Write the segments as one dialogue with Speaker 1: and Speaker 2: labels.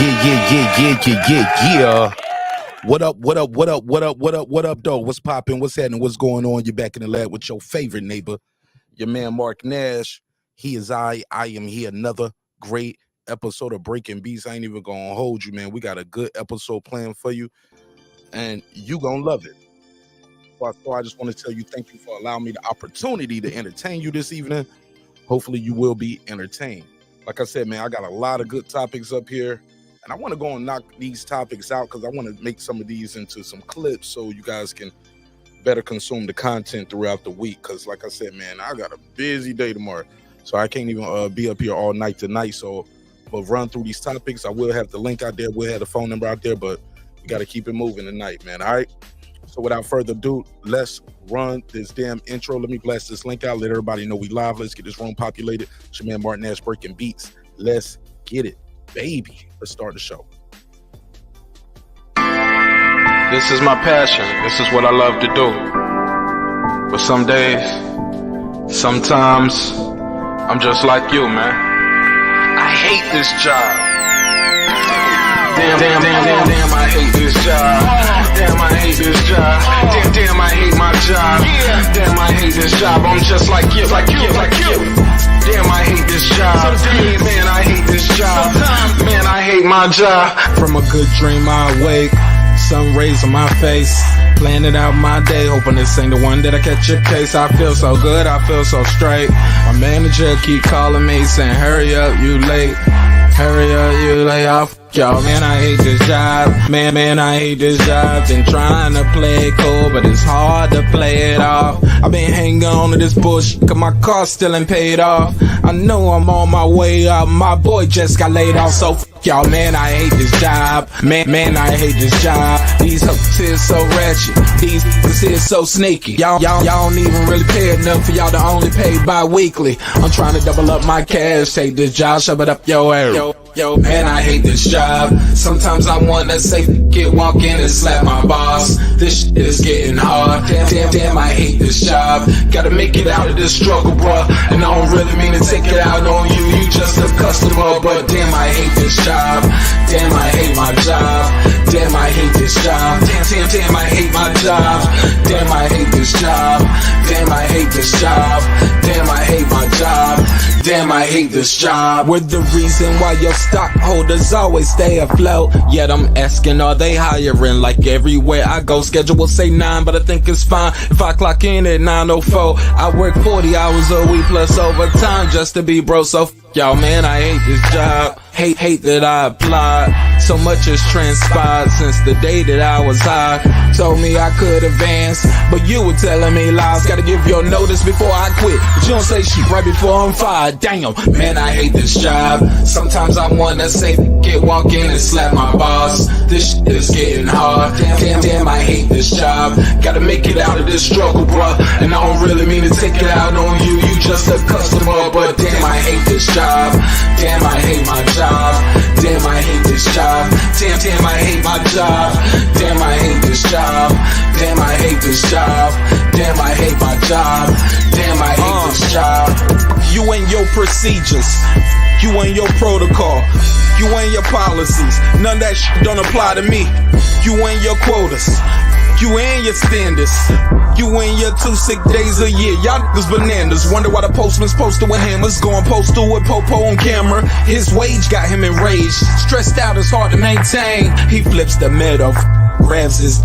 Speaker 1: Yeah. What up, though? What's popping? What's happening? What's going on? You're back in the lab with your favorite neighbor, your man, Mark Nash. He is I am here. Another great episode of Breaking Beats. I ain't even going to hold you, man. We got a good episode planned for you, and you going to love it. So I just want to tell you thank you for allowing me the opportunity to entertain you this evening. Hopefully you will be entertained. Like I said, man, I got a lot of good topics up here, and I want to go and knock these topics out because I want to make some of these into some clips so you guys can better consume the content throughout the week. Because like I said, man, I got a busy day tomorrow, so I can't even be up here all night tonight. So we'll run through these topics. I will have the link out there. We'll have the phone number out there, but we got to keep it moving tonight, man. All right? So without further ado, let's run this damn intro. Let me blast this link out. Let everybody know we live. Let's get this room populated. It's your man Martin Nash Breaking Beats. Let's get it, baby. Let's start the show.
Speaker 2: This is my passion. This is what I love to do. But some days, sometimes, I'm just like you, man. I hate this job. Damn, I hate this job. Damn, I hate this job. Damn, I hate my job. Damn, I hate this job. I'm just like you. Damn, I hate this job. Man, I hate this job. Man, I hate my job. From a good dream I awake, sun rays on my face, planning out my day, hoping this ain't the one that I catch a case. I feel so good, I feel so straight. My manager keep calling me saying, hurry up, you late. Hurry up, you lay off. Y'all, man, I hate this job. Man, I hate this job. Been trying to play it cool, but it's hard to play it off. I've been hanging on to this bush, cause my car still ain't paid off. I know I'm on my way up, my boy just got laid off, so y'all, man, I hate this job. Man, I hate this job. These hooks here so ratchet. These hooks here so sneaky. Y'all don't even really pay enough for y'all to only pay bi-weekly. I'm trying to double up my cash. Take this job, shove it up your ass. Yo, man, I hate this job. Sometimes I wanna say, walk in and slap my boss. This shit is getting hard. Damn, I hate this job. Gotta make it out of this struggle, bruh. And I don't really mean to take it out on you. You just a customer, but damn, I hate this job. Damn, I hate my job. Damn, I hate this job. Damn, I hate my job. Damn, I hate this job. Damn, I hate this job. Damn, I hate my job. Damn, I hate this job. We're the reason why your stockholders always stay afloat. Yet I'm asking, are they hiring? Like everywhere I go, schedule will say 9, but I think it's fine if I clock in at 9:04. I work 40 hours a week plus overtime just to be bro. So y'all, man, I hate this job. Hate that I applied. So much has transpired since the day that I was high. Told me I could advance, but you were telling me lies. Gotta give your notice before I quit, but you don't say shit right before I'm fired. Damn, man, I hate this job. Sometimes I wanna say, walk in and slap my boss. This shit is getting hard. Damn, I hate this job. Gotta make it out of this struggle, bruh. And I don't really mean to take it out on you. You just a customer, but damn, I hate this job. Damn, I hate my job. Damn, I hate this job. Damn, I hate my job. Damn, I hate this job. Damn, I hate this job. Damn, I hate my job. Damn, I hate this job. You and your procedures, you and your protocol, you and your policies, none of that shit don't apply to me. You and your quotas, you and your standards, you and your 2 sick days a year. Y'all niggas bananas. Wonder why the postman's posted with hammers, going postal with Popo on camera. His wage got him enraged, stressed out, it's hard to maintain. He flips the middle, grabs his.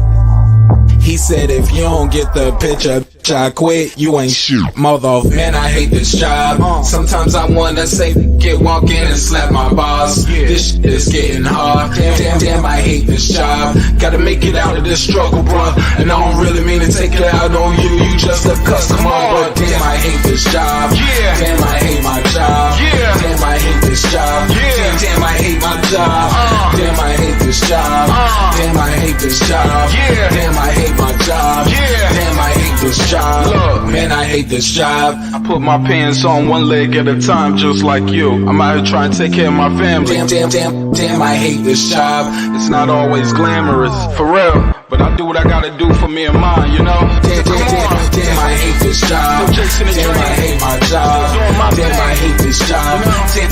Speaker 2: He said, if you don't get the picture, I quit, you ain't shoot. Mother, man, I hate this job. Sometimes I wanna say, walk in and slap my boss. This shit is getting hard. Damn, I hate this job. Gotta make it out of this struggle, bruh. And I don't really mean to take it out on you. You just a customer, but damn, I hate this job. Damn, I hate my job. Damn, I hate this job. Damn, I hate my job. Damn, I hate this job. Damn, I hate this job. Damn, I hate my job. Damn, I hate this job. Look, man, I hate this job. I put my pants on one leg at a time, just like you. I'm out here trying to take care of my family. Damn, I hate this job. It's not always glamorous, for real, but I do what I gotta do for me and mine, you know? Damn, I hate this job. Damn, I hate my job. Damn, I hate this job.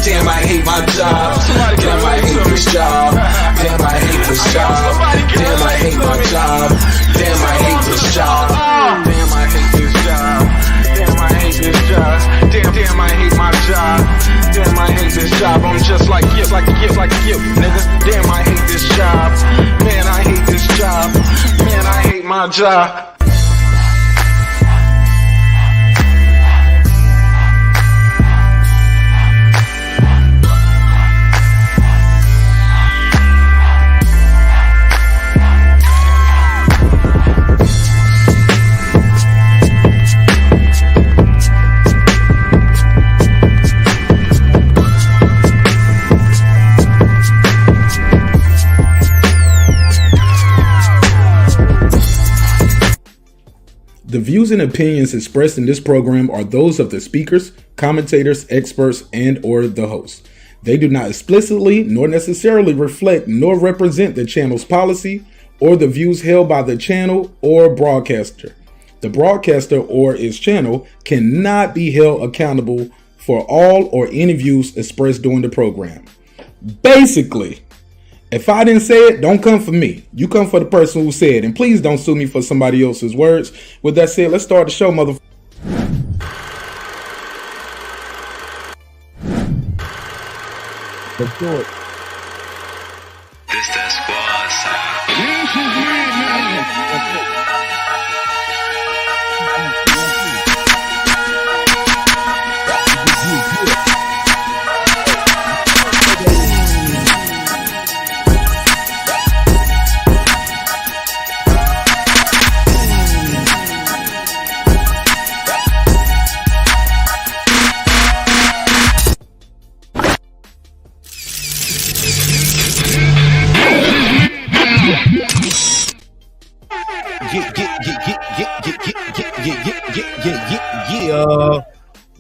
Speaker 2: Damn, I hate my job. Damn, I hate this job. my job.
Speaker 3: The views and opinions expressed in this program are those of the speakers, commentators, experts, and or the host. They do not explicitly nor necessarily reflect nor represent the channel's policy or the views held by the channel or broadcaster. The broadcaster or its channel cannot be held accountable for all or any views expressed during the program. Basically, if I didn't say it, don't come for me. You come for the person who said it. And please don't sue me for somebody else's words. With that said, let's start the show, motherfucker. Let's do it.
Speaker 4: This that squad sound.
Speaker 1: Yeah.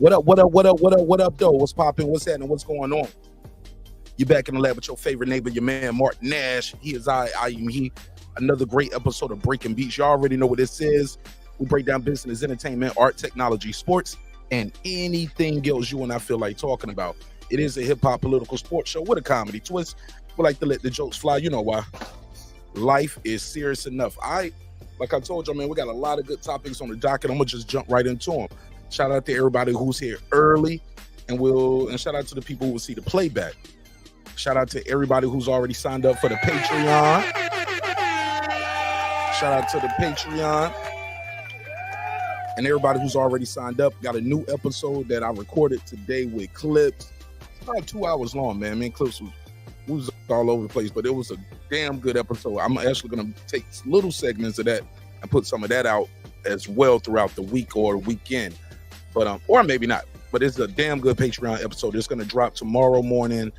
Speaker 1: What up, though? What's popping? What's happening? What's going on? You're back in the lab with your favorite neighbor, your man, Mark Nash. He is I am he. Another great episode of Breaking Beats. Y'all already know what this is. We break down business, entertainment, art, technology, sports, and anything else you and I feel like talking about. It is a hip-hop political sports show with a comedy twist. We like to let the jokes fly. You know why. Life is serious enough. Like I told you, man, we got a lot of good topics on the docket. I'm going to just jump right into them. Shout out to everybody who's here early, and shout out to the people who will see the playback. Shout out to everybody who's already signed up for the Patreon. Shout out to the Patreon. And everybody who's already signed up. Got a new episode that I recorded today with clips. It's about 2 hours long, man. Clips was all over the place, but it was a damn good episode. I'm actually going to take little segments of that and put some of that out as well throughout the week or weekend. But or maybe not. But it's a damn good Patreon episode. It's going to drop tomorrow morning.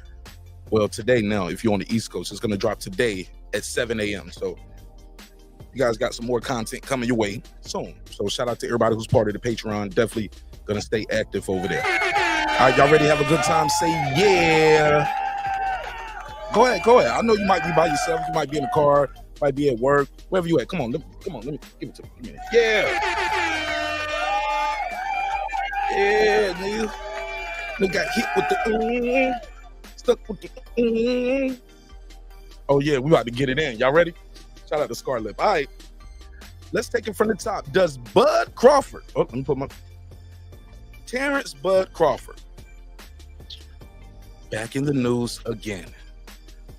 Speaker 1: Well, today now, if you're on the East Coast, it's going to drop today at 7 a.m. So you guys got some more content coming your way soon. So shout out to everybody who's part of the Patreon. Definitely going to stay active over there. All right, y'all ready to have a good time? Say yeah. Go ahead. I know you might be by yourself. You might be in the car, might be at work, wherever you at. Come on, let me give it to me. Yeah. Yeah, nigga. Nigga got hit with the stuck with the Oh yeah, we about to get it in. Y'all ready? Shout out to Scarlett. All right. Let's take it from the top. Does Bud Crawford? Oh, let me put my Terence Bud Crawford back in the news again.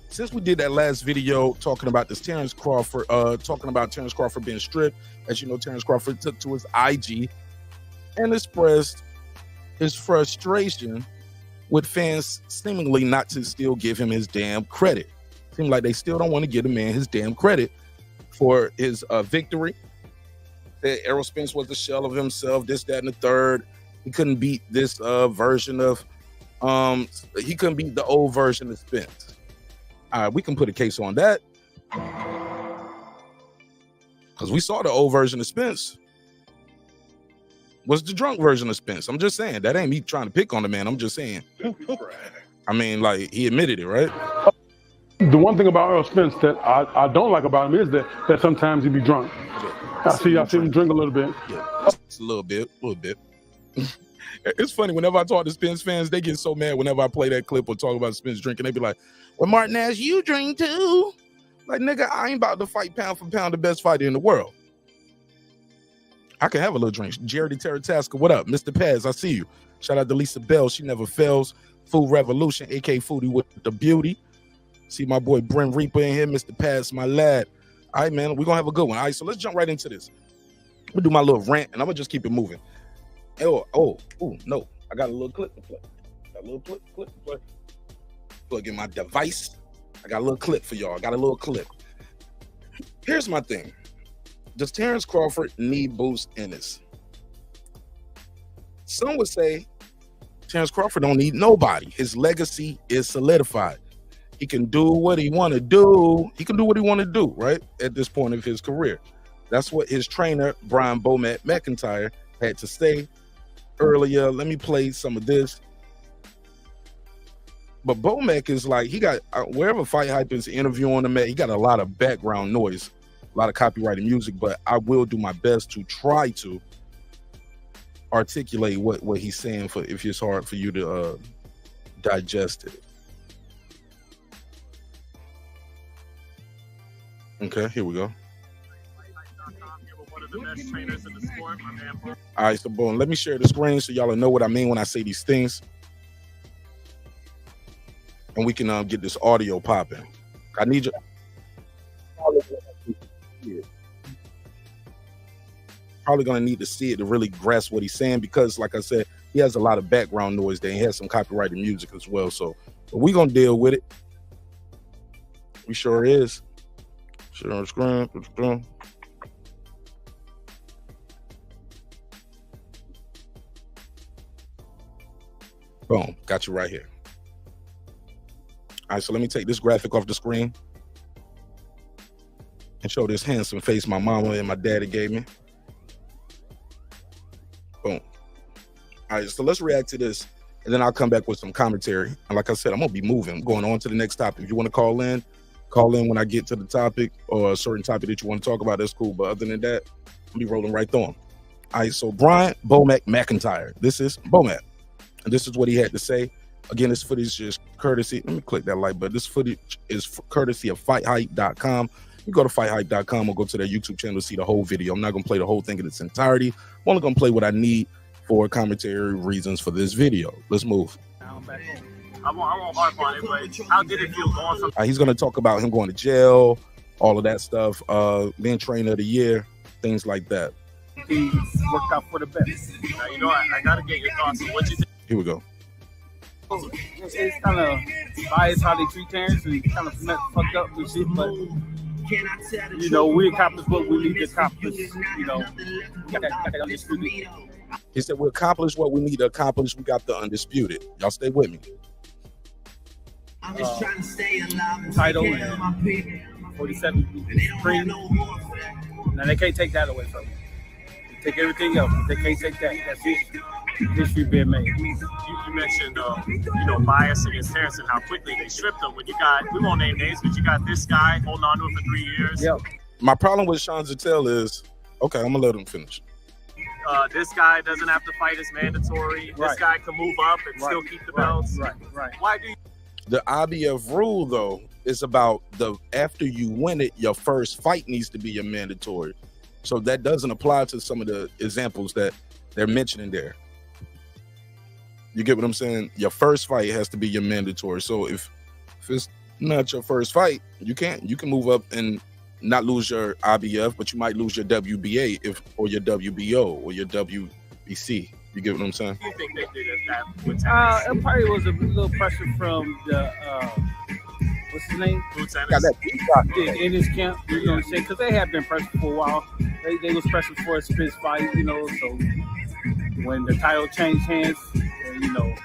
Speaker 1: Since we did that last video talking about this Terence Crawford, being stripped, as you know, Terence Crawford took to his IG and expressed his frustration with fans seemingly not to still give him his damn credit. Seems like they still don't want to give the man his damn credit for his victory. That Errol Spence was the shell of himself, this, that, and the third. He couldn't beat this version of, he couldn't beat the old version of Spence. We can put a case on that. Because we saw the old version of Spence was the drunk version of Spence. I'm just saying. That ain't me trying to pick on the man. I'm just saying. I mean, like, he admitted it, right?
Speaker 5: The one thing about Errol Spence that I don't like about him is that sometimes he be drunk.
Speaker 1: Yeah.
Speaker 5: I see him drink a little bit.
Speaker 1: Yeah, just a little bit. It's funny, whenever I talk to Spence fans, they get so mad whenever I play that clip or talk about Spence drinking. They be like, well, Mark Nash, you drink too? Like, nigga, I ain't about to fight pound for pound the best fighter in the world. I can have a little drink. Jerry Terrataska, what up? Mr. Paz, I see you. Shout out to Lisa Bell. She never fails. Food Revolution, AK Foodie with the beauty. See my boy Brent Reaper in here. Mr. Paz, my lad. All right, man, we're gonna have a good one. All right, so let's jump right into this. I'm gonna do my little rant, and I'm gonna just keep it moving. Oh, no, I got a little clip to play. Plug in my device. I got a little clip for y'all. Here's my thing. Does Terence Crawford need boost Ennis? Some would say Terence Crawford don't need nobody. His legacy is solidified. He can do what he want to do. Right? At this point of his career. That's what his trainer, Brian Bomac McIntyre, had to say earlier. Let me play some of this. But Bomac is like, he got, wherever Fight Hype is interviewing him at, he got a lot of background noise, a lot of copyrighted music, but I will do my best to try to articulate what he's saying for if it's hard for you to digest it. Okay, here we go. All right, so boom, let me share the screen so y'all know what I mean when I say these things. And we can get this audio popping. I need you. Probably gonna need to see it to really grasp what he's saying, because like I said, he has a lot of background noise there. He has some copyrighted music as well. So we're gonna deal with it. We sure is. Share on the screen. Boom, got you right here. All right, so let me take this graphic off the screen and show this handsome face my mama and my daddy gave me. Boom. All right, so let's react to this, and then I'll come back with some commentary. And like I said, I'm gonna be moving, going on to the next topic. If you want to call in when I get to the topic or a certain topic that you want to talk about, that's cool. But other than that, I'll be rolling right through them. All right, so Brian Bomac McIntyre. This is Bomac, and this is what he had to say. Again, this footage is courtesy. Let me click that like button. This footage is courtesy of fighthype.com. You go to fighthype.com or go to their YouTube channel to see the whole video. I'm not going to play the whole thing in its entirety. I'm only going to play what I need for commentary reasons for this video. Let's move.
Speaker 6: I won't harp on it, but how did it feel going from?
Speaker 1: He's going to talk about him going to jail, all of that stuff, being trainer of the year, things like that.
Speaker 6: He worked out for the best. Now, you know, I got to get your thoughts on what you think.
Speaker 1: Here we go.
Speaker 6: It's kind of biased how they treat Terence, and kind of fucked up with shit, but you know, we accomplished what we need to accomplish. You know, got that undisputed.
Speaker 1: He said we accomplished what we need to accomplish. We got the undisputed. Y'all stay with me.
Speaker 6: I'm just trying to stay alive. Title and 47 Supreme. Now they can't take that away from me. They take everything else. They can't take that. That's it. History being made.
Speaker 7: You mentioned, bias against Terence and how quickly they stripped him. When you got, we won't name names, but you got this guy holding on to him for 3 years.
Speaker 6: Yep.
Speaker 1: My problem with Sean Zattel is, okay, I'm gonna let him finish.
Speaker 7: This guy doesn't have to fight as mandatory.
Speaker 6: Right.
Speaker 7: This guy can move up and still keep the belts.
Speaker 6: Right.
Speaker 7: Why do you?
Speaker 1: The IBF rule, though, is about after you win it, your first fight needs to be your mandatory. So that doesn't apply to some of the examples that they're mentioning there. You get what I'm saying? Your first fight has to be your mandatory. So if it's not your first fight, you can move up and not lose your IBF, but you might lose your WBA or your WBO or your WBC. You get what I'm saying?
Speaker 7: Do you think they did that with Terence?
Speaker 6: It probably was a little pressure from the what's his name? In his camp, you know what I'm saying? Because they have been pressured for a while. They was pressured for a spitz fight, you know. So when the title changed hands, you know,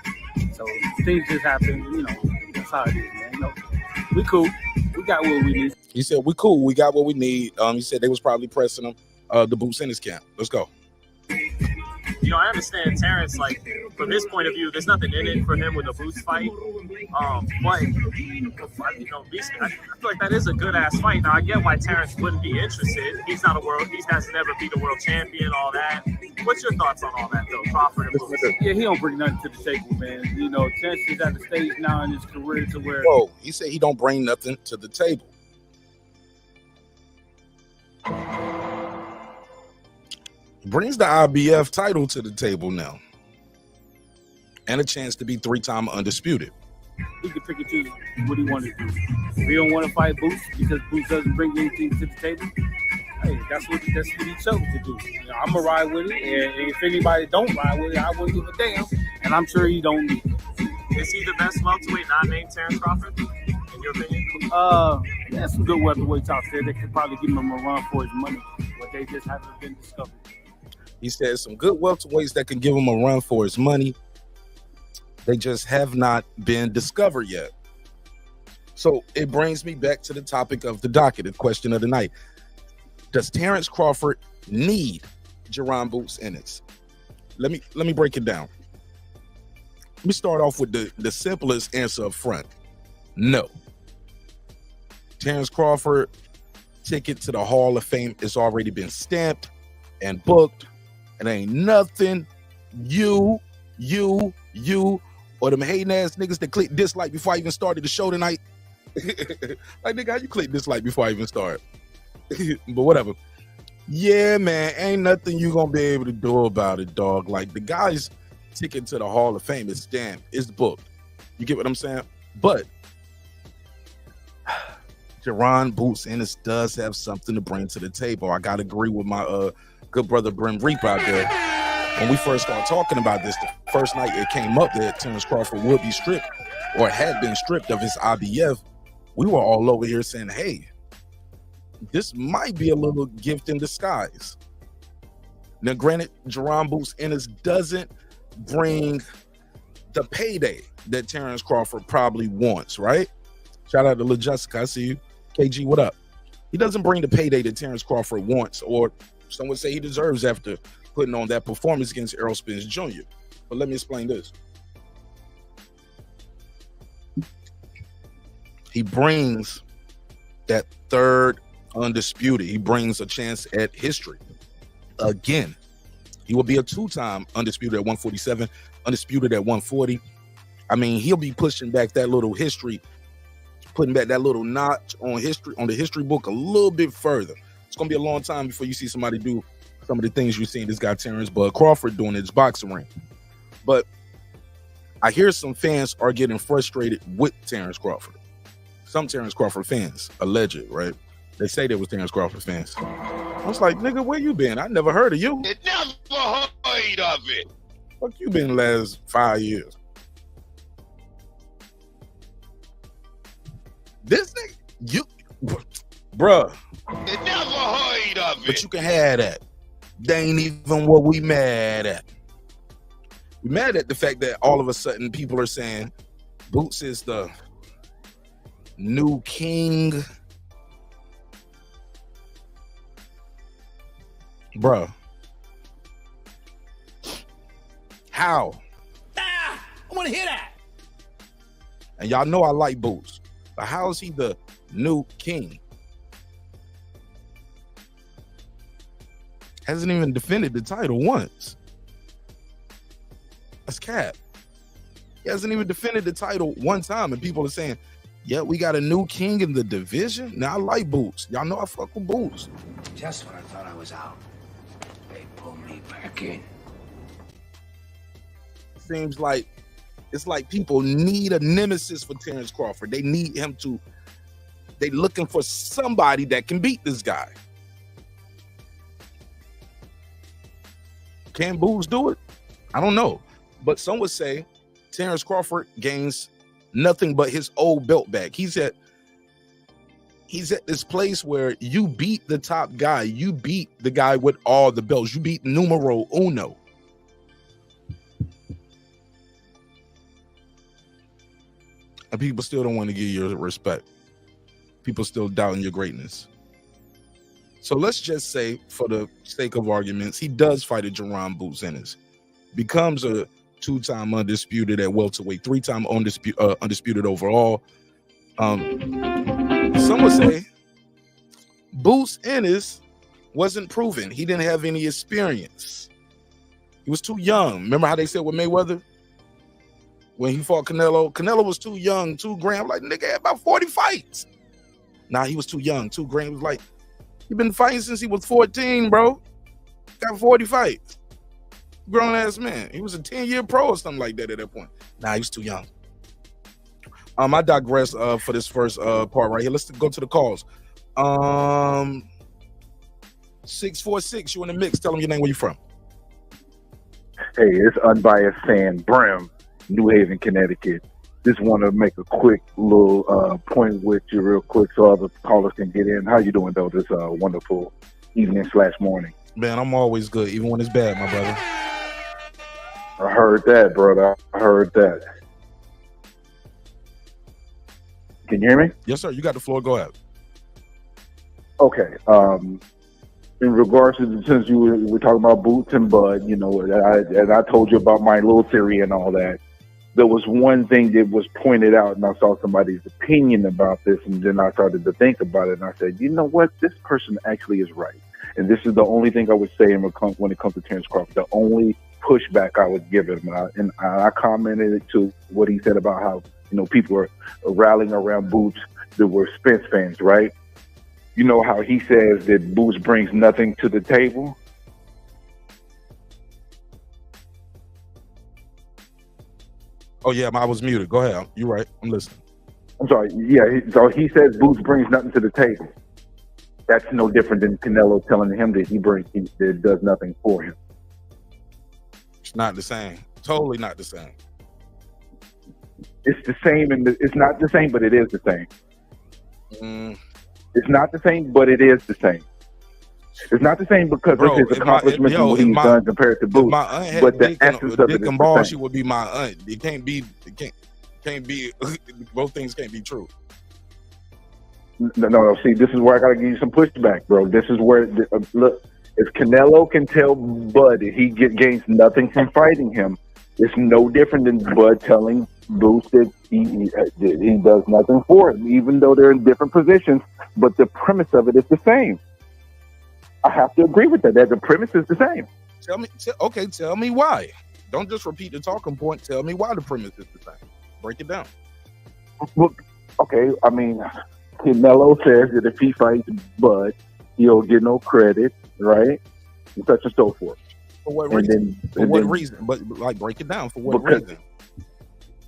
Speaker 6: so things just happen, you know. That's how it is, man. You know, we cool. We got what we need.
Speaker 1: He said we cool. We got what we need. He said they was probably pressing him. The boots in his camp. Let's go.
Speaker 7: You know, I understand Terence, like, from his point of view, there's nothing in it for him with a Boots fight. But, you know, I feel like that is a good-ass fight. Now, I get why Terence wouldn't be interested. He has never been a world champion, all that. What's your thoughts on all that, though, Crawford and Boots?
Speaker 6: Yeah, he don't bring nothing to the table, man. You know, Terence is at the stage now in his career to where...
Speaker 1: Whoa, he said he don't bring nothing to the table. Brings the IBF title to the table now, and a chance to be 3-time undisputed.
Speaker 6: He can pick and choose what he wants to do. If he don't want to fight Boots because Boots doesn't bring anything to the table, hey, that's what he chose to do. You know, I'm gonna ride with it, and if anybody don't ride with it, I wouldn't give a damn. And I'm sure he don't need it.
Speaker 7: Is he the best welterweight not named Terence Crawford, in your opinion?
Speaker 6: There's some good welterweights out there that could probably give him a run for his money, but they just haven't been discovered.
Speaker 1: He said some good welterweights that can give him a run for his money. They just have not been discovered yet. So it brings me back to the topic of the docket, the question of the night. Does Terence Crawford need Jaron Boots Ennis? Let me break it down. Let me start off with the simplest answer up front. No. Terence Crawford ticket to the Hall of Fame has already been stamped and booked. And ain't nothing you, or them hating ass niggas that click dislike before I even started the show tonight. Like, nigga, how you click dislike before I even start? But whatever. Yeah, man, ain't nothing you gonna be able to do about it, dog. Like, the guy's ticket to the Hall of Fame is stamped, it's booked. You get what I'm saying? But Jaron Boots Ennis does have something to bring to the table. I gotta agree with my good brother Brim Reap out there. When we first started talking about this, the first night it came up that Terence Crawford would be stripped or had been stripped of his IBF, we were all over here saying, hey, this might be a little gift in disguise. Now, granted, Jaron Boots Ennis doesn't bring the payday that Terence Crawford probably wants, right? Shout out to Lil Jessica, I see you. KG, what up? He doesn't bring the payday that Terence Crawford wants, or some would say he deserves after putting on that performance against Errol Spence Jr. But let me explain this. He brings that third undisputed. He brings a chance at history. Again, he will be a two-time undisputed at 147, undisputed at 140. I mean, he'll be pushing back that little history, putting back that little notch on history, on the history book a little bit further. It's going to be a long time before you see somebody do some of the things you're seeing this guy Terence Crawford doing in his boxing ring. But I hear some fans are getting frustrated with Terence Crawford. Some Terence Crawford fans, alleged, right? They say they was Terence Crawford fans. I was like, nigga, where you been? I never heard of you.
Speaker 8: It never heard of it.
Speaker 1: Fuck you been the last 5 years? This nigga, you, bruh.
Speaker 8: It never heard of it.
Speaker 1: But you can have that. They ain't even what we mad at. We mad at the fact that all of a sudden people are saying Boots is the new king. Bruh. How?
Speaker 9: I want to hear that.
Speaker 1: And y'all know I like Boots. But how is he the new king? Hasn't even defended the title once. That's cap. He hasn't even defended the title one time, and people are saying, yeah, we got a new king in the division. Now, I like Boots. Y'all know I fuck with Boots.
Speaker 9: Just when I thought I was out, they pulled me back in.
Speaker 1: Seems like it's like people need a nemesis for Terence Crawford. They need him to, they looking for somebody that can beat this guy. Can Boots do it? I don't know. But some would say Terence Crawford gains nothing but his old belt back. He's at this place where you beat the top guy. You beat the guy with all the belts. You beat numero uno. And people still don't want to give you respect. People still doubting your greatness. So let's just say, for the sake of arguments, he does fight a Jaron Boots Ennis, becomes a two-time undisputed at welterweight, three-time undisputed overall. Some would say Boots Ennis wasn't proven. He didn't have any experience. He was too young. Remember how they said with Mayweather? When he fought Canelo, Canelo was too young, 2 grand. Like, nigga had about 40 fights. Nah, he was too young. 2 grand was like, he been fighting since he was 14, bro. Got 40 fights. Grown ass man. He was a 10-year pro or something like that at that point. Nah, he was too young. I digress for this first part right here. Let's go to the calls. 646, you in the mix. Tell them your name, where you from.
Speaker 10: Hey, it's Unbiased Fan Brim, New Haven, Connecticut. Just want to make a quick little point with you real quick so other callers can get in. How you doing, though, this wonderful evening/morning?
Speaker 1: Man, I'm always good, even when it's bad, my brother.
Speaker 10: I heard that, brother. I heard that. Can you hear me?
Speaker 1: Yes, sir. You got the floor. Go ahead.
Speaker 10: Okay. In regards to, since you were talking about Boots and Bud, you know, and I told you about my little theory and all that, there was one thing that was pointed out, and I saw somebody's opinion about this, and then I started to think about it, and I said, you know what? This person actually is right. And this is the only thing I would say when it comes to Terence Crawford, the only pushback I would give him. And I commented to what he said about how, you know, people are rallying around Boots that were Spence fans, right? You know how he says that Boots brings nothing to the table?
Speaker 1: Oh, yeah, I was muted. Go ahead. You're right. I'm listening.
Speaker 10: I'm sorry. Yeah, so he says Boots brings nothing to the table. That's no different than Canelo telling him that that does nothing for him.
Speaker 1: It's not the same. Totally not the same.
Speaker 10: It's the same, and it's not the same, but it is the same. It's not the same, but it is the same. It's not the same because of his accomplishments and what he's done compared to Boots. But the essence of it is the same.
Speaker 1: She would be my aunt. It can't be. Both things can't be true.
Speaker 10: No. See, this is where I got to give you some pushback, bro. This is where look. If Canelo can tell Bud that he gains nothing from fighting him, it's no different than Bud telling Boots that he does nothing for him, even though they're in different positions. But the premise of it is the same. I have to agree with that. That the premise is the same.
Speaker 1: Tell me why. Don't just repeat the talking point. Tell me why the premise is the same. Break it down.
Speaker 10: Well, okay, I mean, Canelo says that if he fights Bud, he'll get no credit, right? And such and so forth.
Speaker 1: For what reason? Reason? But like, break it down. For what reason?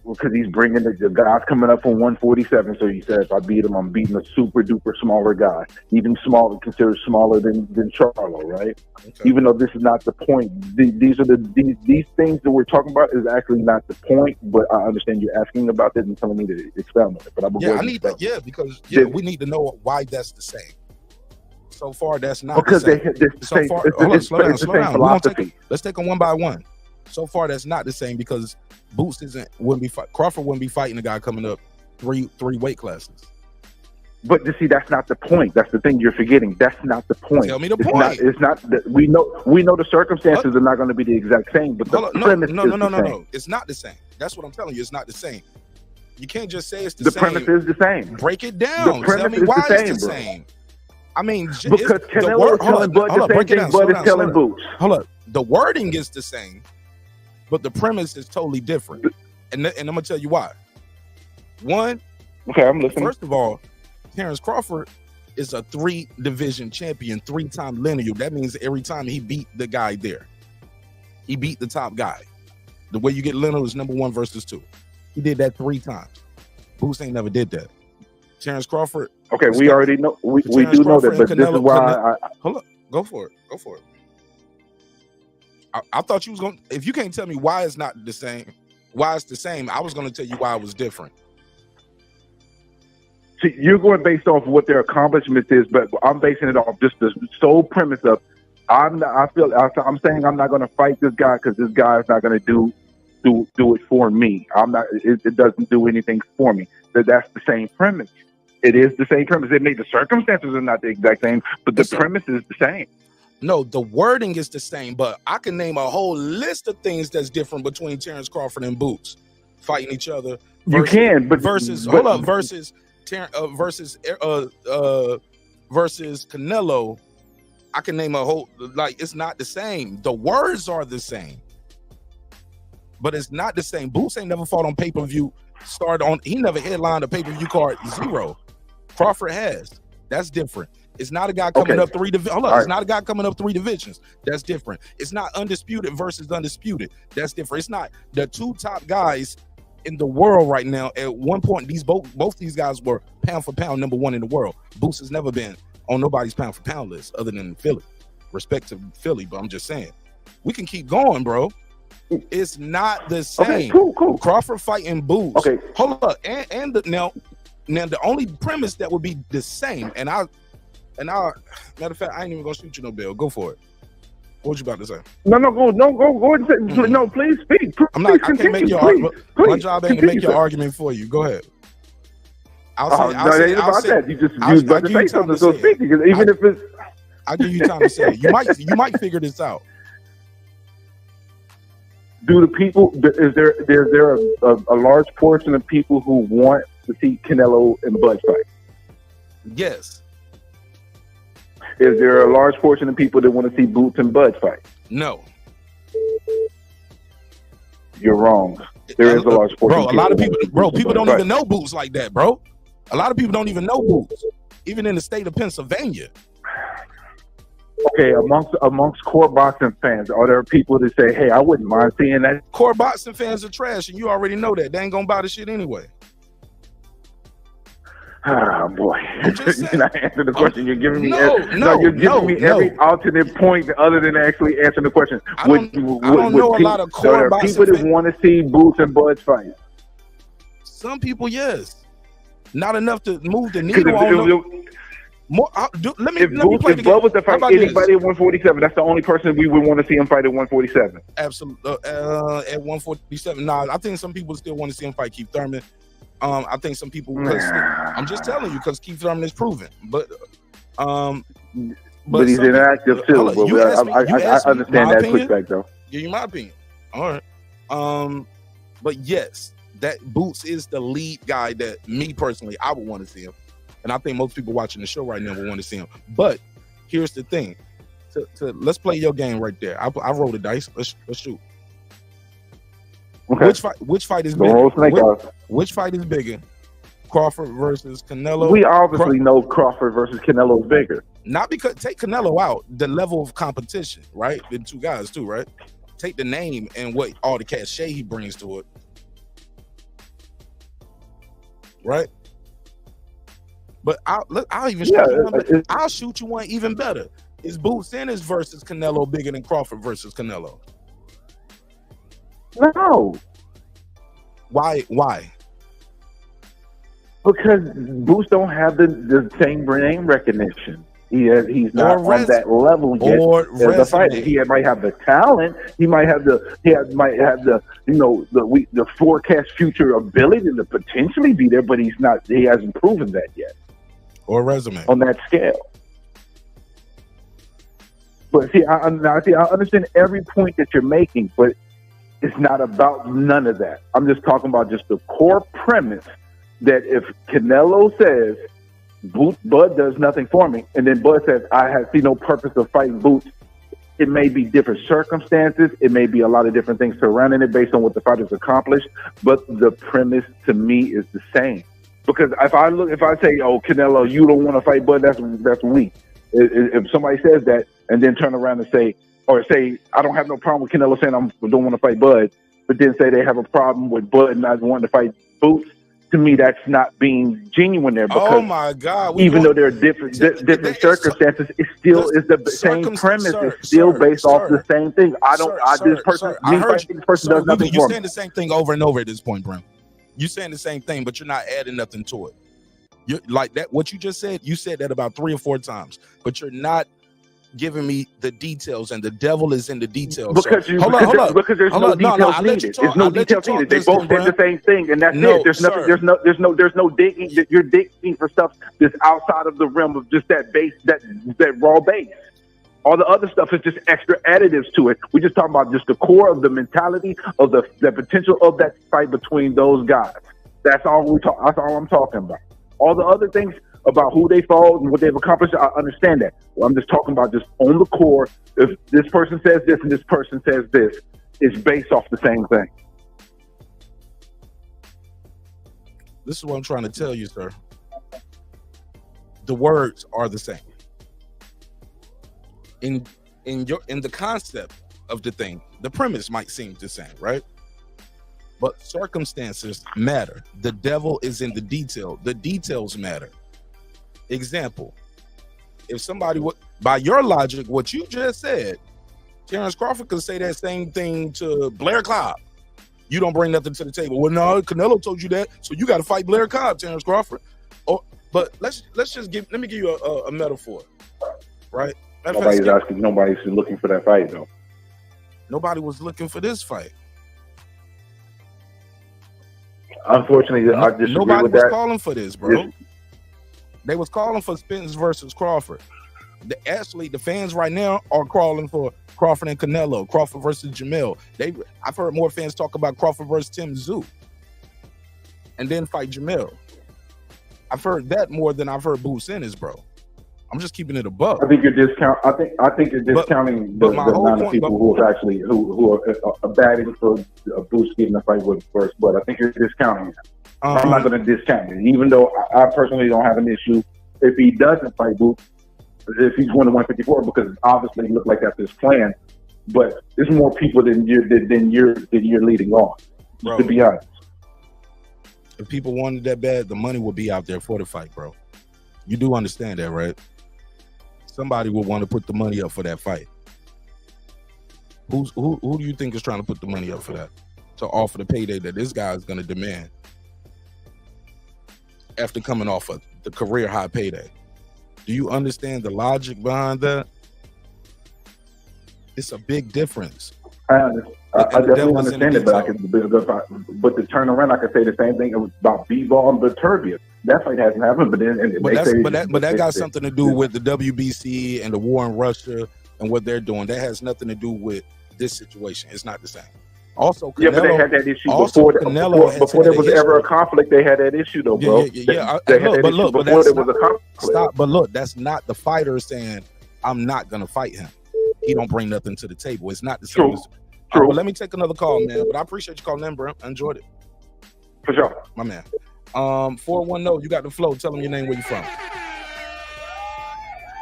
Speaker 10: Because he's bringing the guys coming up from 147. So he says, if I beat him, I'm beating a super duper smaller guy, even smaller, considered smaller than Charlo, right? Okay. Even though this is not the point. These are these things that we're talking about is actually not the point. But I understand you asking about this and telling me to expound on it. But I need that. Yeah, because we need to know why that's the same. So far, that's not
Speaker 1: because
Speaker 10: the same.
Speaker 1: Slow down. Let's take them one by one. So far, that's not the same because Boots Crawford wouldn't be fighting a guy coming up three weight classes.
Speaker 10: But you see, that's not the point. That's the thing you're forgetting. That's not the point.
Speaker 1: Tell me the point.
Speaker 10: It's not that we know the circumstances are not going to be the exact same, but the premise is the same. No.
Speaker 1: It's not the same. That's what I'm telling you. It's not the same. You can't just say it's the same.
Speaker 10: The premise is the same.
Speaker 1: Break it down. Tell me why it's the same. I mean,
Speaker 10: because Canelo is telling Bud the same thing Bud is telling Boots.
Speaker 1: Hold up. The wording is the same, but the premise is totally different. And I'm going to tell you why. One,
Speaker 10: okay, I'm listening.
Speaker 1: First of all, Terence Crawford is a 3-division champion, 3-time lineal. That means every time he beat the guy there, he beat the top guy. The way you get lineal is number 1 versus 2. He did that 3 times. Boots ain't never did that. Terence Crawford.
Speaker 10: Okay, we already know. We do know that, but this is why
Speaker 1: hold up. Go for it. I thought you was going to, if you can't tell me why it's not the same, why it's the same, I was going to tell you why it was different.
Speaker 10: See, you're going based off what their accomplishments is, but I'm basing it off just the sole premise of I'm saying I'm not going to fight this guy because this guy is not going to do it for me. It doesn't do anything for me. That's the same premise. It is the same premise. It may the circumstances are not the exact same, but the premise is the same.
Speaker 1: No, the wording is the same, but I can name a whole list of things that's different between Terence Crawford and Boots fighting each other. Versus Canelo. I can name a whole, like, it's not the same. The words are the same, but it's not the same. Boots ain't never fought on pay-per-view. He never headlined a pay-per-view card 0. Crawford has. That's different. It's not a guy coming up 3 divisions. It's not a guy coming up 3 divisions. That's different. It's not undisputed versus undisputed. That's different. It's not the 2 top guys in the world right now. At one point, both these guys were pound for pound number one in the world. Boots has never been on nobody's pound for pound list other than Philly. Respect to Philly, but I'm just saying we can keep going, bro. It's not the same.
Speaker 10: Okay, cool.
Speaker 1: Crawford fighting Boots.
Speaker 10: Okay,
Speaker 1: hold up, and now the only premise that would be the same, and I matter of fact, I ain't even gonna shoot you no bill. Go for it. What you about to say?
Speaker 10: No, go ahead and say. No, please speak.
Speaker 1: I can't make your argument. My job ain't to make your argument for you. Go ahead. I'll say
Speaker 10: that. You was about to say something, so speak. Because even if it's,
Speaker 1: I'll give you time to say it. You might figure this out.
Speaker 10: Do the people? Is there a large portion of people who want to see Canelo and Bud fight?
Speaker 1: Yes.
Speaker 10: Is there a large portion of people that want to see Boots and Bud fight?
Speaker 1: No.
Speaker 10: You're wrong. There is a large portion.
Speaker 1: Bro, a lot of people, people don't even know Boots like that, bro. A lot of people don't even know Boots, even in the state of Pennsylvania.
Speaker 10: Okay, amongst core boxing fans, are there people that say, "Hey, I wouldn't mind seeing that"?
Speaker 1: Core boxing fans are trash, and you already know that. They ain't gonna buy the shit anyway.
Speaker 10: Oh boy! Can I answer the question? You're giving me you're giving me every alternate point other than actually answering the question.
Speaker 1: I don't know a lot of core boxing
Speaker 10: people that want to see Boots and Bud fight.
Speaker 1: Some people, yes, not enough to move the needle on. Let me play the game.
Speaker 10: Bud was to fight anybody at 147, that's the only person we would want to see him fight at 147.
Speaker 1: Absolutely, at 147. Nah, I think some people still want to see him fight Keith Thurman. I think some people. I'm just telling you because Keith Thurman is proven, but
Speaker 10: he's inactive too. I understand that pushback though.
Speaker 1: Give you my opinion. All right. But yes, that Boots is the lead guy that me personally I would want to see him, and I think most people watching the show right now would want to see him. But here's the thing: let's play your game right there. I roll the dice. Let's shoot.
Speaker 10: Okay.
Speaker 1: Which fight is bigger? Which fight is bigger? Crawford versus Canelo.
Speaker 10: We obviously know Crawford versus Canelo is bigger.
Speaker 1: Not because take Canelo out, the level of competition, right? The two guys too, right? Take the name and what all the cachet he brings to it, right? But I'll even I'll shoot you one even better. Is Boots Ennis versus Canelo bigger than Crawford versus Canelo?
Speaker 10: No.
Speaker 1: Why?
Speaker 10: Because Boots don't have the same name recognition. He's not on that level yet as a fighter. He might have the talent. He might have the forecast future ability to potentially be there, but he's not. He hasn't proven that yet.
Speaker 1: Or resume
Speaker 10: on that scale. But see, I understand every point that you're making, but it's not about none of that. I'm just talking about just the core premise that if Canelo says Bud does nothing for me, and then Bud says I see no purpose of fighting Boots, it may be different circumstances. It may be a lot of different things surrounding it based on what the fighter's accomplished. But the premise to me is the same. Because if I say, "Oh, Canelo, you don't want to fight Bud," that's weak. If somebody says that and then turn around and say, I don't have no problem with Canelo saying I don't want to fight Bud, but then say they have a problem with Bud not wanting to fight Boots, to me that's not being genuine there. Because
Speaker 1: oh my God!
Speaker 10: Even though there are different circumstances, it still is the same premise. It's still based off the same thing. This person does nothing for me.
Speaker 1: You're saying the same thing over and over at this point, Brim. You're saying the same thing, but you're not adding nothing to it. You're like that. What you just said, you said that about 3 or 4 times, but you're not giving me the details, and the devil is in the details.
Speaker 10: Because there's no details needed. There's no details needed. They both said the same thing, and that's it. There's nothing. There's no digging. You're digging for stuff that's outside of the realm of just that base, that raw base. All the other stuff is just extra additives to it. We're just talking about just the core of the mentality of the potential of that fight between those guys. That's all That's all I'm talking about. All the other things about who they fought and what they've accomplished, I understand that. Well, I'm just talking about just on the core. If this person says this and this person says this, it's based off the same thing.
Speaker 1: This is what I'm trying to tell you, sir. The words are the same. In the concept of the thing, the premise might seem the same, right? But circumstances matter. The devil is in the detail. The details matter. Example, if somebody would, by your logic, what you just said, Terence Crawford could say that same thing to Blair Cobb. You don't bring nothing to the table. Well, no, Canelo told you that, so you got to fight Blair Cobb, Terence Crawford. Oh, but let me give you a metaphor, right?
Speaker 10: Nobody's looking for that fight, though.
Speaker 1: Nobody was looking for this fight.
Speaker 10: Unfortunately, I disagree
Speaker 1: nobody
Speaker 10: with
Speaker 1: was
Speaker 10: that.
Speaker 1: calling for this, bro. They was calling for Spence versus Crawford. Actually, the fans right now are calling for Crawford and Canelo, Crawford versus Jamel. I've heard more fans talk about Crawford versus Tim Tszyu, and then fight Jamel. I've heard that more than I've heard Boots Ennis, bro. I'm just keeping it above.
Speaker 10: I think you're discounting the amount of people who are batting for Boots getting a fight with first. But I think you're discounting it. I'm not going to discount it, even though I personally don't have an issue if he doesn't fight Boots. If he's going to 154, because obviously it looked like that's his plan, but there's more people than you're leading on. Bro, to be honest,
Speaker 1: if people wanted that bad, the money would be out there for the fight, bro. You do understand that, right? Somebody would want to put the money up for that fight. Who do you think is trying to put the money up for that? To offer the payday that this guy is going to demand after coming off of the career high payday. Do you understand the logic behind that? It's a big difference.
Speaker 10: I definitely understand it, but to turn around, I could say the same thing about B-Ball and Viterbius. That fight hasn't happened, but that
Speaker 1: got something to do with the WBC and the war in Russia and what they're doing. That has nothing to do with this situation. It's not the same. Also, Canelo,
Speaker 10: but they had that issue before there was ever a conflict. They had that issue, though, bro.
Speaker 1: But look, that's not the fighter saying, "I'm not gonna fight him." He don't bring nothing to the table. It's not the same. True. Well, let me take another call, man. But I appreciate you calling in, bro. I enjoyed it.
Speaker 10: For sure,
Speaker 1: my man. 410, you got the flow. Tell them your name, where you from.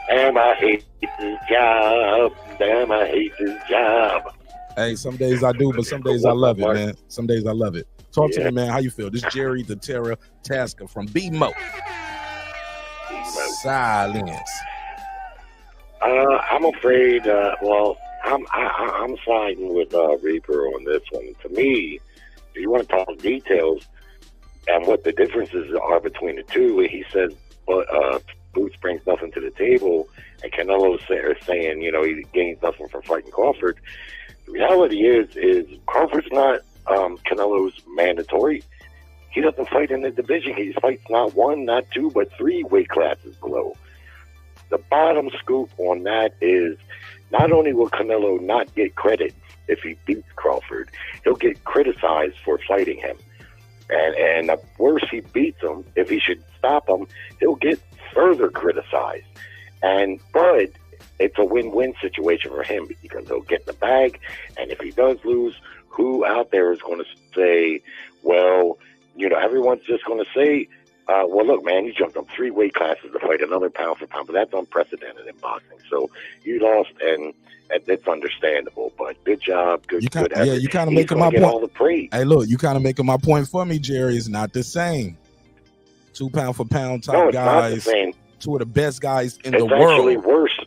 Speaker 11: Damn, I hate this job. Damn, I hate this job.
Speaker 1: Hey, some days I do, but some days I love it, man. Some days I love it. Talk to me, man. How you feel? This is Jerry the Terror Tasker from BMO. Silence.
Speaker 11: I'm afraid. I'm siding with Reaper on this one. To me, if you want to talk details and what the differences are between the two, he says, Boots brings nothing to the table, and Canelo's saying, he gains nothing from fighting Crawford. The reality is Crawford's not Canelo's mandatory. He doesn't fight in the division. He fights not one, not two, but 3 weight classes below. The bottom scoop on that is not only will Canelo not get credit if he beats Crawford, he'll get criticized for fighting him. And the worse he beats him, if he should stop him, he'll get further criticized. But it's a win-win situation for him because he'll get the bag. And if he does lose, who out there is going to say, well, everyone's just going to say, well, look, man, you jumped up 3 weight classes to fight another pound for pound, but that's unprecedented in boxing. So you lost, and it's understandable. But good job, good effort.
Speaker 1: Yeah, you kind of making my point.
Speaker 11: All the praise.
Speaker 1: Hey, look, you kind of making my point for me, Jerry. It's not the same. 2 pound for pound top guys. Not the same. 2 of the best guys in the world.
Speaker 11: It's actually worse.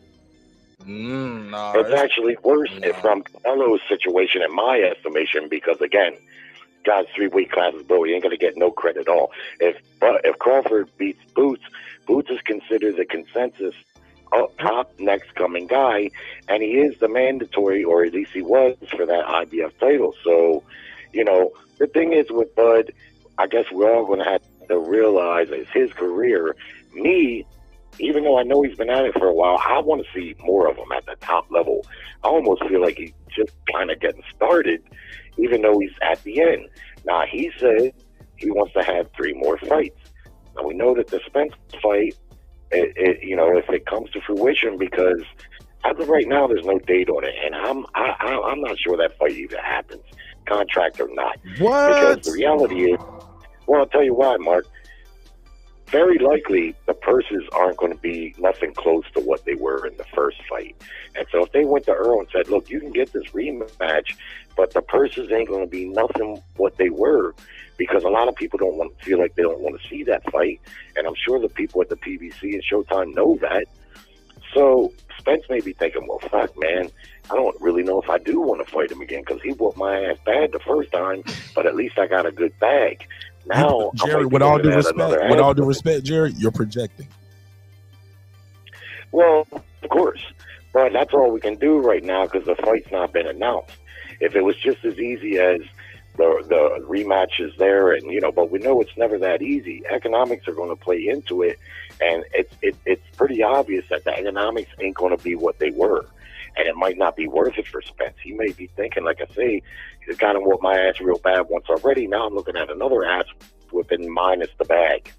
Speaker 11: It's actually worse from Canelo's situation, in my estimation, because again, guy's 3 weight classes below. He ain't gonna get no credit at all. If Crawford beats Boots, Boots is considered the consensus top next coming guy, and he is the mandatory, or at least he was, for that IBF title. So, the thing is with Bud, I guess we're all gonna have to realize is his career. Me, even though I know he's been at it for a while, I want to see more of him at the top level. I almost feel like he's just kind of getting started, even though he's at the end. Now, he said he wants to have 3 more fights. Now, we know that the Spence fight, if it comes to fruition, because as of right now, there's no date on it, and I'm not sure that fight even happens, contract or not.
Speaker 1: What?
Speaker 11: Because the reality is, well, I'll tell you why, Mark. very likely the purses aren't going to be nothing close to what they were in the first fight. And so if they went to Earl and said, look, you can get this rematch, but the purses ain't going to be nothing what they were, because a lot of people don't want to feel like they don't want to see that fight. And I'm sure the people at the PBC and Showtime know that. So Spence may be thinking, well, fuck, man, I don't really know if I do want to fight him again, because he whooped my ass bad the first time, but at least I got a good bag. Now,
Speaker 1: Jerry, with all due respect, Jerry, you're projecting.
Speaker 11: Well, of course, but that's all we can do right now because the fight's not been announced. If it was just as easy as the rematch is there, and but we know it's never that easy. Economics are going to play into it, and it's pretty obvious that the economics ain't going to be what they were. And it might not be worth it for Spence. He may be thinking, like I say, he's got him whoop my ass real bad once already. Now I'm looking at another ass whipping minus the bag.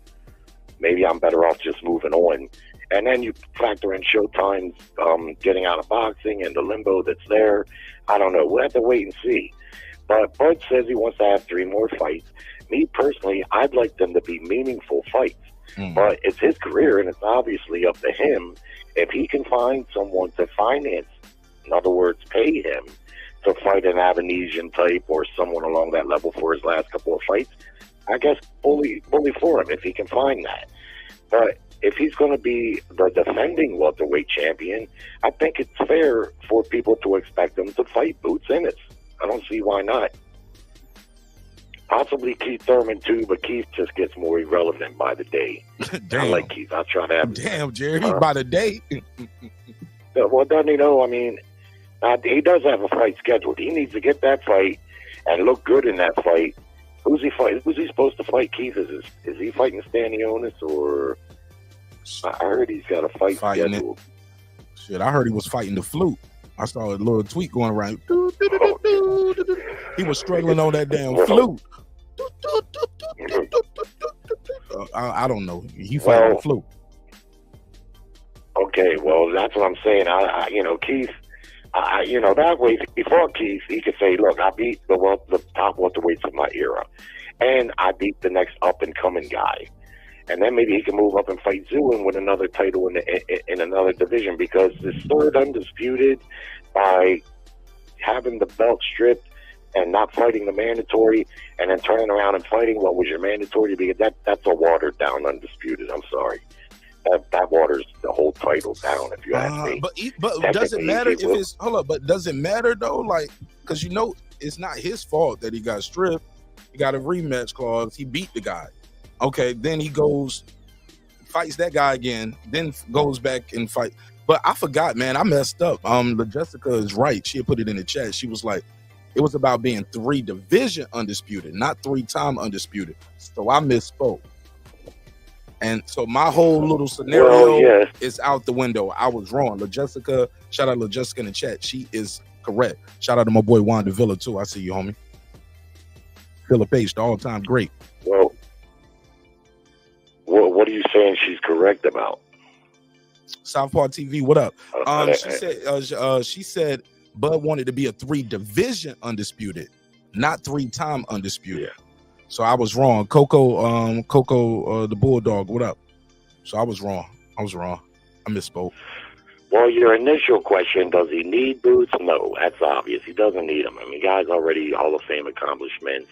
Speaker 11: Maybe I'm better off just moving on. And then you factor in Showtime's getting out of boxing and the limbo that's there. I don't know. We'll have to wait and see. But Bud says he wants to have 3 more fights. Me personally, I'd like them to be meaningful fights. But it's his career, and it's obviously up to him. If he can find someone to finance, in other words, pay him to fight an Avanesian type or someone along that level for his last couple of fights, I guess bully for him if he can find that. But if he's going to be the defending welterweight champion, I think it's fair for people to expect him to fight Boots Ennis. I don't see why not. Possibly Keith Thurman too, but Keith just gets more irrelevant by the day. I like Keith. I'll try to have.
Speaker 1: Damn, Jerry, by the day.
Speaker 11: Well, doesn't he know? I mean, he does have a fight scheduled. He needs to get that fight and look good in that fight. Who's he fighting? Who's he supposed to fight? Keith, is he fighting Stanionis, or I heard he's got a fight scheduled.
Speaker 1: Shit, I heard he was fighting the flute. I saw a little tweet going around. He was struggling on that damn flute. I don't know. He fighting the flute.
Speaker 11: Okay, well, that's what I'm saying. Keith, that way, if he fought Keith, he could say, look, I beat the top welterweights of my era, and I beat the next up-and-coming guy. And then maybe he can move up and fight Zoo and win another title in another division, because this third undisputed, by having the belt stripped and not fighting the mandatory and then turning around and fighting what was your mandatory, because that's a watered down undisputed. I'm sorry. That waters the whole title down, if you ask me.
Speaker 1: But does it matter if it's but does it matter though? Like, because it's not his fault that he got stripped. He got a rematch clause. He beat the guy. Okay, then he goes, fights that guy again, then goes back and fight. But I forgot, man. I messed up. Jessica is right. She had put it in the chat. She was like, it was about being 3 division undisputed, not 3-time undisputed. So I misspoke. And so my whole little scenario is out the window. I was wrong. LaJessica, shout out LaJessica in the chat. She is correct. Shout out to my boy Wanda Villa too. I see you, homie. Philip H, the all-time great.
Speaker 11: Well, what are you saying she's correct about?
Speaker 1: Southpaw TV, what up? She said Bud wanted to be a 3-division undisputed, not 3-time undisputed. Yeah. So I was wrong. Coco, the Bulldog, what up? So I was wrong. I misspoke.
Speaker 11: Well, your initial question, does he need Boots? No, that's obvious. He doesn't need them. I mean, guy's already Hall of Fame accomplishments,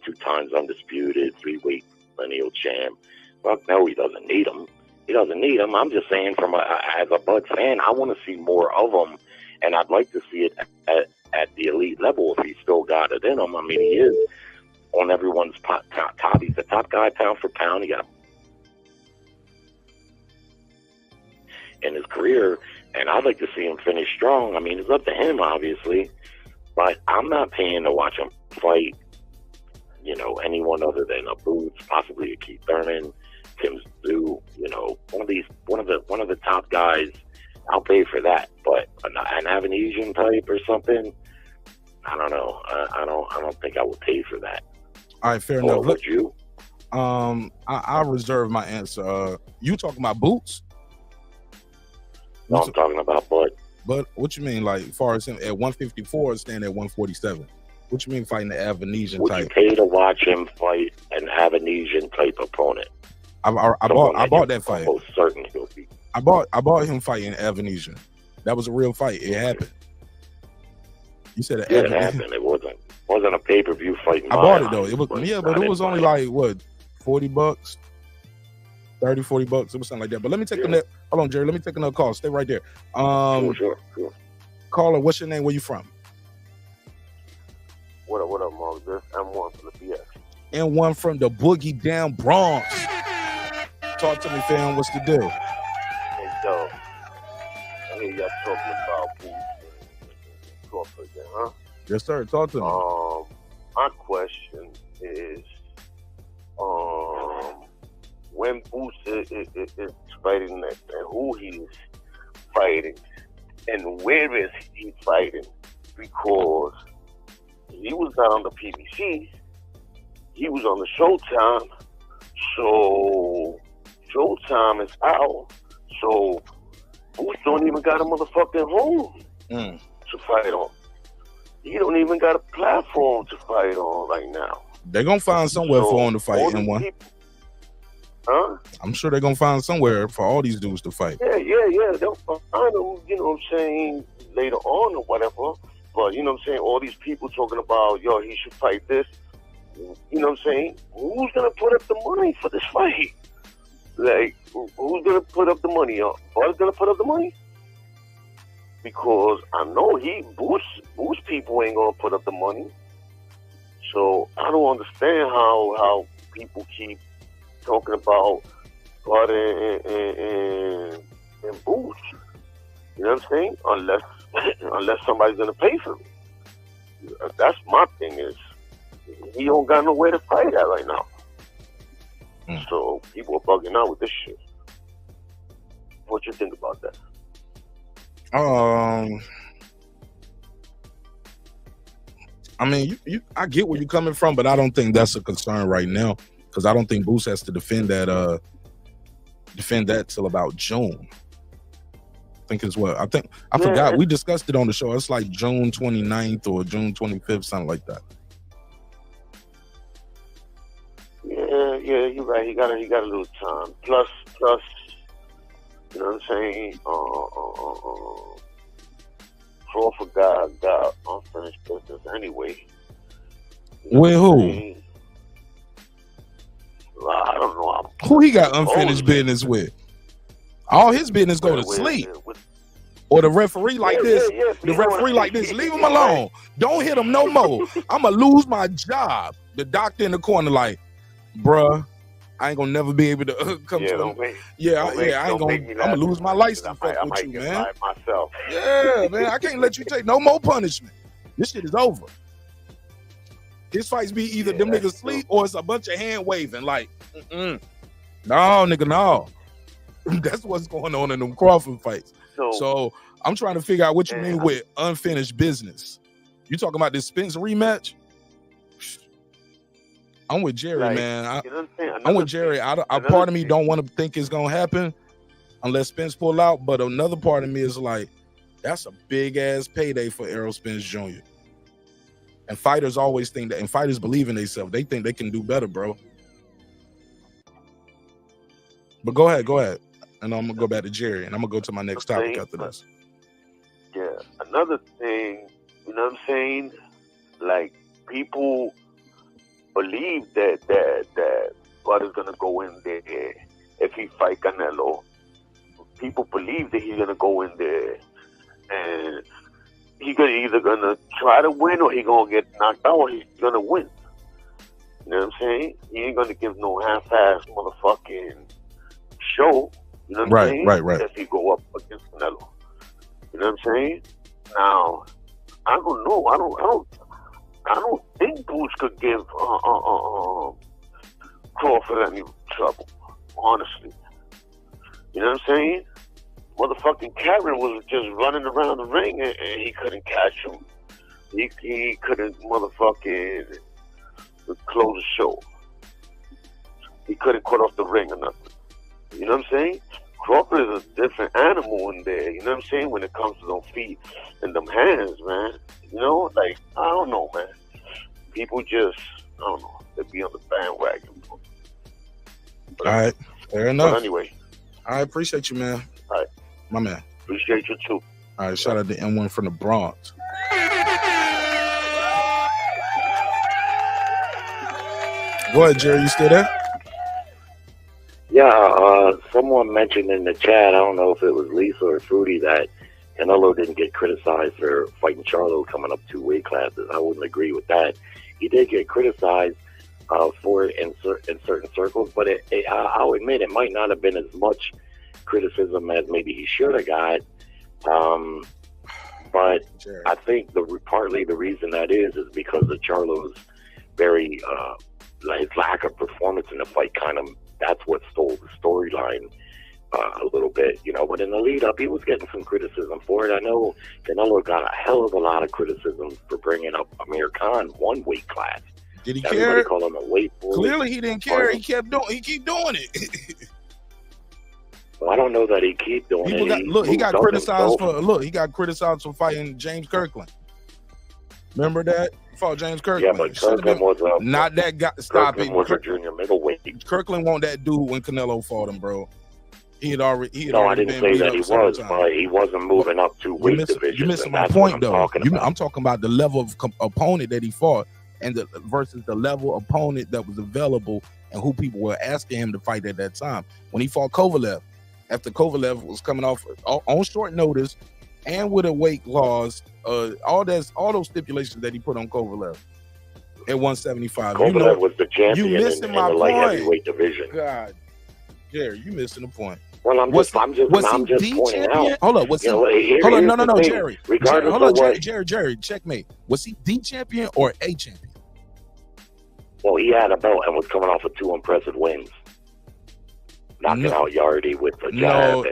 Speaker 11: 2 times undisputed, 3-weight lineal champ. Well, no, he doesn't need them. I'm just saying, as a Bud fan, I want to see more of him, and I'd like to see it at the elite level if he's still got it in him. I mean, he is on everyone's top. He's the top guy pound for pound. He got in his career, and I'd like to see him finish strong. I mean, it's up to him, obviously, but I'm not paying to watch him fight, anyone other than a Boots, possibly a Keith Thurman, Tim Tszyu, one of the top guys. I'll pay for that, but an Avanesian type or something, I don't know. I don't think I would pay for that.
Speaker 1: All right, fair enough.
Speaker 11: Would you?
Speaker 1: I reserve my answer. You talking about Boots?
Speaker 11: No, I'm talking about Bud.
Speaker 1: But what you mean, like, as far as him at 154 stand at 147? What you mean fighting the Avanesian type?
Speaker 11: Would you pay to watch him fight an Avanesian type opponent?
Speaker 1: I bought that fight.
Speaker 11: Almost certainly he'll be.
Speaker 1: I bought him fighting Evanesia. That was a real fight. It happened. You said
Speaker 11: it happened. It wasn't a pay-per-view fight.
Speaker 1: I bought it though. It was but it was only like what, $40, $30, $40. It was something like that. But let me take another. Hold on, Jerry. Let me take another call. Stay right there.
Speaker 11: Sure.
Speaker 1: Caller, what's your name? Where you from?
Speaker 12: What up, Mark? This M1 from the BX.
Speaker 1: M1 from the boogie down Bronx. Talk to me, fam. What's the deal?
Speaker 12: Hey, yo. I hear y'all talking about Boots and Crawford again, huh?
Speaker 1: Yes, sir. Talk to me.
Speaker 12: My question is, when Boots is fighting and who he's fighting and where is he fighting? Because he was not on the PBC, he was on the Showtime, so Showtime is out, so Boots don't even got a motherfucking home to fight on. He don't even got a platform to fight on right now.
Speaker 1: They're gonna find somewhere for him to fight M1.
Speaker 12: Huh?
Speaker 1: I'm sure they're gonna find somewhere for all these dudes to fight.
Speaker 12: Yeah. They'll find him, you know what I'm saying, later on or whatever. But, you know what I'm saying, all these people talking about, yo, he should fight this. You know what I'm saying? Who's going to put up the money for this fight? Like, who's going to put up the money? Bud's going to put up the money? Because I know Boots people ain't going to put up the money. So I don't understand how people keep talking about Bud and Boots. You know what I'm saying? Unless somebody's gonna pay for it. That's my thing is he don't got nowhere to fight at right now. So people are bugging out with this shit. What you think about that?
Speaker 1: I mean, I get where you're coming from, but I don't think that's a concern right now because I don't think Boots has to defend that till about June. I think it's what I forgot. We discussed it on the show. It's like June 29th or June 25th, something like that.
Speaker 12: Yeah, you're right. He got a little time. Plus, you know what I'm saying? Crawford got unfinished business anyway. You know
Speaker 1: with who?
Speaker 12: I don't know.
Speaker 1: Who he got unfinished business with? All his business go to sleep. Or the referee like this. The referee like this. Leave him alone. Don't hit him no more. I'm going to lose my job. The doctor in the corner like, bruh, I ain't going to never be able to come to him. I ain't going to. I'm going to lose my license with you, man.
Speaker 12: Myself.
Speaker 1: Yeah, man. I can't let you take no more punishment. This shit is over. His fights be either them niggas sleep or it's a bunch of hand waving like, no, nigga, no. That's what's going on in them Crawford fights. So I'm trying to figure out what you mean with unfinished business. You talking about this Spence rematch? I'm with Jerry, man. I'm with Jerry. I part of me don't want to think it's gonna happen unless Spence pull out, but another part of me is like, that's a big ass payday for Errol Spence Jr. And fighters always think that, and fighters believe in themselves. They think they can do better, bro. But go ahead. And I'm going to go back to Jerry, and I'm going to go to my next topic after this.
Speaker 12: Yeah. Another thing, you know what I'm saying? Like, people believe that Bud is going to go in there if he fight Canelo. People believe that he's going to go in there and he's either going to try to win or he's going to get knocked out or he's going to win. You know what I'm saying? He ain't going to give no half-ass motherfucking show. You know what I'm saying?
Speaker 1: Right.
Speaker 12: If he go up against Canelo. You know what I'm saying? Now, I don't know. I don't think Boots could give Crawford any trouble, honestly. You know what I'm saying? Motherfucking Karen was just running around the ring and he couldn't catch him. He couldn't motherfucking close the show. He couldn't cut off the ring or nothing. You know what I'm saying? Crawford is a different animal in there. You know what I'm saying? When it comes to them feet and them hands, man. You know, like, I don't know, man. People just, I don't know, they be on the bandwagon.
Speaker 1: All right. Fair enough.
Speaker 12: But anyway.
Speaker 1: I appreciate you, man.
Speaker 12: All right.
Speaker 1: My man.
Speaker 12: Appreciate you too.
Speaker 1: All right, shout out to M1 from the Bronx. Go ahead, Jerry. You still there?
Speaker 11: Yeah, someone mentioned in the chat, I don't know if it was Lisa or Fruity, that Canelo didn't get criticized for fighting Charlo coming up 2 weight classes. I wouldn't agree with that. He did get criticized for it in certain circles, but I'll admit it might not have been as much criticism as maybe he should have got. But I think partly the reason that is because of Charlo's very his lack of performance in the fight. Kind of that's what stole the storyline a little bit, you know. But in the lead up, he was getting some criticism for it. I know Canelo got a hell of a lot of criticism for bringing up Amir Khan 1 weight class.
Speaker 1: Did he
Speaker 11: Everybody
Speaker 1: care?
Speaker 11: called him a weight bully.
Speaker 1: Clearly, he didn't care. He kept doing it.
Speaker 11: Well, I don't know that he keep doing it.
Speaker 1: He got criticized for fighting James Kirkland. Remember that? He fought James Kirkland.
Speaker 11: Yeah, but Kirkland was
Speaker 1: not that guy. Stop
Speaker 11: Kirkland
Speaker 1: it.
Speaker 11: was a junior middleweight.
Speaker 1: Kirkland wasn't that dude when Canelo fought him, bro. He had already.
Speaker 11: No, I didn't say that he was, but he wasn't moving up to weight divisions.
Speaker 1: You're missing my point, though. I'm talking about the level of opponent that he fought, and versus the level of opponent that was available, and who people were asking him to fight at that time. When he fought Kovalev, after Kovalev was coming off on short notice, and with a weight clause, all those stipulations that he put on Kovalev at 175.
Speaker 11: Kovalev was the champion in the light
Speaker 1: point.
Speaker 11: Heavyweight division.
Speaker 1: God, Jerry, you missing the point.
Speaker 11: Well, I'm just pointing out.
Speaker 1: Hold up, no, Jerry. Jerry, checkmate. Was he the champion or a champion?
Speaker 11: Well, he had a belt and was coming off of 2 impressive wins, knocking out Yardy with the jab.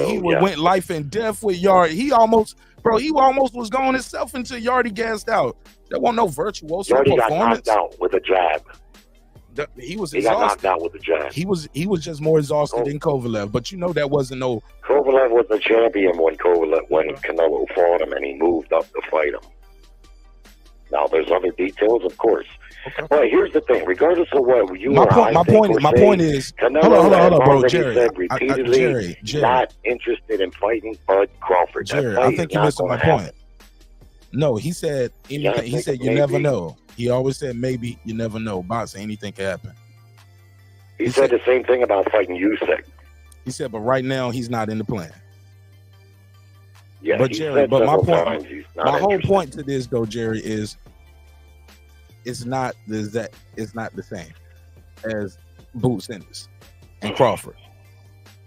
Speaker 1: He went life and death with Yardy. He almost was going himself until Yardy gassed out. There wasn't no virtuoso
Speaker 11: Yardy
Speaker 1: performance.
Speaker 11: got knocked out with a jab.
Speaker 1: He was
Speaker 11: exhausted.
Speaker 1: He got
Speaker 11: knocked out with the jab.
Speaker 1: He was just more exhausted than Kovalev, but you know that wasn't no.
Speaker 11: Kovalev was the champion when Canelo fought him, and he moved up to fight him. Now there's other details, of course. Okay. But here's the thing: regardless of what you
Speaker 1: my point is,
Speaker 11: Canelo
Speaker 1: hold on, bro, Jerry.
Speaker 11: Said repeatedly,
Speaker 1: Jerry,
Speaker 11: not interested in fighting Bud Crawford.
Speaker 1: Jerry, I think you're missing my point. No, he said anything. He said you never know. He always said maybe, you never know. Boxing, anything can happen.
Speaker 11: He said the same thing about fighting Usyk.
Speaker 1: He said, but right now he's not in the plan.
Speaker 11: Yeah,
Speaker 1: but Jerry, but my whole point to this though, Jerry, is it's not the same as Boots Ennis and Crawford.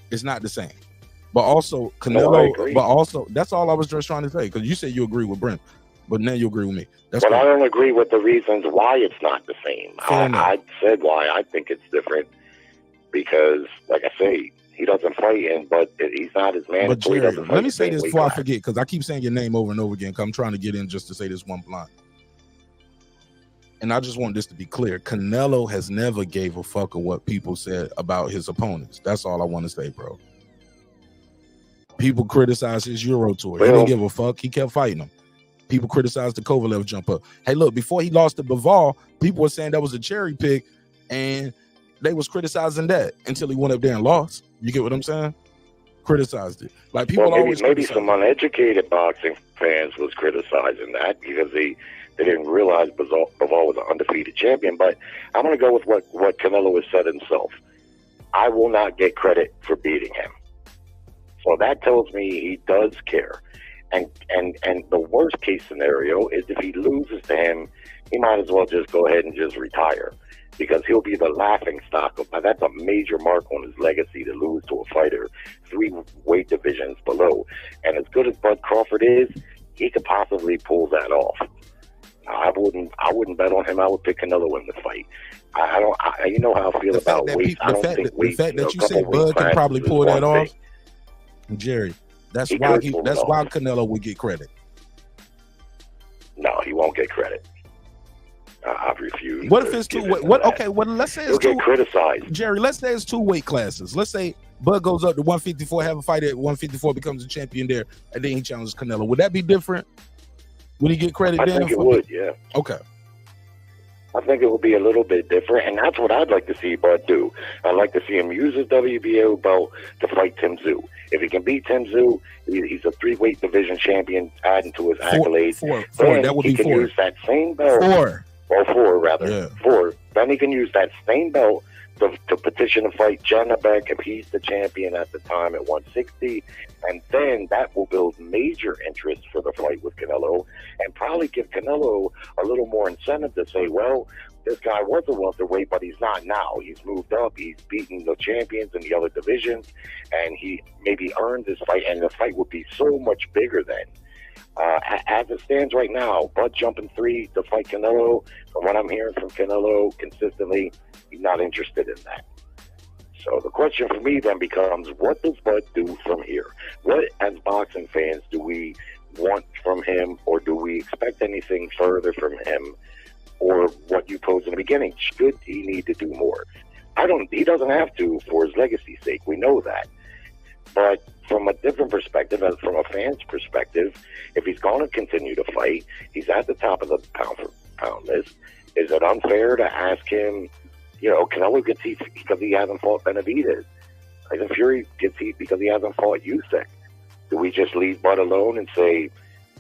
Speaker 1: It's not the same. But also Canelo. But also that's all I was just trying to say, because you said you agree with Brent, but now you agree with me.
Speaker 11: But I don't agree with the reasons why it's not the same. I said why I think it's different because, like I say, he doesn't fight in, but he's not as man.
Speaker 1: But Jerry, let me say this before I forget, because I keep saying your name over and over again, because I'm trying to get in just to say this one line. And I just want this to be clear. Canelo has never gave a fuck of what people said about his opponents. That's all I want to say, bro. People criticize his Euro tour. He didn't give a fuck. He kept fighting them. People criticized the Kovalev jump up. Hey, look, before he lost to Bivol, people were saying that was a cherry pick, and they was criticizing that until he went up there and lost. You get what I'm saying? Criticized it. Like people
Speaker 11: maybe some uneducated boxing fans was criticizing that because they didn't realize Bivol was an undefeated champion. But I'm going to go with what Canelo has said himself. I will not get credit for beating him. So that tells me he does care. And the worst case scenario is if he loses to him, he might as well just go ahead and just retire, because he'll be the laughing stock of. That's a major mark on his legacy to lose to a fighter 3 weight divisions below. And as good as Bud Crawford is, he could possibly pull that off. I wouldn't bet on him. I would pick Canelo in the fight. You know how I feel about weight.
Speaker 1: The fact that you say Bud can probably pull that off, Jerry. That's why Canelo would get credit.
Speaker 11: No, he won't get credit. I refuse.
Speaker 1: What if it's two? Okay, well, let's say it's
Speaker 11: two. He'll get criticized.
Speaker 1: Jerry, let's say it's 2 weight classes. Let's say Bud goes up to 154, have a fight at 154, becomes a champion there, and then he challenges Canelo. Would that be different? Would he get credit?
Speaker 11: I think it would. Yeah.
Speaker 1: Okay.
Speaker 11: I think it will be a little bit different, and that's what I'd like to see Bud do. I'd like to see him use his WBO belt to fight Tim Tszyu. If he can beat Tim Tszyu, he's a 3-weight division champion, adding to his accolades.
Speaker 1: Four.
Speaker 11: Then
Speaker 1: That would
Speaker 11: he
Speaker 1: be
Speaker 11: can
Speaker 1: 4.
Speaker 11: use that same belt.
Speaker 1: 4.
Speaker 11: Or 4, rather.
Speaker 1: Yeah.
Speaker 11: 4. Then he can use that same belt to petition to fight Janabek if he's the champion at the time at 160. And then that will build major interest for the fight with Canelo and probably give Canelo a little more incentive to say, well, this guy was a welterweight, but he's not now. He's moved up. He's beaten the champions in the other divisions, and he maybe earned this fight, and the fight would be so much bigger then. As it stands right now, Bud jumping 3 to fight Canelo, from what I'm hearing from Canelo consistently, he's not interested in that. So the question for me then becomes, what does Bud do from here? What, as boxing fans, do we want from him, or do we expect anything further from him? Or what you posed in the beginning, should he need to do more? He doesn't have to for his legacy's sake. We know that. But from a different perspective, as from a fan's perspective, if he's going to continue to fight, he's at the top of the pound list. Is it unfair to ask him, Canelo gets heat because he hasn't fought Benavidez? Tyson Fury gets heat because he hasn't fought Usyk. Do we just leave Bud alone and say,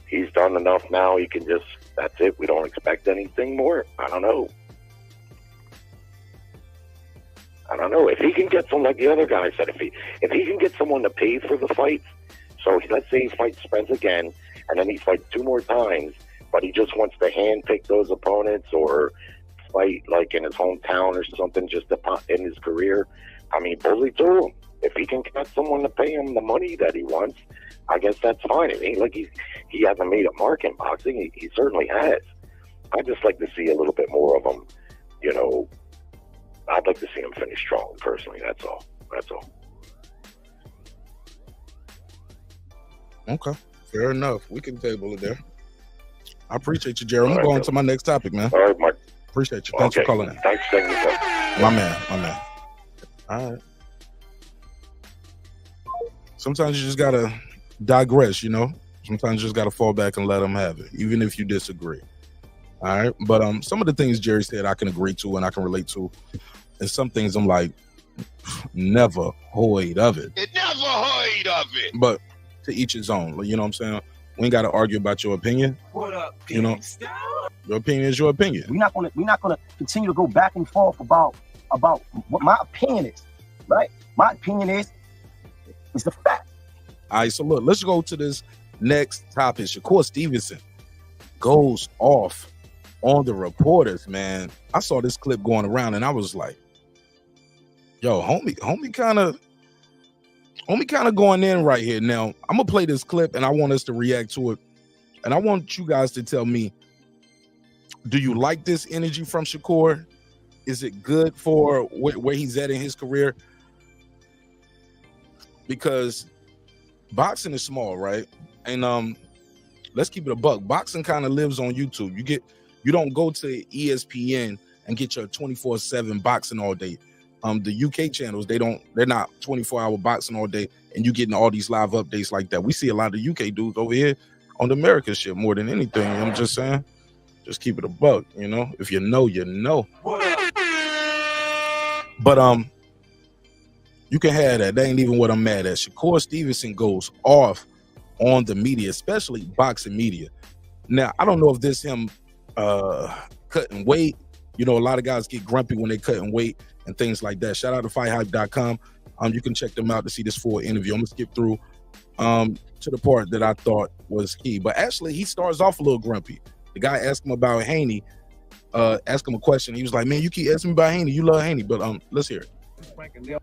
Speaker 11: he's done enough now, he can just, that's it, we don't expect anything more? I don't know. If he can get someone, like the other guy said, if he can get someone to pay for the fights, so let's say he fights Spence again, and then he fights 2 more times, but he just wants to handpick those opponents or fight like in his hometown or something just to in his career. I mean, bully to him. If he can get someone to pay him the money that he wants, I guess that's fine. It ain't like he hasn't made a mark in boxing. He certainly has. I'd just like to see a little bit more of him. I'd like to see him finish strong, personally. That's all.
Speaker 1: Okay, fair enough. We can table it there. I appreciate you, Jaron. I'm going to my next topic, man.
Speaker 11: All right, Mark.
Speaker 1: Appreciate you. Thanks for calling in.
Speaker 11: Thanks for taking the call.
Speaker 1: My man. All right. Sometimes you just gotta digress, Sometimes you just gotta fall back and let them have it, even if you disagree. All right. But some of the things Jerry said I can agree to and I can relate to. And some things I'm like, never heard of it.
Speaker 8: Never heard of it.
Speaker 1: But to each his own. You know what I'm saying? We ain't gotta argue about your opinion.
Speaker 13: What up,
Speaker 1: Your opinion is your opinion.
Speaker 13: We're not gonna continue to go back and forth about what my opinion is, right? My opinion is the fact.
Speaker 1: All right, so look, let's go to this next topic. Shakur Stevenson goes off on the reporters, man. I saw this clip going around and I was like, yo, homie kind of going in right here. Now, I'm gonna play this clip and I want us to react to it. And I want you guys to tell me, do you like this energy from Shakur? Is it good for where he's at in his career? Because boxing is small, right? And let's keep it a buck. Boxing kind of lives on YouTube. You don't go to ESPN and get your 24/7 boxing all day. The UK channels, they're not 24-hour boxing all day, and you getting all these live updates like that. We see a lot of UK dudes over here on the American shit more than anything. I'm just saying, just keep it a buck, If you know, you know. But you can have that. That ain't even what I'm mad at. Shakur Stevenson goes off on the media, especially boxing media. Now, I don't know if this him cutting weight. A lot of guys get grumpy when they cutting weight and things like that. Shout out to fighthype.com. You can check them out to see this full interview. I'm gonna skip through to the part that I thought was key. But actually, he starts off a little grumpy. The guy asked him about Haney, asked him a question. He was like, man, you keep asking me about Haney. You love Haney. But let's hear it.
Speaker 14: 25%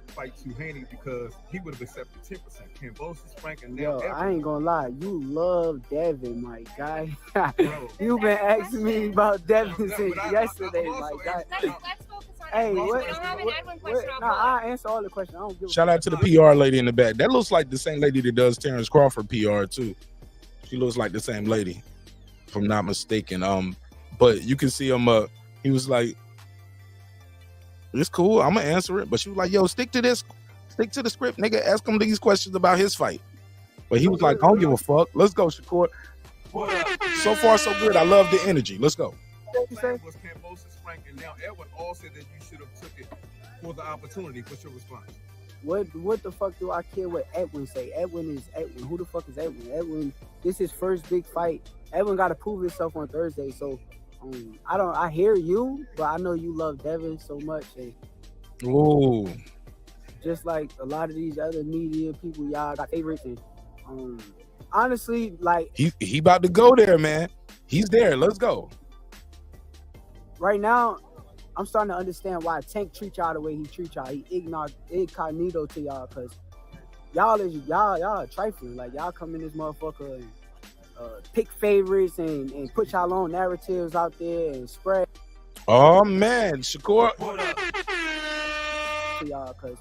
Speaker 14: fight to Haney because he would have accepted 10%. Cambosis, Frank, and
Speaker 15: Yo, I ain't gonna lie, you love Devin, my guy. You've been asking me about Devin since yesterday, my guy.
Speaker 16: Let's focus on
Speaker 15: Hey,
Speaker 16: Edwin.
Speaker 15: what?
Speaker 16: We don't have an Edwin question on
Speaker 15: Nah, I answer all the questions. I don't give
Speaker 1: Shout out to the PR lady in the back. That looks like the same lady that does Terence Crawford PR too. She looks like the same lady, if I'm not mistaken. But you can see him. He was like, "It's cool. I'm gonna answer it." But she was like, "Yo, stick to the script, nigga. Ask him these questions about his fight." But he was like, "I don't give a fuck. Let's go, Shakur." So far, so good. I love the energy. Let's go.
Speaker 14: Was Cambosis Frank, and now Edwin all said that you should have took it for the opportunity. What's your response?
Speaker 15: What the fuck do I care what Edwin say? Edwin is Edwin. Who the fuck is Edwin? Edwin, this is his first big fight. Edwin got to prove himself on Thursday. So I hear you, but I know you love Devin so much. And
Speaker 1: Ooh.
Speaker 15: just like a lot of these other media people, y'all got favorites. And honestly, like
Speaker 1: he about to go there, man. He's there. Let's go.
Speaker 15: Right now, I'm starting to understand why Tank treat y'all the way he treat y'all. He incognito to y'all because y'all trifling. Like y'all come in this motherfucker and pick favorites and put y'all own narratives out there and spread.
Speaker 1: Oh man, Shakur.
Speaker 15: To y'all because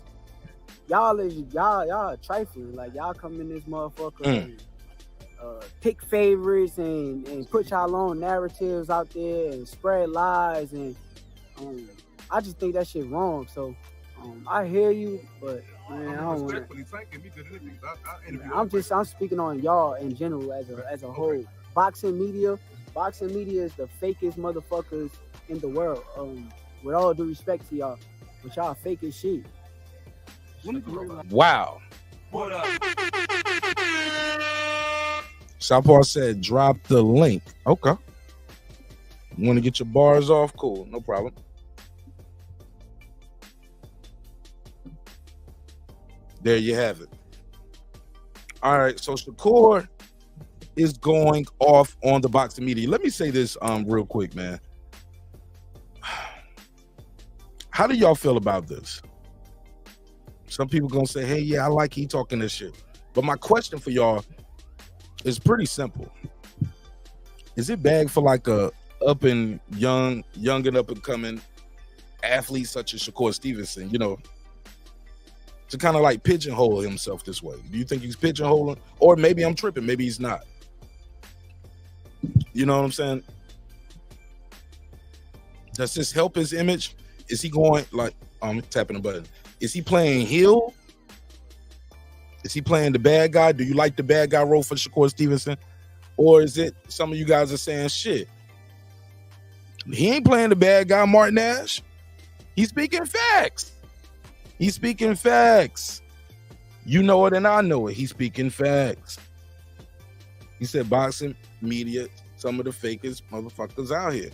Speaker 15: y'all trifling. Like y'all come in this motherfucker and pick favorites and put y'all own narratives out there and spread lies and I just think that shit wrong. So I hear you, but man, I don't want to. I'm speaking on y'all in general as a whole. Boxing media is the fakest motherfuckers in the world. With all due respect to y'all, but y'all fake as shit.
Speaker 1: Wow. What up? Southpaw said, drop the link. Okay. You want to get your bars off? Cool. No problem. There you have it. All right. So Shakur is going off on the boxing media. Let me say this real quick, man. How do y'all feel about this? Some people going to say, hey, yeah, I like he talking this shit. But my question for y'all is pretty simple. Is it bad for like a young and up and coming athlete such as Shakur Stevenson, to kind of like pigeonhole himself this way? Do you think he's pigeonholing? Or maybe I'm tripping. Maybe he's not. You know what I'm saying? Does this help his image? Is he going like, I'm tapping the button. Is he playing heel? Is he playing the bad guy? Do you like the bad guy role for Shakur Stevenson? Or is it some of you guys are saying, shit, he ain't playing the bad guy, Martin Nash. He's speaking facts. He's speaking facts. You know it and I know it. He's speaking facts. He said boxing media, some of the fakest motherfuckers out here.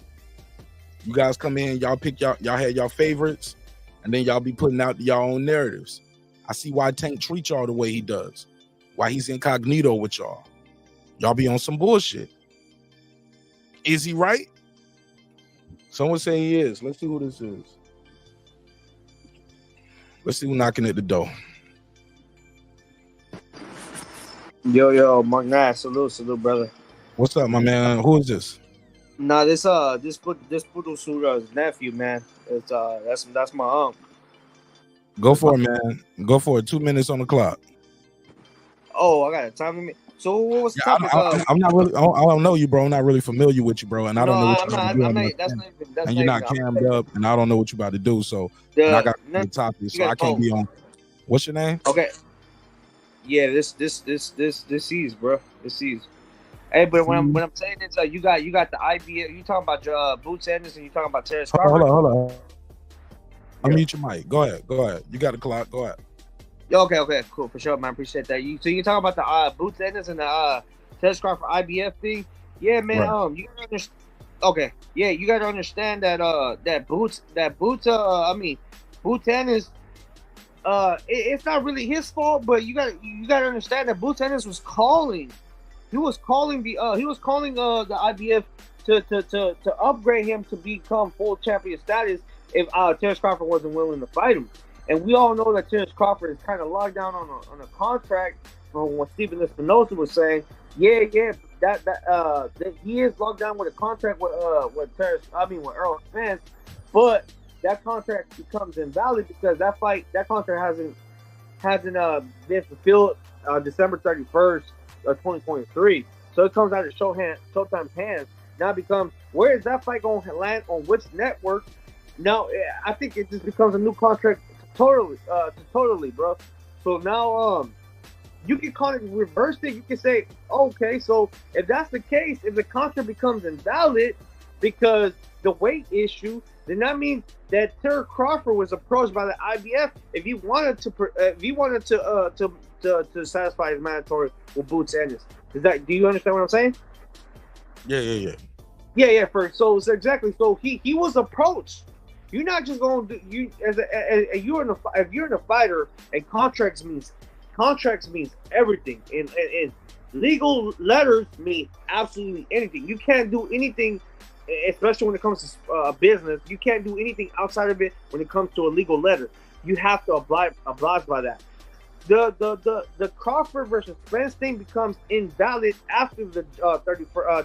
Speaker 1: You guys come in, y'all pick y'all had y'all favorites, and then y'all be putting out y'all own narratives. I see why Tank treats y'all the way he does. Why he's incognito with y'all. Y'all be on some bullshit. Is he right? Someone say he is. Let's see who this is. Let's see who's knocking at the door.
Speaker 17: Yo, Mark Nash, salute, brother.
Speaker 1: What's up, my man? Who is this?
Speaker 17: Nah, this Puto Sura's nephew, man. It's that's my uncle.
Speaker 1: Go for it, man. Go for it. 2 minutes on the clock.
Speaker 17: Oh, I got a time limit. So what was the topic?
Speaker 1: I'm not really. I don't know you, bro. I'm not really familiar with you, bro. And I don't know what you're about to do. And you're not cammed up, and I don't know what you're about to do. So I got the topic, so I can't be on. What's your name?
Speaker 17: Okay. Yeah, this sees, bro. This sees. Hey, but when I'm saying this, you got the IBF. You talking about Boots Anderson? You talking about Terence Crawford?
Speaker 1: Hold on. Unmute your mic. Go ahead. You got the clock. Go ahead.
Speaker 17: Okay, cool, for sure, man. Appreciate that. So you talking about the Boots Anderson and the Terence Crawford IBF thing? Yeah, man.
Speaker 1: Right.
Speaker 17: You gotta understand. Okay, yeah, you gotta understand that Boots Ennis. It's not really his fault, but you gotta understand that Boots Ennis was calling. He was calling the IBF to upgrade him to become full champion status if Terence Crawford wasn't willing to fight him. And we all know that Terence Crawford is kind of locked down on a contract from what Stephen Espinosa was saying. That he is locked down with a contract with Errol Spence, but that contract becomes invalid because that contract hasn't been fulfilled December 31st of 2023. So it comes out of Showtime's hands. Now it becomes, where is that fight going to land, on which network? Now I think it just becomes a new contract totally, bro. So now You can call it reverse it. You can say, okay, so if that's the case, if the contract becomes invalid because the weight issue, then that means that Terence Crawford was approached by the IBF if he wanted to satisfy his mandatory with Boots Ennis. Do you understand what I'm saying?
Speaker 1: Yeah.
Speaker 17: So exactly. So he was approached. You're not just going to do if you're in a fighter, and contracts means everything, and legal letters mean absolutely anything. You can't do anything, especially when it comes to business. You can't do anything outside of it when it comes to a legal letter. You have to oblige by that. The Crawford versus Spence thing becomes invalid after the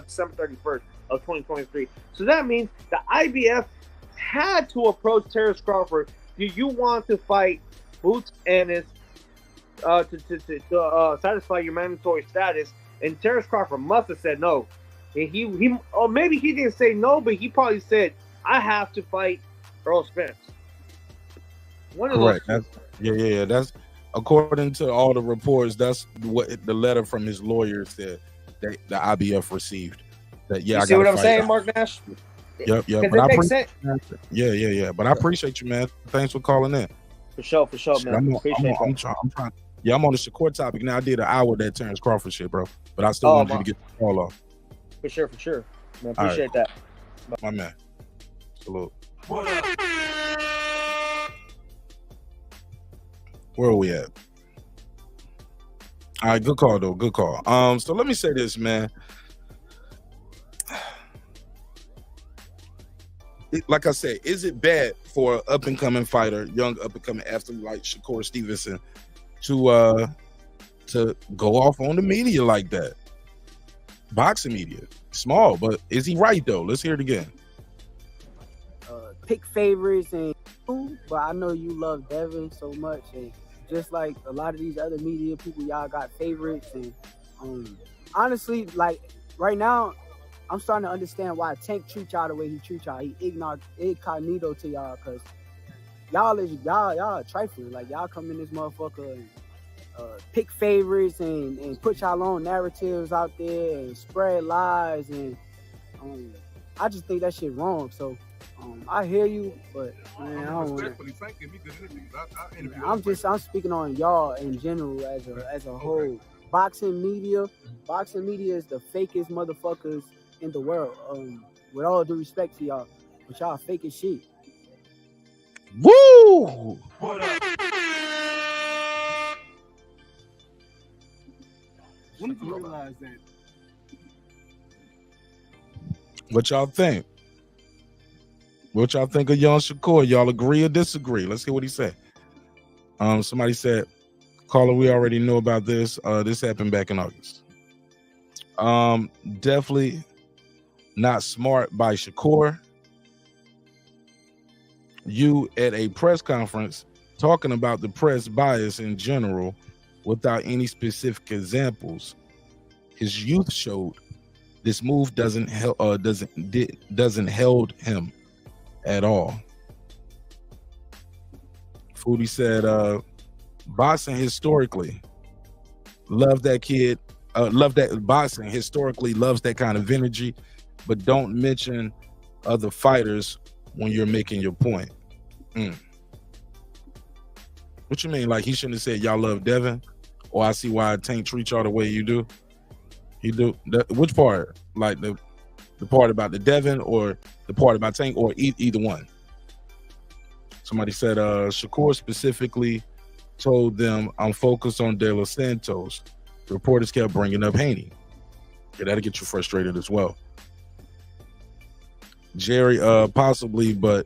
Speaker 17: December 31st of 2023. So that means the IBF had to approach Terence Crawford. Do you want to fight Boots Ennis to satisfy your mandatory status? And Terence Crawford must have said no. And he or maybe he didn't say no, but he probably said, I have to fight Errol Spence. One of
Speaker 1: Correct.
Speaker 17: those.
Speaker 1: Yeah. That's according to all the reports. That's what the letter from his lawyer said that the IBF received. That
Speaker 17: You see what I'm saying, Mark Nash?
Speaker 1: Yep.
Speaker 17: But I appreciate
Speaker 1: Yeah. But I appreciate you, man. Thanks for calling in.
Speaker 17: For sure, man.
Speaker 1: I'm trying. Yeah, I'm on the Shakur topic now. I did an hour of that Terence Crawford shit, bro. But I still wanted you to get the call off.
Speaker 17: For sure. Man, appreciate that.
Speaker 1: My man. Salute. Where are we at? All right, good call though. Good call. So let me say this, man. Like I said, is it bad for an up-and-coming fighter, young up-and-coming athlete like Shakur Stevenson to go off on the media like that? Boxing media, small, but is he right though? Let's hear it again.
Speaker 15: Pick favorites, but I know you love Devin so much, and just like a lot of these other media people, y'all got favorites, and honestly, like right now, I'm starting to understand why Tank treats y'all the way he treats y'all. He incognito to y'all because y'all trifling. Like y'all come in this motherfucker and pick favorites and put y'all own narratives out there and spread lies, and I just think that shit wrong. So I hear you, but man, I don't want to. I'm speaking on y'all in general as a whole. Boxing media is the fakest motherfuckers in the world. With all due respect to y'all, but y'all fake as shit.
Speaker 1: Woo!
Speaker 14: When did you realize that?
Speaker 1: What y'all think? What y'all think of young Shakur? Y'all agree or disagree? Let's hear what he said. Somebody said, caller, we already know about this. This happened back in August. Definitely not smart by Shakur. You at a press conference talking about the press bias in general without any specific examples. His youth showed this move doesn't held him at all. Foodie said, boxing historically love that kid. Love that boxing historically loves that kind of energy, but don't mention other fighters when you're making your point. What you mean? Like he shouldn't have said y'all love Devin, or I see why Tank treats y'all the way you do. He do which part? Like the part about the Devin, or the part about Tank, or either one? Somebody said Shakur specifically told them, I'm focused on De Los Santos. Reporters kept bringing up Haney. Yeah, that'll get you frustrated as well. Jerry, possibly, but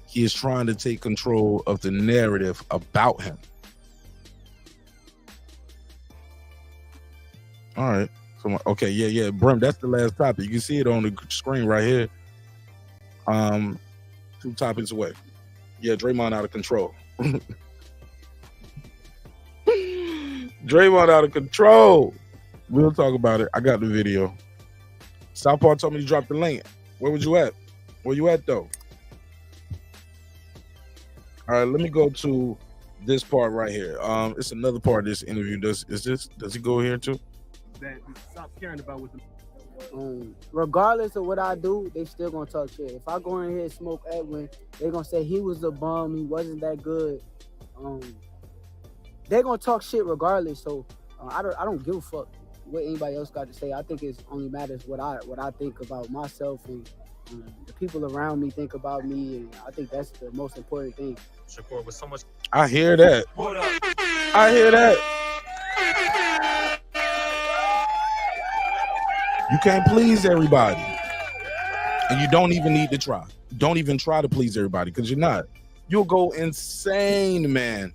Speaker 1: he is trying to take control of the narrative about him. All right. So, okay, yeah. Brim, that's the last topic. You can see it on the screen right here. 2 topics away. Yeah, Draymond out of control. Draymond out of control. We'll talk about it. I got the video. Southpaw told me to drop the link. Where was you at? Where you at though? All right, let me go to this part right here. It's another part of this interview. Does it go here too?
Speaker 14: That stop caring about what the
Speaker 15: Regardless of what I do, they still gonna talk shit. If I go in here and smoke Edwin, they gonna say he was a bum, he wasn't that good. They're gonna talk shit regardless. So I don't give a fuck what anybody else got to say. I think it only matters what I think about myself and the people around me think about me, and I think that's the most important thing.
Speaker 7: Shakur, with so much.
Speaker 1: I hear that. I hear that. You can't please everybody, and you don't even need to try. Don't even try to please everybody, because you're not. You'll go insane, man.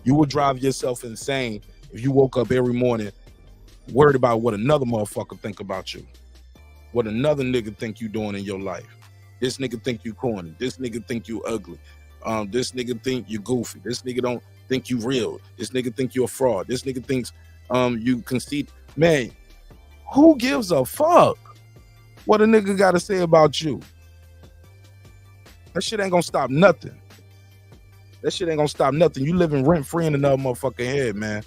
Speaker 1: You will drive yourself insane if you woke up every morning worried about what another motherfucker think about you, what another nigga think you doing in your life. This nigga think you corny. This nigga think you ugly. This nigga think you goofy. This nigga don't think you real. This nigga think you a fraud. This nigga thinks you conceit. Man, who gives a fuck what a nigga got to say about you? That shit ain't gonna stop nothing. That shit ain't gonna stop nothing. You living rent free in another motherfucking head, man.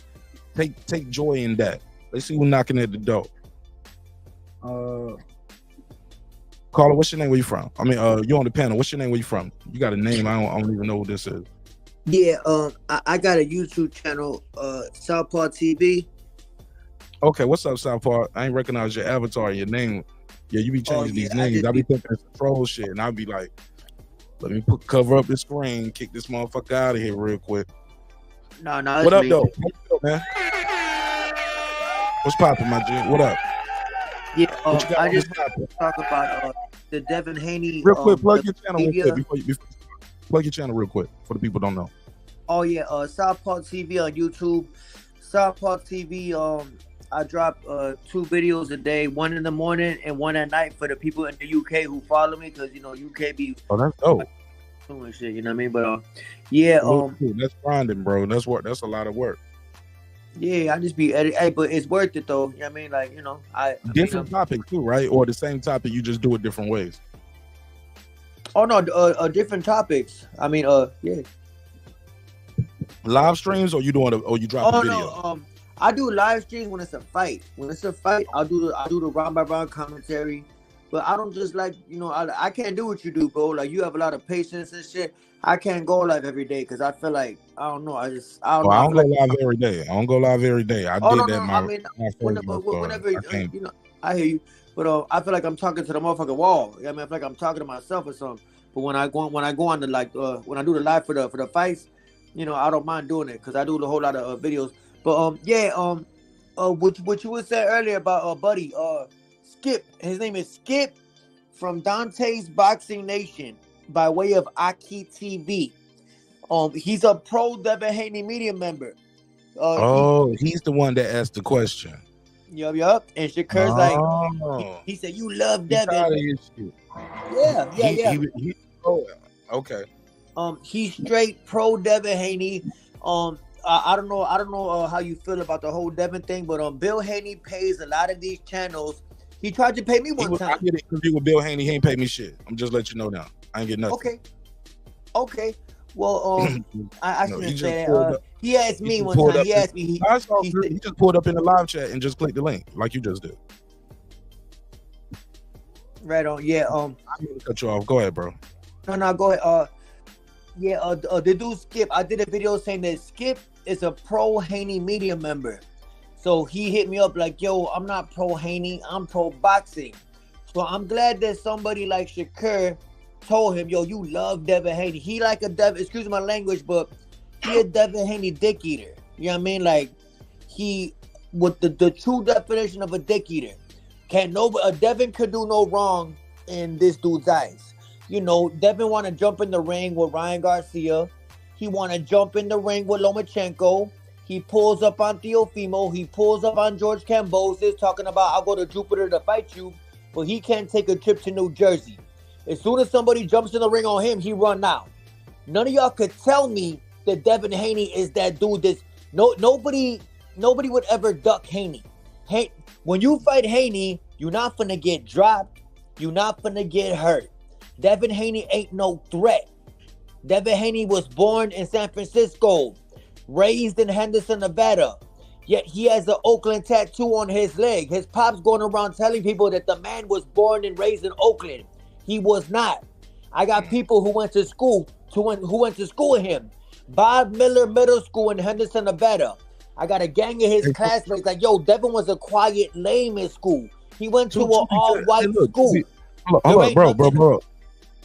Speaker 1: Take joy in that. Let's see who's knocking at the door. Caller, what's your name? Where you from? I mean, you on the panel. What's your name? Where you from? You got a name? I don't even know who this is.
Speaker 18: Yeah, I got a YouTube channel, Southpaw TV.
Speaker 1: Okay, what's up, Southpaw? I ain't recognize your avatar, your name. Yeah, you be changing these names. I be thinking it's troll shit, and I be like, let me cover up the screen, kick this motherfucker out of here real quick.
Speaker 18: No.
Speaker 1: What up, though? What's up, man? What's poppin', my G? What up?
Speaker 18: Yeah, I just want to talk about the Devin Haney.
Speaker 1: Real quick, plug your channel real quick before plug your channel real quick for the people who don't know.
Speaker 18: Oh yeah, Southpaw TV on YouTube. Southpaw TV. I drop 2 videos a day, one in the morning and one at night for the people in the UK who follow me, because you know UK be.
Speaker 1: Oh, that's dope.
Speaker 18: Doing shit, you know what I mean? But yeah,
Speaker 1: that's grinding, bro. That's work. That's a lot of work.
Speaker 18: Yeah, I just be editing. Hey, but it's worth it though. You know what I mean? Like, you know,
Speaker 1: Different topic too, right? Or the same topic, you just do it different ways.
Speaker 18: Oh no, different topics. I mean, yeah.
Speaker 1: Live streams, or you you drop a video?
Speaker 18: No, I do live streams when it's a fight. When it's a fight, I'll do the round by round commentary. But I don't just like, you know, I can't do what you do, bro. Like, you have a lot of patience and shit. I can't go live every day because I feel like, I don't know. I don't know.
Speaker 1: I don't go live every day. I don't go live every day. I did that.
Speaker 18: Whenever, you know, I hear you. But I feel like I'm talking to the motherfucking wall. I mean, I feel like I'm talking to myself or something. But when I go on the, like, when I do the live for the fights, you know, I don't mind doing it because I do a whole lot of videos. But what you would say earlier about buddy, Skip. His name is Skip from Dante's Boxing Nation by way of Aki TV. He's a pro Devin Haney media member.
Speaker 1: He's the one that asked the question.
Speaker 18: Yup. And Shakur's like, he said, "You love Devin." Yeah.
Speaker 1: Okay.
Speaker 18: He's straight pro Devin Haney. I don't know how you feel about the whole Devin thing, but Bill Haney pays a lot of these channels. He tried to pay me one time.
Speaker 1: I did an interview with Bill Haney. He ain't paid me shit. I'm just letting you know now. I ain't getting nothing.
Speaker 18: Okay. Well, I shouldn't say that. He asked me one time. He asked me.
Speaker 1: He just pulled up in the live chat and just clicked the link like you just did.
Speaker 18: Right on. Yeah.
Speaker 1: I'm gonna cut you off. Go ahead, bro.
Speaker 18: No. Go ahead. The dude Skip. I did a video saying that Skip is a pro Haney media member. So he hit me up like, yo, I'm not pro Haney, I'm pro boxing. So I'm glad that somebody like Shakur told him, yo, you love Devin Haney. He like a Devin, excuse my language, but he a Devin Haney dick eater. You know what I mean? Like, he, with the true definition of a dick eater. Devin could do no wrong in this dude's eyes. You know, Devin want to jump in the ring with Ryan Garcia. He want to jump in the ring with Lomachenko. He pulls up on Teofimo. He pulls up on George Kambosos, talking about, I'll go to Jupiter to fight you, but he can't take a trip to New Jersey. As soon as somebody jumps in the ring on him, he run out. None of y'all could tell me that Devin Haney is that dude. Nobody would ever duck Haney. When you fight Haney, you're not finna get dropped. You're not finna get hurt. Devin Haney ain't no threat. Devin Haney was born in San Francisco. raised in Henderson, Nevada. Yet he has an Oakland tattoo on his leg. His pop's going around telling people that the man was born and raised in Oakland. He was not. I got people who went to school with him. Bob Miller Middle School in Henderson, Nevada. I got a gang of his classmates. Like, yo, Devin was a quiet lame in school. He went to an all-white school.
Speaker 1: Hold up, bro.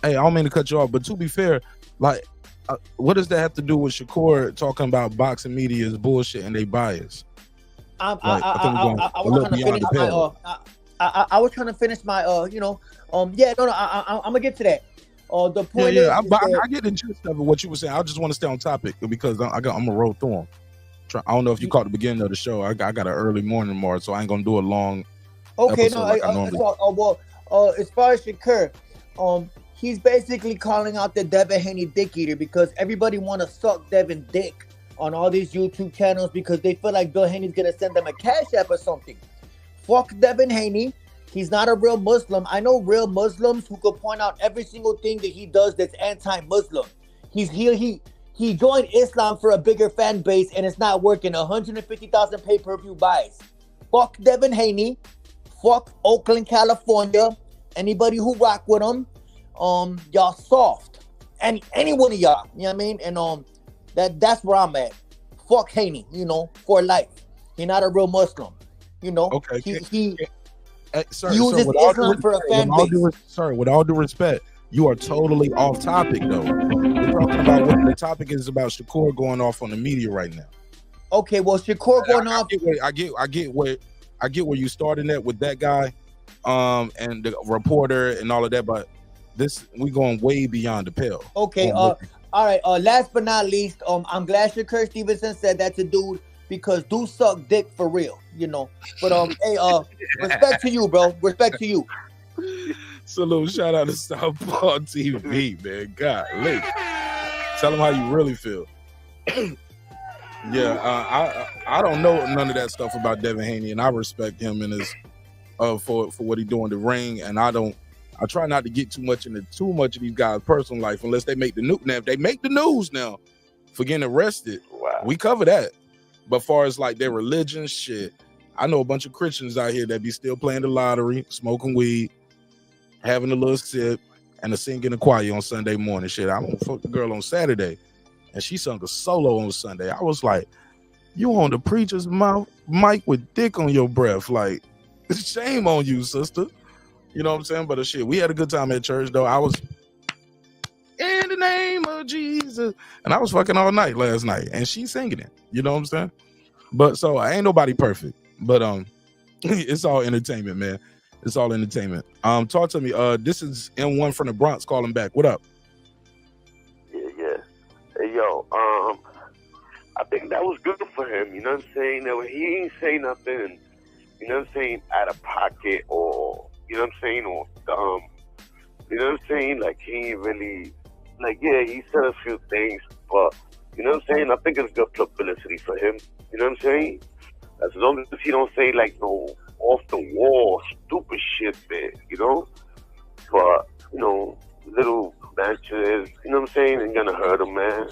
Speaker 1: Hey, I don't mean to cut you off, but to be fair, like, what does that have to do with Shakur talking about boxing media is bullshit and they bias?
Speaker 18: I was trying to finish my I'm gonna get to that. The point is,
Speaker 1: I get the gist of what you were saying. I just want to stay on topic because I'm gonna roll through them. I don't know if you caught the beginning of the show. I got an early morning tomorrow, so I ain't gonna do a long.
Speaker 18: Okay,
Speaker 1: episode like I normally do.
Speaker 18: As far as Shakur, he's basically calling out the Devin Haney dick eater because everybody want to suck Devin dick on all these YouTube channels because they feel like Bill Haney's gonna send them a cash app or something. Fuck Devin Haney. He's not a real Muslim. I know real Muslims who could point out every single thing that he does that's anti-Muslim. He joined Islam for a bigger fan base and it's not working. 150,000 pay-per-view buys. Fuck Devin Haney. Fuck Oakland, California. Anybody who rock with him, y'all soft. Any one of y'all, you know what I mean? And that's where I'm at. Fuck Haney, for life. He not a real Muslim,
Speaker 1: Okay.
Speaker 18: He
Speaker 1: sir,
Speaker 18: uses Islam for a fan base.
Speaker 1: Sir, with all due respect, you are totally off topic though. We're talking about what the topic is about. Shakur going off on the media right now.
Speaker 18: Okay, well, Shakur going off.
Speaker 1: I get where you started at with that guy, and the reporter and all of that, but we going way beyond the pale.
Speaker 18: Okay, all right. Last but not least, I'm glad Shakur Stevenson said that to dude because dude suck dick for real, But hey, respect to you, bro. Respect to you.
Speaker 1: Salute, shout out to Southpaw TV, man. Golly. Tell them how you really feel. I don't know none of that stuff about Devin Haney, and I respect him and his for what he do in the ring, and I try not to get too much into too much of these guys' personal life unless they make the news. Now, if they make the news now for getting arrested, we cover that. But far as like their religion, shit, I know a bunch of Christians out here that be still playing the lottery, smoking weed, having a little sip, and singing a choir on Sunday morning. Shit, I don't fuck the girl on Saturday, and she sung a solo on Sunday. I was like, you on the preacher's mouth, mic with dick on your breath. Like, shame on you, sister. You know what I'm saying? But shit, we had a good time at church, though. I was in the name of Jesus, and I was fucking all night last night, and she singing it. You know what I'm saying? But so ain't nobody perfect, but it's all entertainment, man. It's all entertainment. Talk to me. This is M1 from the Bronx calling back. What up?
Speaker 12: Yeah. Hey, yo, I think that was good for him. You know what I'm saying? That he ain't say nothing, you know what I'm saying, out of pocket or, you know what I'm saying, or you know what I'm saying? Like, he ain't really, like, yeah, he said a few things, but, you know what I'm saying? I think it's good publicity for him. You know what I'm saying? As long as he don't say, like, no off the wall, stupid shit, man, But, little matches, you know what I'm saying, ain't gonna hurt him, man.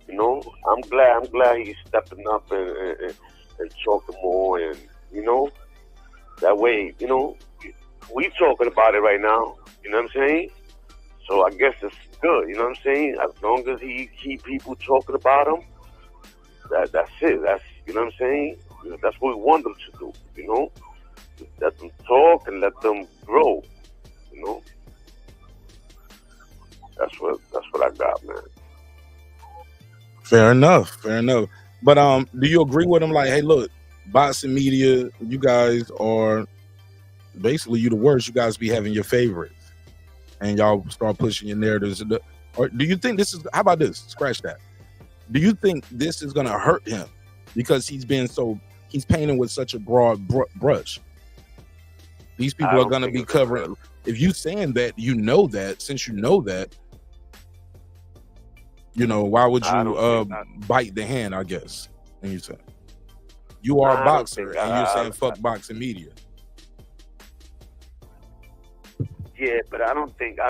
Speaker 12: I'm glad he's stepping up and talking more, and, that way, we talking about it right now, you know what I'm saying? So I guess it's good, you know what I'm saying? As long as he keep people talking about him, that's it. That's, you know what I'm saying? That's what we want them to do, Let them talk and let them grow, That's what I got, man.
Speaker 1: Fair enough. But do you agree with him? Like, hey, look, boxing media, you guys are basically you the worst. You guys be having your favorites, and y'all start pushing your narratives. Or do you think this is? How about this? Scratch that. Do you think this is gonna hurt him because he's painting with such a broad brush? These people are gonna be covering. If you saying that, since you know that. Why would you bite the hand, I guess? And you say you are a boxer and you're saying fuck boxing media.
Speaker 12: Yeah, but I don't think, you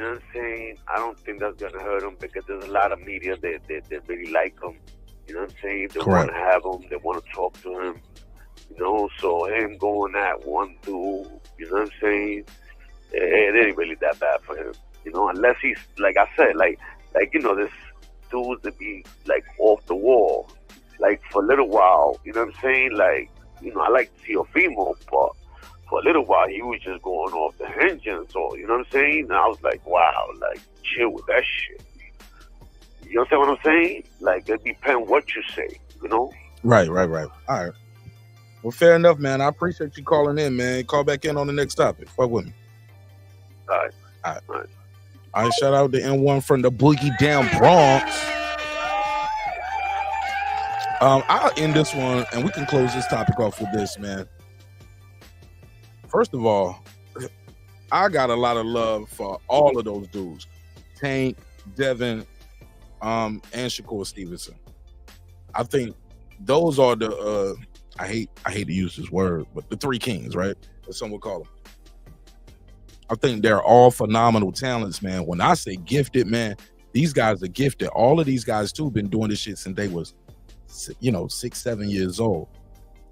Speaker 12: know what I'm saying? I don't think that's gonna hurt him because there's a lot of media that really like him. You know what I'm saying? They
Speaker 1: Correct.
Speaker 12: want to have him. They want to talk to him. You know, so him going at one dude, you know what I'm saying? It ain't really that bad for him. You know, unless he's, like I said, like you know, this dude to be like off the wall, like for a little while. You know what I'm saying? Like, you know, I like Teofimo, but for a little while he was just going off the hinges. So, you know what I'm saying? And I was like, wow, like chill with that shit. You understand what I'm saying? Like, it depends what you say. You know?
Speaker 1: Right. All right. Well, fair enough, man. I appreciate you calling in, man. Call back in on the next topic. Fuck with me.
Speaker 12: All right.
Speaker 1: All right, shout out to N1 from the Boogie Down Bronx. I'll end this one, and we can close this topic off with this, man. First of all, I got a lot of love for all of those dudes. Tank, Devin, and Shakur Stevenson. I think those are the I hate to use this word, but the three kings, right? As some would call them. I think they're all phenomenal talents, man. When I say gifted, man, these guys are gifted. All of these guys too been doing this shit since they was, 6-7 years old.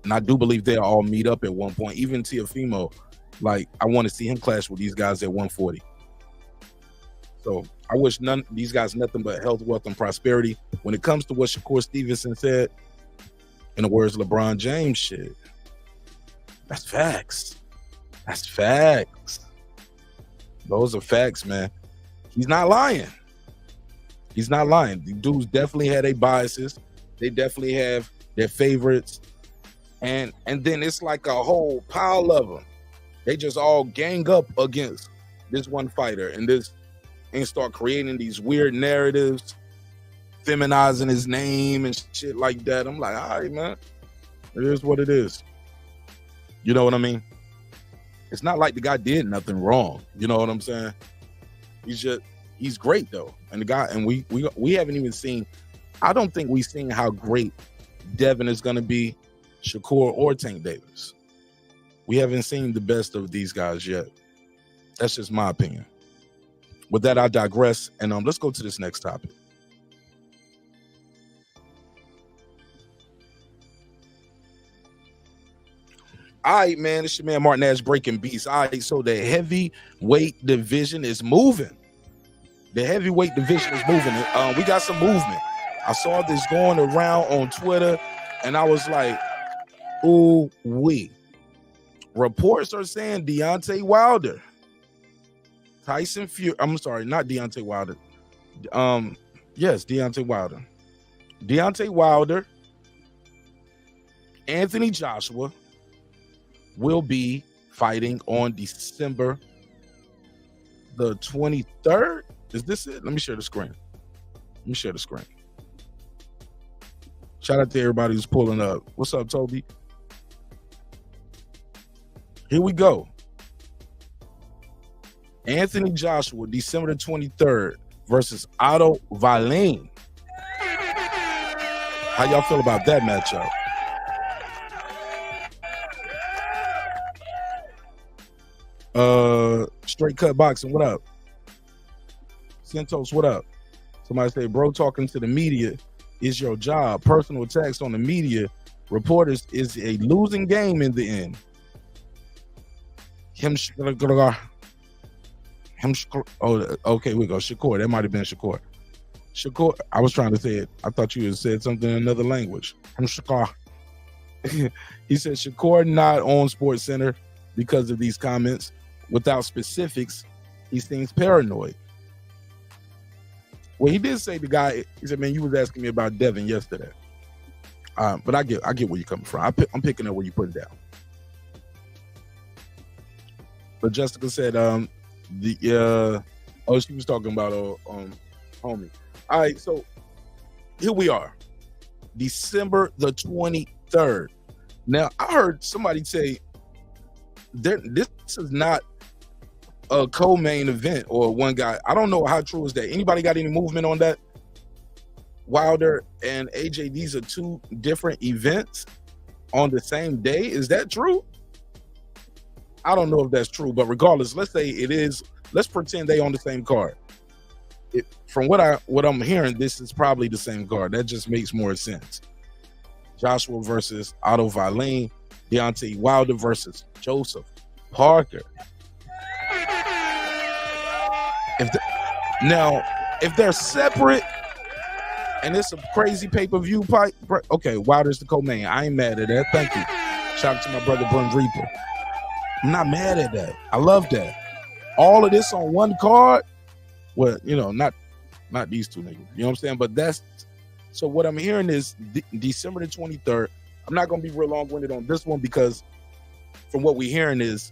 Speaker 1: And I do believe they'll all meet up at one point. Even Teofimo, like, I want to see him clash with these guys at 140. So I wish these guys nothing but health, wealth, and prosperity. When it comes to what Shakur Stevenson said, in the words of LeBron James, shit, that's facts. That's facts. Those are facts, man. He's not lying. He's not lying. The dudes definitely had their biases. They definitely have their favorites. And then it's like a whole pile of them. They just all gang up against this one fighter and start creating these weird narratives, feminizing his name and shit like that. I'm like, all right, man, it is what it is. You know what I mean? It's not like the guy did nothing wrong. You know what I'm saying? He's great though. And the guy, and we haven't even seen, I don't think we've seen how great Devin is going to be, Shakur or Tank Davis. We haven't seen the best of these guys yet. That's just my opinion. With that, I digress. And let's go to this next topic. All right, man, it's your man Martin Nash breaking beats. All right, so the heavyweight division is moving. The heavyweight division is moving. We got some movement. I saw this going around on Twitter, and I was like, ooh, wee. Reports are saying Deontay Wilder, Tyson Fury. I'm sorry, not Deontay Wilder. Yes, Deontay Wilder. Deontay Wilder, Anthony Joshua will be fighting on December the 23rd. Is this it? Let me share the screen. Shout out to everybody who's pulling up. What's up, Toby? Here we go. Anthony Joshua, December the 23rd versus Otto Wallin. How y'all feel about that matchup? Straight Cut Boxing, what up? Santos, what up? Somebody say, bro, talking to the media is your job. Personal attacks on the media reporters is a losing game in the end. Oh, okay, we go. Shakur, that might have been Shakur. Shakur, I was trying to say it. I thought you had said something in another language. Shakur. He said Shakur not on Sports Center because of these comments. Without specifics, he seems paranoid. Well, he did say the guy, he said, man, you was asking me about Devin yesterday. But I get where you're coming from. I'm picking up where you put it down. But Jessica said, she was talking about homie. All right, so here we are, December the 23rd. Now, I heard somebody say this is not a co-main event or one guy. I don't know how true is that. Anybody got any movement on that? Wilder and AJ, these are two different events on the same day. Is that true? I don't know if that's true, but regardless, let's say it is. Let's pretend they on the same card. from what I'm hearing, this is probably the same card. That just makes more sense. Joshua versus Otto Wallin, Deontay Wilder versus Joseph Parker. If they're separate and it's a crazy pay-per-view fight, okay, Wilder's the co-main. I ain't mad at that. Thank you. Shout out to my brother Brent Reaper. I'm not mad at that. I love that. All of this on one card. Well, you know, not these two niggas. You know what I'm saying? But that's so what I'm hearing is December the 23rd. I'm not gonna be real long-winded on this one because from what we're hearing is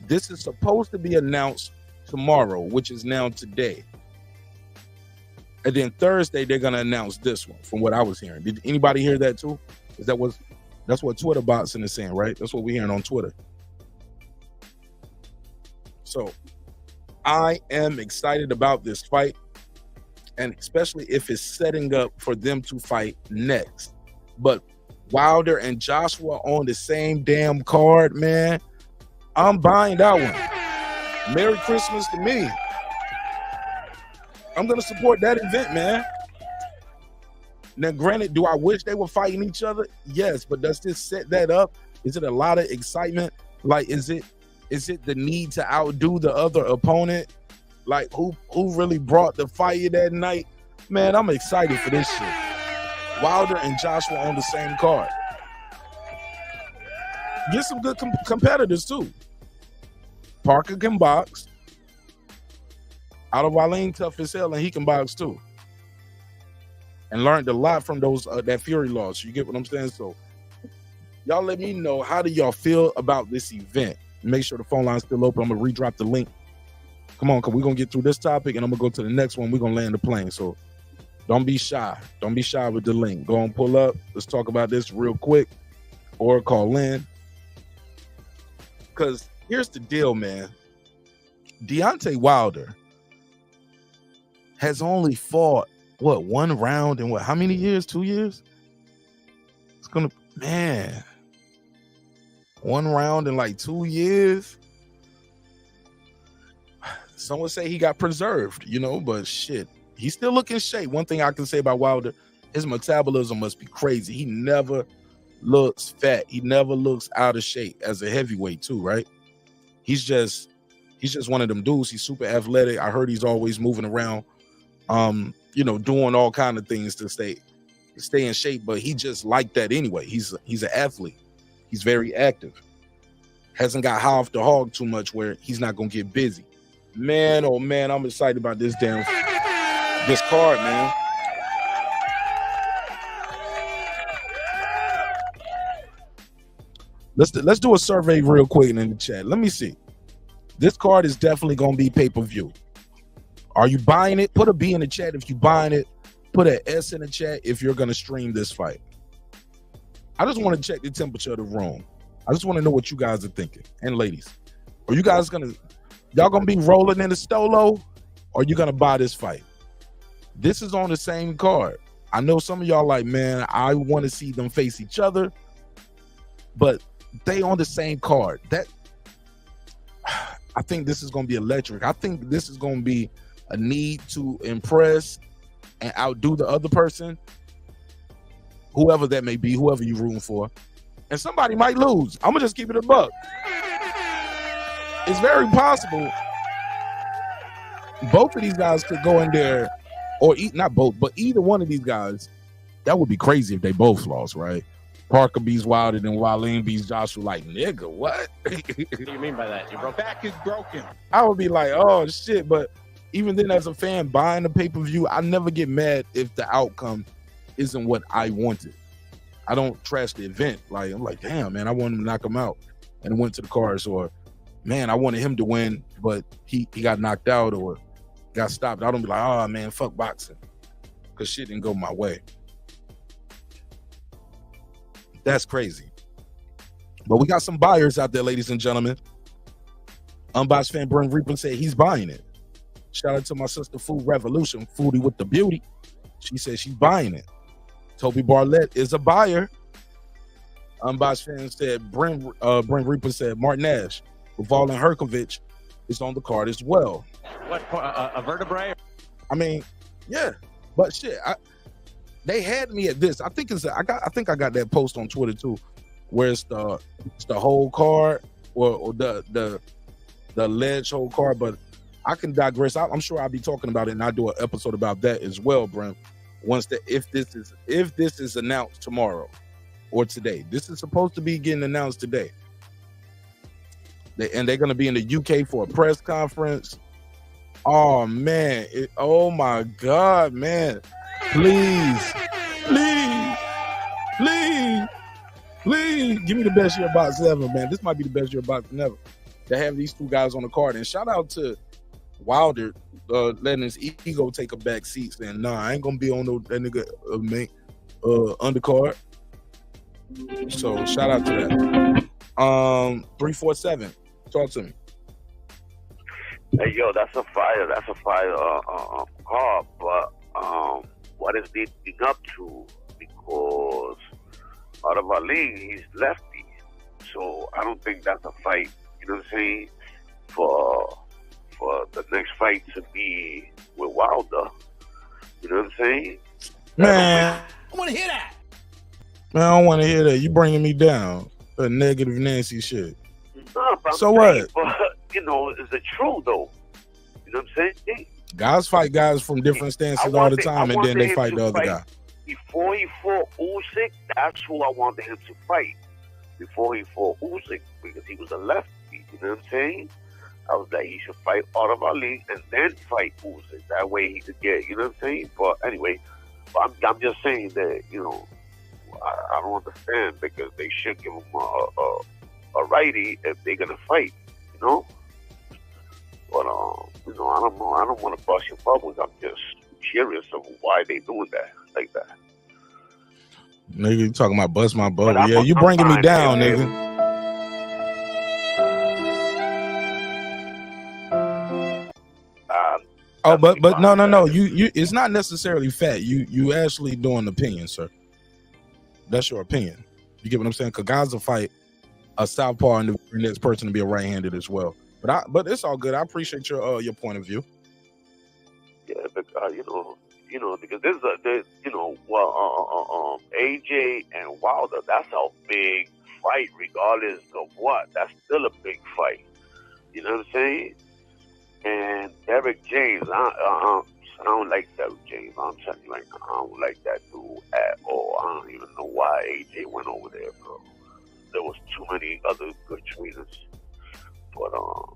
Speaker 1: this is supposed to be announced tomorrow, which is now today. And then Thursday they're gonna announce this one, from what I was hearing. Did anybody hear that too? That's what Twitter boxing is saying, right? That's what we're hearing on Twitter. So I am excited about this fight, and especially if it's setting up for them to fight next. But Wilder and Joshua on the same damn card, man, I'm buying that one. Merry Christmas to me. I'm going to support that event, man. Now, granted, do I wish they were fighting each other? Yes, but does this set that up? Is it a lot of excitement? Like, is it the need to outdo the other opponent? Like, who really brought the fire that night? Man, I'm excited for this shit. Wilder and Joshua on the same card. Get some good competitors, too. Parker can box. Otto Wallin tough as hell, and he can box, too. And learned a lot from those that Fury loss. You get what I'm saying? So, y'all let me know, how do y'all feel about this event? Make sure the phone line's still open. I'm going to redrop the link. Come on, because we're going to get through this topic, and I'm going to go to the next one. We're going to land the plane. So, don't be shy. Don't be shy with the link. Go on, pull up. Let's talk about this real quick. Or call in. Because here's the deal, man. Deontay Wilder has only fought, one round in how many years? 2 years? It's going to, man. One round in like 2 years. Some would say he got preserved, but shit. He's still looking shape. One thing I can say about Wilder, his metabolism must be crazy. He never looks fat. He never looks out of shape as a heavyweight too, right? He's just one of them dudes. He's super athletic. I heard he's always moving around, doing all kind of things to stay in shape. But he just like that anyway. He's an athlete. He's very active. Hasn't got high off the hog too much where he's not gonna get busy. Man, oh man, I'm excited about this card, man. Let's do a survey real quick in the chat. Let me see. This card is definitely gonna be pay-per-view. Are you buying it? Put a B in the chat if you buying it. Put an S in the chat if you're gonna stream this fight. I just want to check the temperature of the room. I just want to know what you guys are thinking. And ladies, are you guys y'all gonna be rolling in the stolo, or are you gonna buy this fight? This is on the same card. I know some of y'all like, man, I want to see them face each other, but they on the same card. I think this is gonna be electric. I think this is gonna be a need to impress and outdo the other person, whoever that may be, whoever you're rooting for. And somebody might lose. I'm gonna just keep it a buck. It's very possible both of these guys could go in there, or not both, but either one of these guys. That would be crazy if they both lost, right? Parker beats Wilder, then Wallin beats Joshua. Like, nigga, what?
Speaker 19: What do you mean by that? Your back is broken.
Speaker 1: I would be like, oh shit. But even then, as a fan buying the pay-per-view, I never get mad if the outcome isn't what I wanted. I don't trash the event. Like, I'm like, damn, man, I wanted him to knock him out and went to the cards. Or, man, I wanted him to win, but he got knocked out or got stopped. I don't be like, oh, man, fuck boxing, because shit didn't go my way. That's crazy. But we got some buyers out there, ladies and gentlemen. Unboxed fan Brent Reaper said he's buying it. Shout out to my sister Food Revolution, Foodie with the Beauty. She said she's buying it. Toby Barlett is a buyer. Unboxed fan said Brent Reaper said Martin Nash with Valen Herkovich is on the card as well.
Speaker 19: What, a vertebrae?
Speaker 1: I mean, yeah, but shit, they had me at this. I think I got that post on Twitter too, where it's the whole card or the alleged whole card. But I can digress. I'm sure I'll be talking about it, and I'll do an episode about that as well, Brent. If this is announced tomorrow or today, this is supposed to be getting announced today. And they're going to be in the UK for a press conference. Oh man! Oh my God, man! Please, give me the best year box ever, man. This might be the best year box ever. To have these two guys on the card, and shout out to Wilder letting his ego take a back seat, saying, "Nah, I ain't gonna be on that nigga undercard." So shout out to that. 347, talk to me.
Speaker 12: Hey, yo, that's a fire card, but what is leading up to? Because out of our league, he's lefty, so I don't think that's a fight. You know what I'm saying? For the next fight to be with Wilder. You know what I'm saying?
Speaker 1: Man,
Speaker 12: I want to hear that.
Speaker 1: Man, I don't want to hear that. You bringing me down. A negative Nancy shit.
Speaker 12: No,
Speaker 1: so what?
Speaker 12: But, you know, is it true though? You know what I'm saying?
Speaker 1: Guys fight guys from different stances all the time, and then they fight the other guy.
Speaker 12: Before he fought Usyk, that's who I wanted him to fight. Before he fought Usyk, because he was a lefty. You know what I'm saying? I was like, he should fight out of our league and then fight Usyk. That way he could get, you know what I'm saying? But anyway, I'm just saying that, you know, I don't understand, because they should give him a righty if they're gonna fight, you know. But you know, I don't know. I don't want to bust your bubbles. I'm just curious of why they doing that like that.
Speaker 1: Nigga, you talking about bust my bubble? Yeah, you bringing me down, nigga. But no. You it's not necessarily fat. You actually doing opinion, sir. That's your opinion. You get what I'm saying? Because guys will fight a southpaw and the next person to be a right-handed as well. But it's all good. I appreciate your point of view.
Speaker 12: Yeah, but you know, because there's AJ and Wilder. That's a big fight, regardless of what. That's still a big fight. You know what I'm saying? And Derek James, I don't like Derek James. I'm telling you right now, I don't like that dude at all. I don't even know why AJ went over there, bro. There was too many other good trainers. But you know,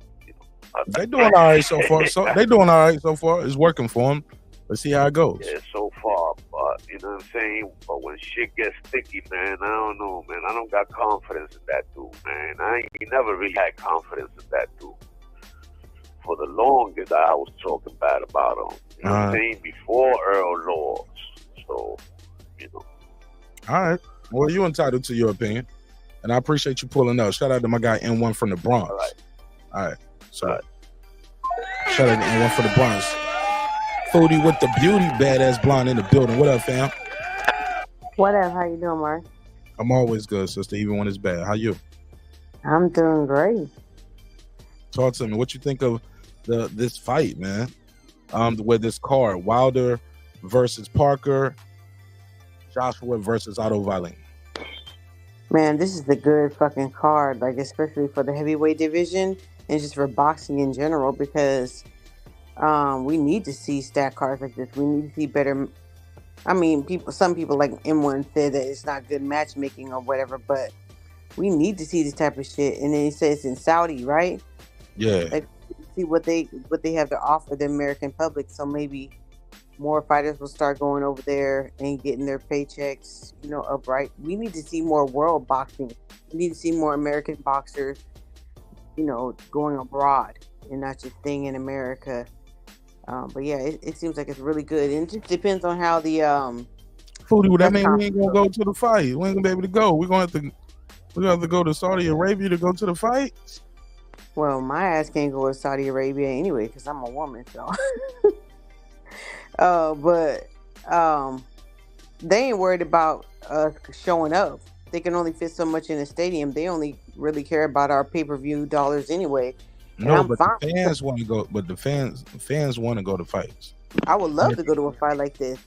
Speaker 1: they doing all right so far. They doing all right so far. It's working for them. Let's see how it goes.
Speaker 12: Yeah, so far. But you know what I'm saying? But when shit gets sticky, man, I don't know, man. I don't got confidence in that dude, man. I ain't never really had confidence in that dude. For the longest, I was talking bad about him. You know what I'm saying? Before Earl lost. So, you know.
Speaker 1: All right. Well, you entitled to your opinion. And I appreciate you pulling up. Shout out to my guy N1 from the Bronx. All right. So, shout out to N1 from the Bronx. Foodie with the beauty, badass blonde in the building. What up, fam?
Speaker 20: What up? How you doing, Mark?
Speaker 1: I'm always good, sister, even when it's bad. How you?
Speaker 20: I'm doing great.
Speaker 1: Talk to me. What you think of this fight, man? With this card, Wilder versus Parker, Joshua versus Otto Wallin.
Speaker 20: Man, this is the good fucking card, like especially for the heavyweight division and just for boxing in general, because we need to see stat cards like this. We need to see better. I mean, some people like M1 said that it's not good matchmaking or whatever, but we need to see this type of shit. And then he says it's in Saudi, right?
Speaker 1: Yeah.
Speaker 20: Like, see what they have to offer the American public. So maybe more fighters will start going over there and getting their paychecks, upright. We need to see more world boxing. We need to see more American boxers, going abroad and not just staying in America. But yeah, it seems like it's really good. And it just depends on how the
Speaker 1: Foodie, that mean we ain't gonna go to the fight. We ain't gonna be able to go. We're gonna have to go to Saudi Arabia to go to the fight.
Speaker 20: Well, my ass can't go to Saudi Arabia anyway because I'm a woman, so. But they ain't worried about us showing up. They can only fit so much in a stadium. They only really care about our pay-per-view dollars anyway.
Speaker 1: No, but the fans want to go. But the fans want to go to fights.
Speaker 20: I would love to go to a fight like this.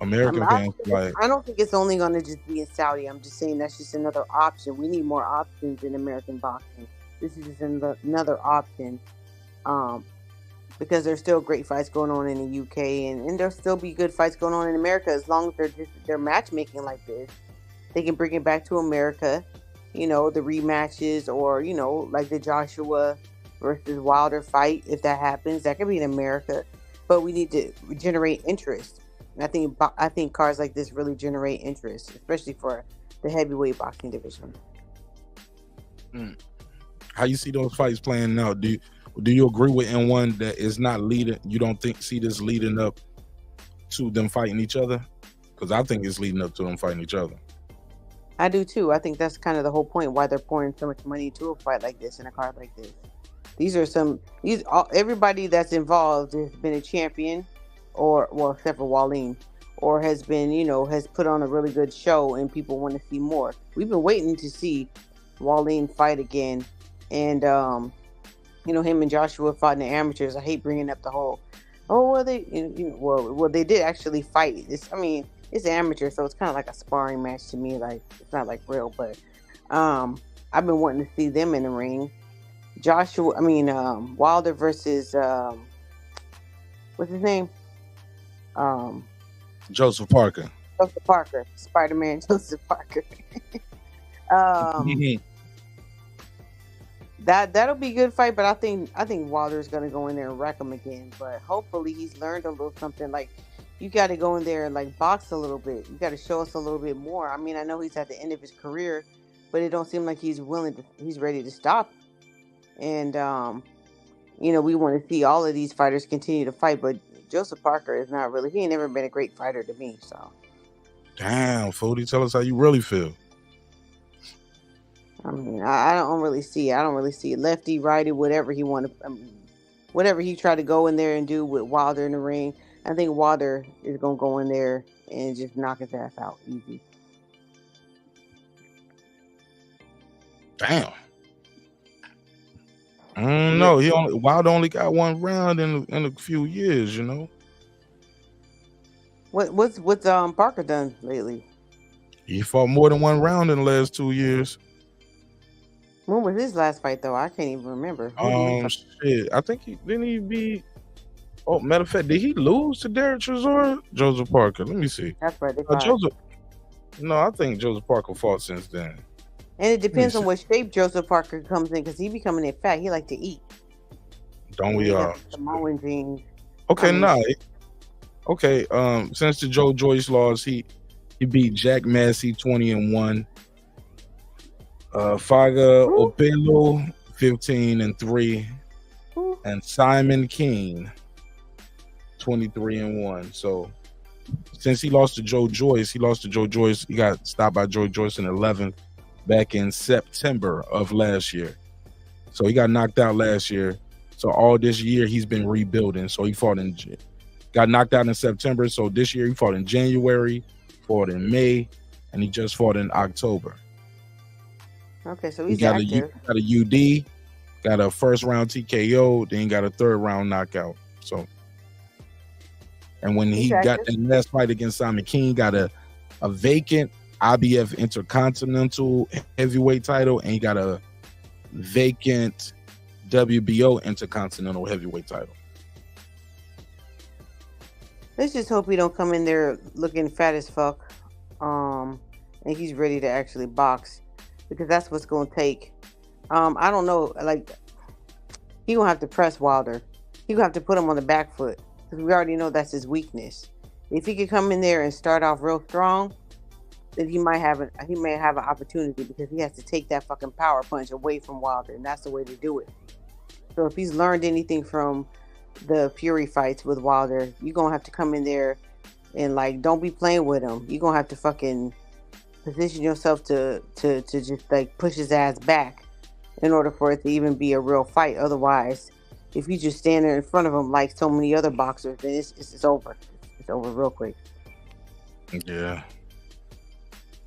Speaker 1: American fans like.
Speaker 20: I don't think it's only going to just be in Saudi. I'm just saying that's just another option. We need more options in American boxing. This is just another option. Because there's still great fights going on in the UK, and there'll still be good fights going on in America as long as they're matchmaking like this. They can bring it back to America, the rematches, or like the Joshua versus Wilder fight. If that happens, that could be in America. But we need to generate interest. And I think cards like this really generate interest, especially for the heavyweight boxing division.
Speaker 1: How you see those fights playing out? Do you agree with N1 that it's not leading? You don't see this leading up to them fighting each other? Because I think it's leading up to them fighting each other.
Speaker 20: I do too. I think that's kind of the whole point why they're pouring so much money into a fight like this and a card like this. Everybody that's involved has been a champion, except for Wallin, or has been, has put on a really good show, and people want to see more. We've been waiting to see Wallin fight again, and him and Joshua fought in the amateurs. I hate bringing up the whole, they did actually fight. It's amateur, so it's kind of like a sparring match to me. Like, it's not like real, but I've been wanting to see them in the ring. Wilder versus what's his name?
Speaker 1: Joseph Parker.
Speaker 20: Spider-Man Joseph Parker. That'll be a good fight, but I think Wilder's gonna go in there and wreck him again. But hopefully he's learned a little something. Like, you got to go in there and like box a little bit. You got to show us a little bit more. I know he's at the end of his career, but it don't seem like he's ready to stop. And we want to see all of these fighters continue to fight, but Joseph Parker is not really. He ain't never been a great fighter to me. So,
Speaker 1: damn, Foodie, tell us how you really feel.
Speaker 20: I don't really see it. I don't really see it. Lefty, righty, whatever he wanted, whatever he tried to go in there and do with Wilder in the ring. I think Wilder is gonna go in there and just knock his ass out easy.
Speaker 1: Damn. No, Wilder only got one round in a few years.
Speaker 20: What's Parker done lately?
Speaker 1: He fought more than one round in the last 2 years.
Speaker 20: When was his last fight though? I can't even remember.
Speaker 1: Shit. I think he beat. Oh, matter of fact, did he lose to Derek Chisora? Joseph Parker. Let me see.
Speaker 20: That's right.
Speaker 1: I think Joseph Parker fought since then.
Speaker 20: And it depends on what shape Joseph Parker comes in, because he becoming that fat. He like to eat.
Speaker 1: Don't we all?
Speaker 20: Samoan genes.
Speaker 1: Okay, Okay. Since the Joe Joyce loss, he beat Jack Massey 20-1. Faga Opelo 15-3, and Simon King 23-1. So since he lost to Joe Joyce, he got stopped by Joe Joyce in 11th back in September of last year. So he got knocked out last year. So all this year he's been rebuilding. So he got knocked out in September. So this year he fought in January, fought in May, and he just fought in October.
Speaker 20: Okay, so he's active.
Speaker 1: He got a UD, got a first round TKO, then he got a third round knockout. So, and when he got that last fight against Simon King, got a vacant IBF Intercontinental Heavyweight title, and he got a vacant WBO Intercontinental Heavyweight title.
Speaker 20: Let's just hope he don't come in there looking fat as fuck, and he's ready to actually box. Because that's what's going to take. I don't know. Like, he going to have to press Wilder. He going to have to put him on the back foot. Because we already know that's his weakness. If he could come in there and start off real strong, then he may have an opportunity, because he has to take that fucking power punch away from Wilder. And that's the way to do it. So if he's learned anything from the Fury fights with Wilder, you're going to have to come in there and, like, don't be playing with him. You're going to have to fucking position yourself to just like push his ass back in order for it to even be a real fight. Otherwise, if you just stand there in front of him like so many other boxers, then it's over. It's over real quick.
Speaker 1: Yeah,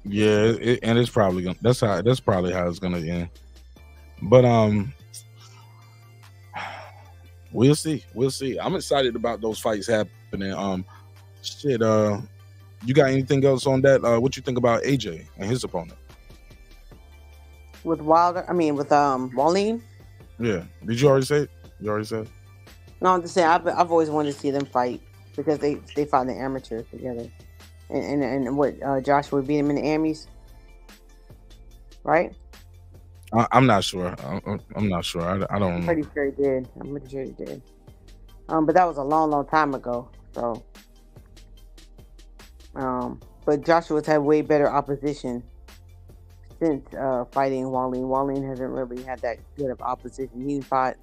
Speaker 1: and it's probably that's probably how it's gonna end. But we'll see. I'm excited about those fights happening. Shit. You got anything else on that? What you think about AJ and his opponent?
Speaker 20: With Wallin?
Speaker 1: Yeah. Did you already say it? You already said it?
Speaker 20: No, I'm just saying I've always wanted to see them fight because they fought in the amateurs together, and what Joshua beat him in the Amis, right?
Speaker 1: I'm not sure. I'm not sure. I don't
Speaker 20: I'm
Speaker 1: know.
Speaker 20: pretty sure he did. But that was a long time ago. So, but Joshua's had way better opposition since fighting Wallin. Wallin hasn't really had that good of opposition. He fought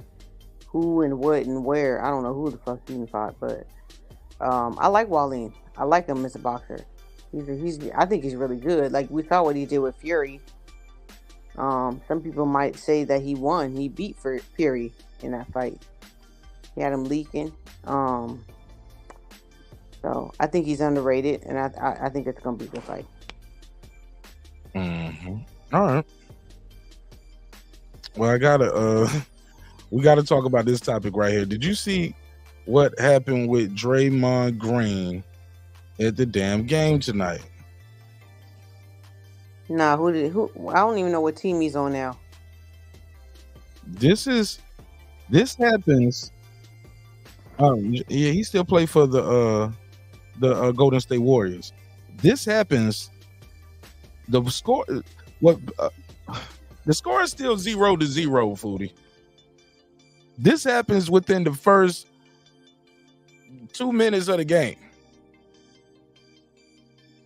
Speaker 20: who and what and where. I don't know who the fuck he fought, but I like Wallin. I like him as a boxer. I think he's really good. Like we saw what he did with Fury. Some people might say that he won. He beat Fury in that fight. He had him leaking. So I think he's underrated, and I think it's gonna be a good fight.
Speaker 1: Mm-hmm. All right. Well, we gotta talk about this topic right here. Did you see what happened with Draymond Green at the damn game tonight?
Speaker 20: Nah, who? I don't even know what team he's on now.
Speaker 1: This happens. Yeah, he still play for the Golden State Warriors. This happens. The score is still 0-0, Foodie. This happens within the first 2 minutes of the game.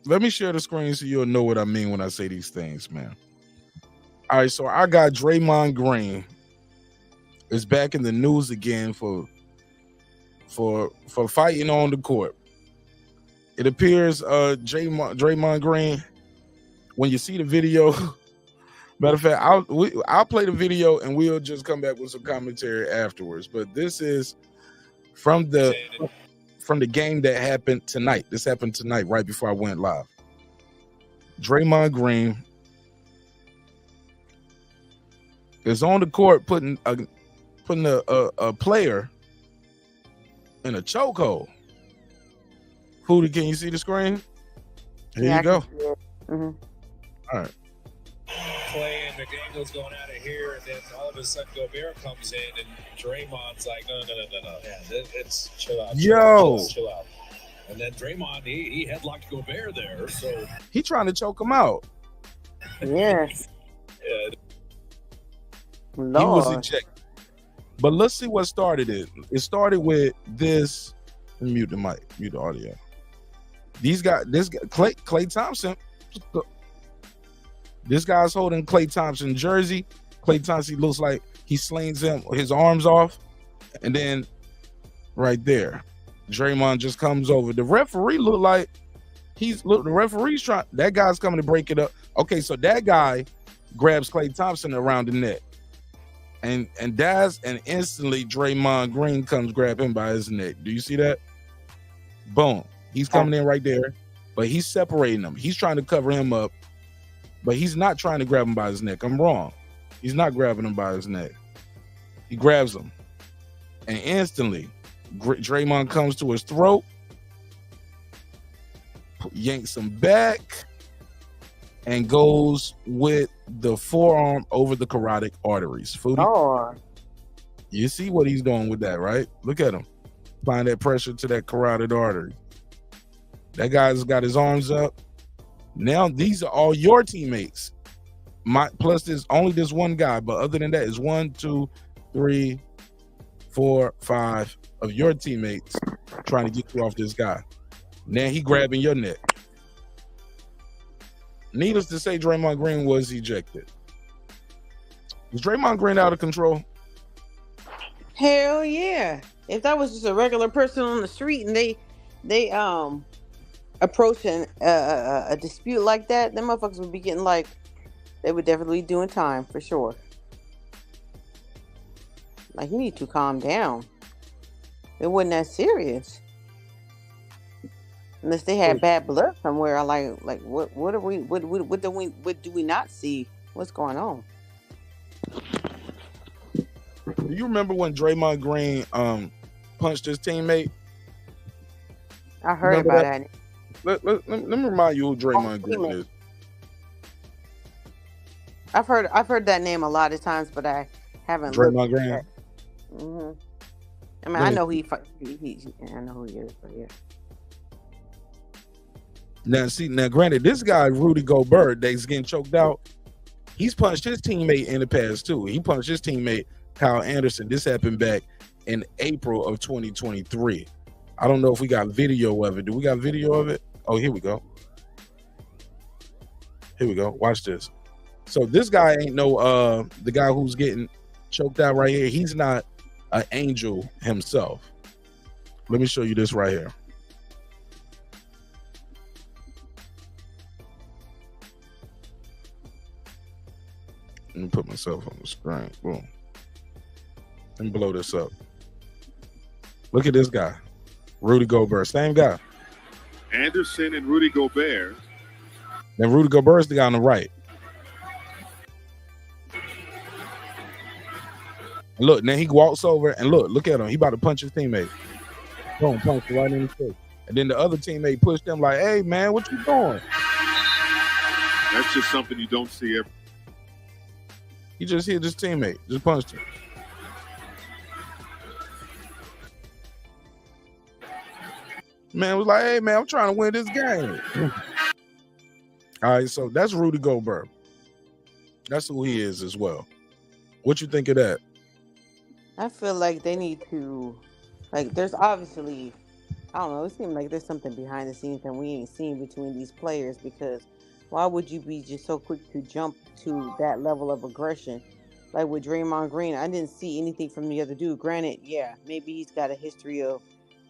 Speaker 1: Let me share the screen so you'll know what I mean when I say these things, man. All right, so I got Draymond Green is back in the news again for fighting on the court. It appears Draymond Green, when you see the video, matter of fact, I'll play the video and we'll just come back with some commentary afterwards. But this is from the game that happened tonight. This happened tonight, right before I went live. Draymond Green is on the court putting a player in a chokehold. Foodie, can you see the screen? Here you go.
Speaker 20: Mm-hmm.
Speaker 1: All right.
Speaker 21: Play and McDaniel's going out of here, and then all of a sudden Gobert comes in, and Draymond's like, no. Yeah, it's chill out. Chill out. And then Draymond, he headlocked Gobert there, so
Speaker 1: He trying to choke him out.
Speaker 20: Yes.
Speaker 21: yeah.
Speaker 1: He was ejected. But let's see what started it. It started with this. Mute the mic, mute the audio. This guy, Klay Thompson. This guy's holding Klay Thompson jersey. Klay Thompson looks like he slings his arms off, and then right there, Draymond just comes over. The referee looked like the referee's trying. That guy's coming to break it up. Okay, so that guy grabs Klay Thompson around the neck, and instantly Draymond Green comes grab him by his neck. Do you see that? Boom. He's coming in right there, but he's separating him. He's trying to cover him up, but he's not trying to grab him by his neck. I'm wrong. He's not grabbing him by his neck. He grabs him, and instantly Draymond comes to his throat, yanks him back, and goes with the forearm over the carotid arteries. Foodie,
Speaker 20: Oh,
Speaker 1: you see what he's doing with that, right? Look at him. Applying that pressure to that carotid artery. That guy's got his arms up. Now these are all your teammates. Plus there's only this one guy, but other than that, it's 1, 2, 3, 4, 5 of your teammates trying to get you off this guy. Now he grabbing your neck. Needless to say, Draymond Green was ejected. Was Draymond Green out of control?
Speaker 20: hell yeah! If that was just a regular person on the street and they approaching a dispute like that, them motherfuckers would be getting they would definitely be doing time for sure. Like, you need to calm down. It wasn't that serious. Unless they had bad blood somewhere, what do we not see? What's going on?
Speaker 1: Do you remember when Draymond Green punched his teammate?
Speaker 20: I heard
Speaker 1: Remember
Speaker 20: about
Speaker 1: that?
Speaker 20: that.
Speaker 1: Let me remind you who Draymond Green is.
Speaker 20: I've heard that name a lot of times, but I haven't
Speaker 1: Draymond
Speaker 20: looked
Speaker 1: Green.
Speaker 20: at that. Mm-hmm. I mean, I know I know who he is, but yeah.
Speaker 1: Now, granted, this guy Rudy Gobert, that's getting choked out. He's punched his teammate in the past too. He punched his teammate Kyle Anderson. This happened back in April of 2023. I don't know if we got video of it. Do we got video of it? Oh, here we go. Here we go. Watch this. So this guy ain't no the guy who's getting choked out right here. He's not an angel himself. Let me show you this right here. Let me put myself on the screen. Boom. Let me blow this up. Look at this guy. Rudy Gobert. Same guy.
Speaker 2: Anderson and Rudy Gobert.
Speaker 1: Then Rudy Gobert's the guy on the right. And look, then he walks over and look at him. He about to punch his teammate. Boom, punch him right in the face. And then the other teammate pushed him like, hey, man, what you doing?
Speaker 2: That's just something you don't see every.
Speaker 1: He just hit his teammate. Just punched him. Man was like, hey, man, I'm trying to win this game. All right, so that's Rudy Gobert. That's who he is as well. What you think of that?
Speaker 20: I feel like they need to, like, there's obviously, I don't know, it seems like there's something behind the scenes that we ain't seen between these players, because why would you be just so quick to jump to that level of aggression? Like with Draymond Green, I didn't see anything from the other dude. Granted, yeah, maybe he's got a history of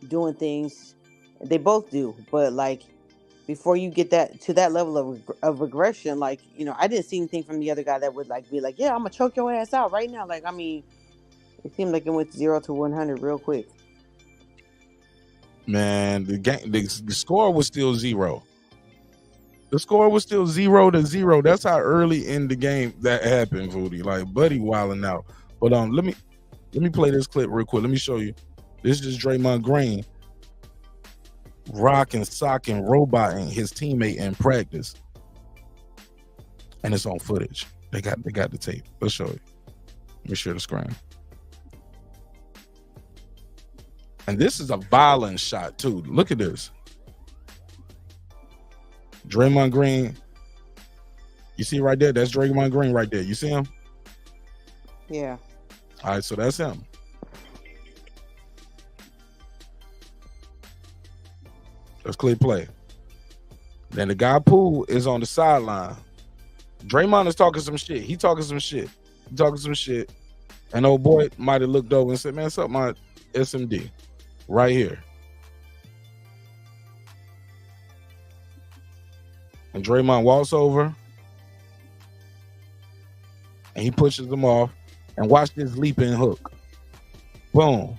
Speaker 20: doing things. They both do, but like before you get that to that level of aggression, like, you know, I didn't see anything from the other guy that would like be like, yeah, I'm gonna choke your ass out right now. Like, I mean, it seemed like it went 0 to 100 real quick.
Speaker 1: Man, the score was still 0. The score was still 0 to 0. That's how early in the game that happened, Voodie. Like, Buddy wilding out. But let me play this clip real quick. Let me show you. This is Draymond Green rocking, socking, roboting his teammate in practice, and it's on footage. They got the tape. Let's show you. Let me share the screen. And this is a violent shot too. Look at this. Draymond Green. You see right there? That's Draymond Green right there. You see him?
Speaker 20: Yeah.
Speaker 1: All right, so that's him. That's clear play. Then the guy Poole is on the sideline. Draymond is talking some shit. He talking some shit. And old boy might have looked over and said, man, what's up, my SMD? Right here. And Draymond walks over and he pushes them off. And watch this leaping hook. Boom.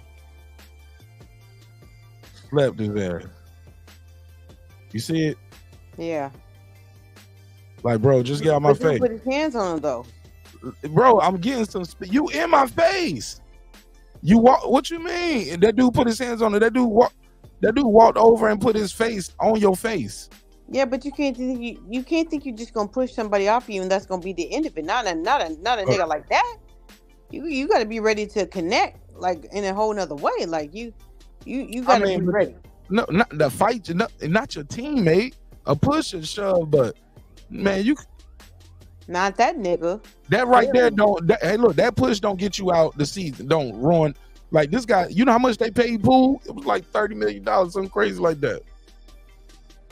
Speaker 1: Slapped his ass. You see it?
Speaker 20: Yeah.
Speaker 1: Like, bro, just get out my
Speaker 20: But he
Speaker 1: face.
Speaker 20: put his hands on him though.
Speaker 1: Bro, I'm getting some. You in my face. You walk. What you mean? That dude put his hands on it. That dude walked over and put his face on your face.
Speaker 20: Yeah, but you can't think you're just gonna push somebody off you and that's gonna be the end of it. Not a nigga like that. You got to be ready to connect, like in a whole nother way. Like you got to be ready.
Speaker 1: No, not the fight. Not your teammate. A push and shove, but man, you.
Speaker 20: Not that nigga.
Speaker 1: That right there don't. Hey, look, that push don't get you out the season. Don't ruin. Like this guy, you know how much they paid Poole? It was like $30 million, something crazy like that.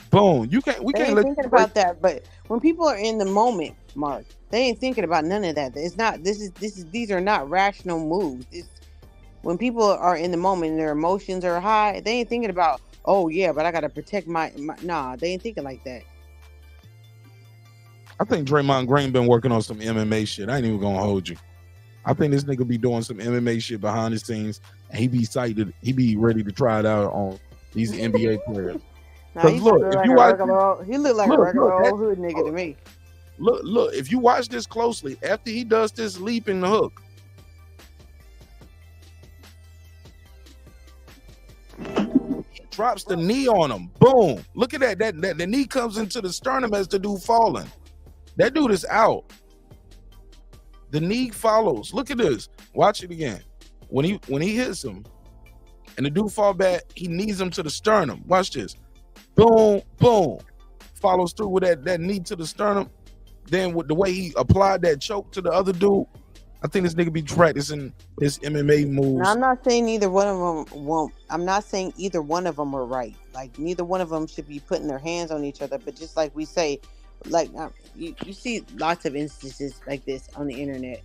Speaker 1: Boom. We can't
Speaker 20: let thinking about that. But when people are in the moment, Mark, they ain't thinking about none of that. It's not. These are not rational moves. When people are in the moment and their emotions are high, they ain't thinking about, oh yeah, but I gotta protect my. Nah, they ain't thinking like that.
Speaker 1: I think Draymond Green been working on some MMA shit. I ain't even gonna hold you. I think this nigga be doing some MMA shit behind the scenes, and he be excited. He be ready to try it out on these NBA players.
Speaker 20: Nah, he look like a regular old hood nigga to me.
Speaker 1: Look, if you watch this closely, after he does this leap in the hook, he drops the knee on him. Boom. Look at that. That the knee comes into the sternum as the dude falling. That dude is out. The knee follows. Look at this. Watch it again. When he hits him and the dude fall back, he knees him to the sternum. Watch this. Boom, boom. Follows through with that knee to the sternum. Then with the way he applied that choke to the other dude, I think this nigga be practicing his MMA moves.
Speaker 20: Now, I'm not saying either one of them won't. I'm not saying either one of them are right. Like neither one of them should be putting their hands on each other. But just like we say, like you see lots of instances like this on the internet,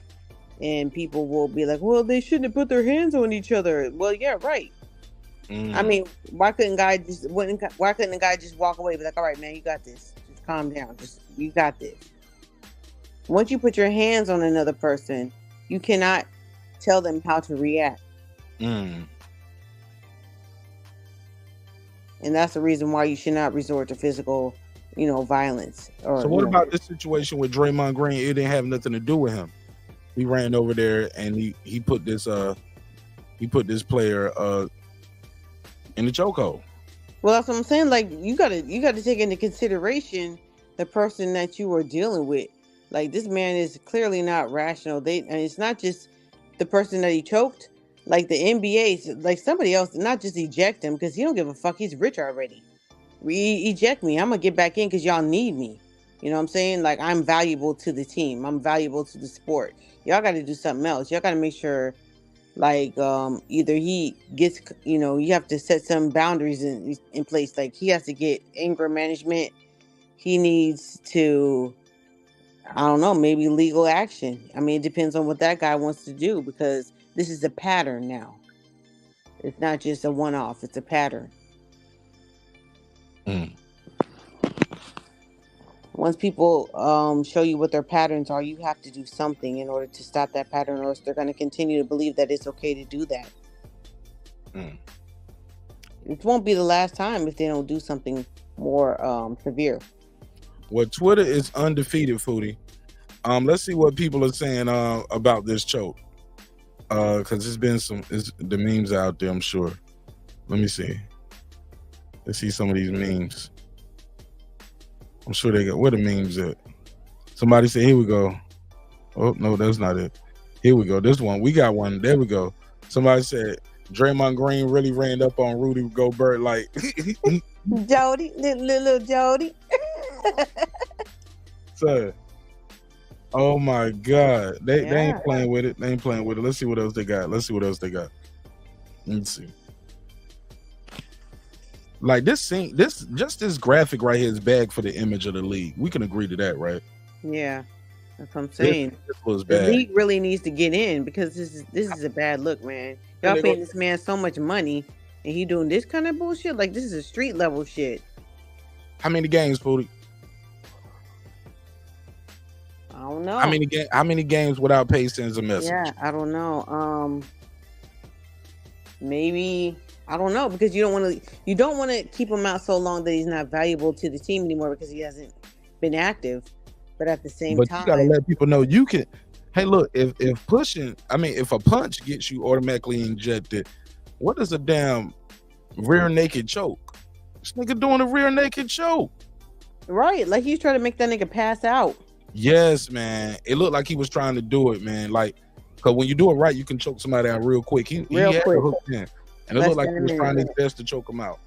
Speaker 20: and people will be like, "Well, they shouldn't have put their hands on each other." Well, yeah, right. I mean, why couldn't a guy just walk away and be like, "All right, man, you got this. Just calm down. You got this." Once you put your hands on another person, you cannot tell them how to react. And that's the reason why you should not resort to physical, violence.
Speaker 1: So what about this situation with Draymond Green? It didn't have nothing to do with him. He ran over there and he put this player in the chokehold.
Speaker 20: Well, that's what I'm saying. Like you gotta take into consideration the person that you are dealing with. Like this man is clearly not rational. And it's not just the person that he choked. Like the NBA, like somebody else, not just eject him because he don't give a fuck. He's rich already. Eject me. I'm gonna get back in because y'all need me. You know what I'm saying? Like I'm valuable to the team. I'm valuable to the sport. Y'all got to do something else. Y'all got to make sure, like either he gets, you have to set some boundaries in place. Like he has to get anger management. He needs to, I don't know, maybe legal action. I mean, it depends on what that guy wants to do because this is a pattern now. It's not just a one-off. It's a pattern. Once people show you what their patterns are, you have to do something in order to stop that pattern, or else they're going to continue to believe that it's okay to do that. It won't be the last time if they don't do something more severe.
Speaker 1: Well, Twitter is undefeated, Foodie. Let's see what people are saying about this choke. Because there's been the memes out there, I'm sure. Let me see. Let's see some of these memes. I'm sure they got, where the memes at? Somebody said, here we go. Oh, no, that's not it. Here we go. This one. We got one. There we go. Somebody said, Draymond Green really ran up on Rudy Gobert like...
Speaker 20: Jody, little Jody.
Speaker 1: So, oh my God. They ain't playing with it. They ain't playing with it. Let's see what else they got. Let's see. Like this graphic right here is bad for the image of the league. We can agree to that, right?
Speaker 20: Yeah, that's what I'm saying.
Speaker 1: This was bad.
Speaker 20: The league really needs to get in because this is a bad look, man. Y'all paying this man so much money and he doing this kind of bullshit. Like this is a street level shit.
Speaker 1: How many games, Pootie?
Speaker 20: I don't know.
Speaker 1: How many games without pay sends a message?
Speaker 20: Yeah, I don't know. Maybe. I don't know because you don't want to keep him out so long that he's not valuable to the team anymore because he hasn't been active. But at the same time,
Speaker 1: you gotta let people know you can. Hey, look, if a punch gets you automatically injected, what is a damn rear naked choke? This nigga doing a rear naked choke.
Speaker 20: Right, like he's trying to make that nigga pass out.
Speaker 1: Yes, man. It looked like he was trying to do it, man. Like, because when you do it right, you can choke somebody out real quick. He had the hook in. And it looked like he was trying his best to choke him out.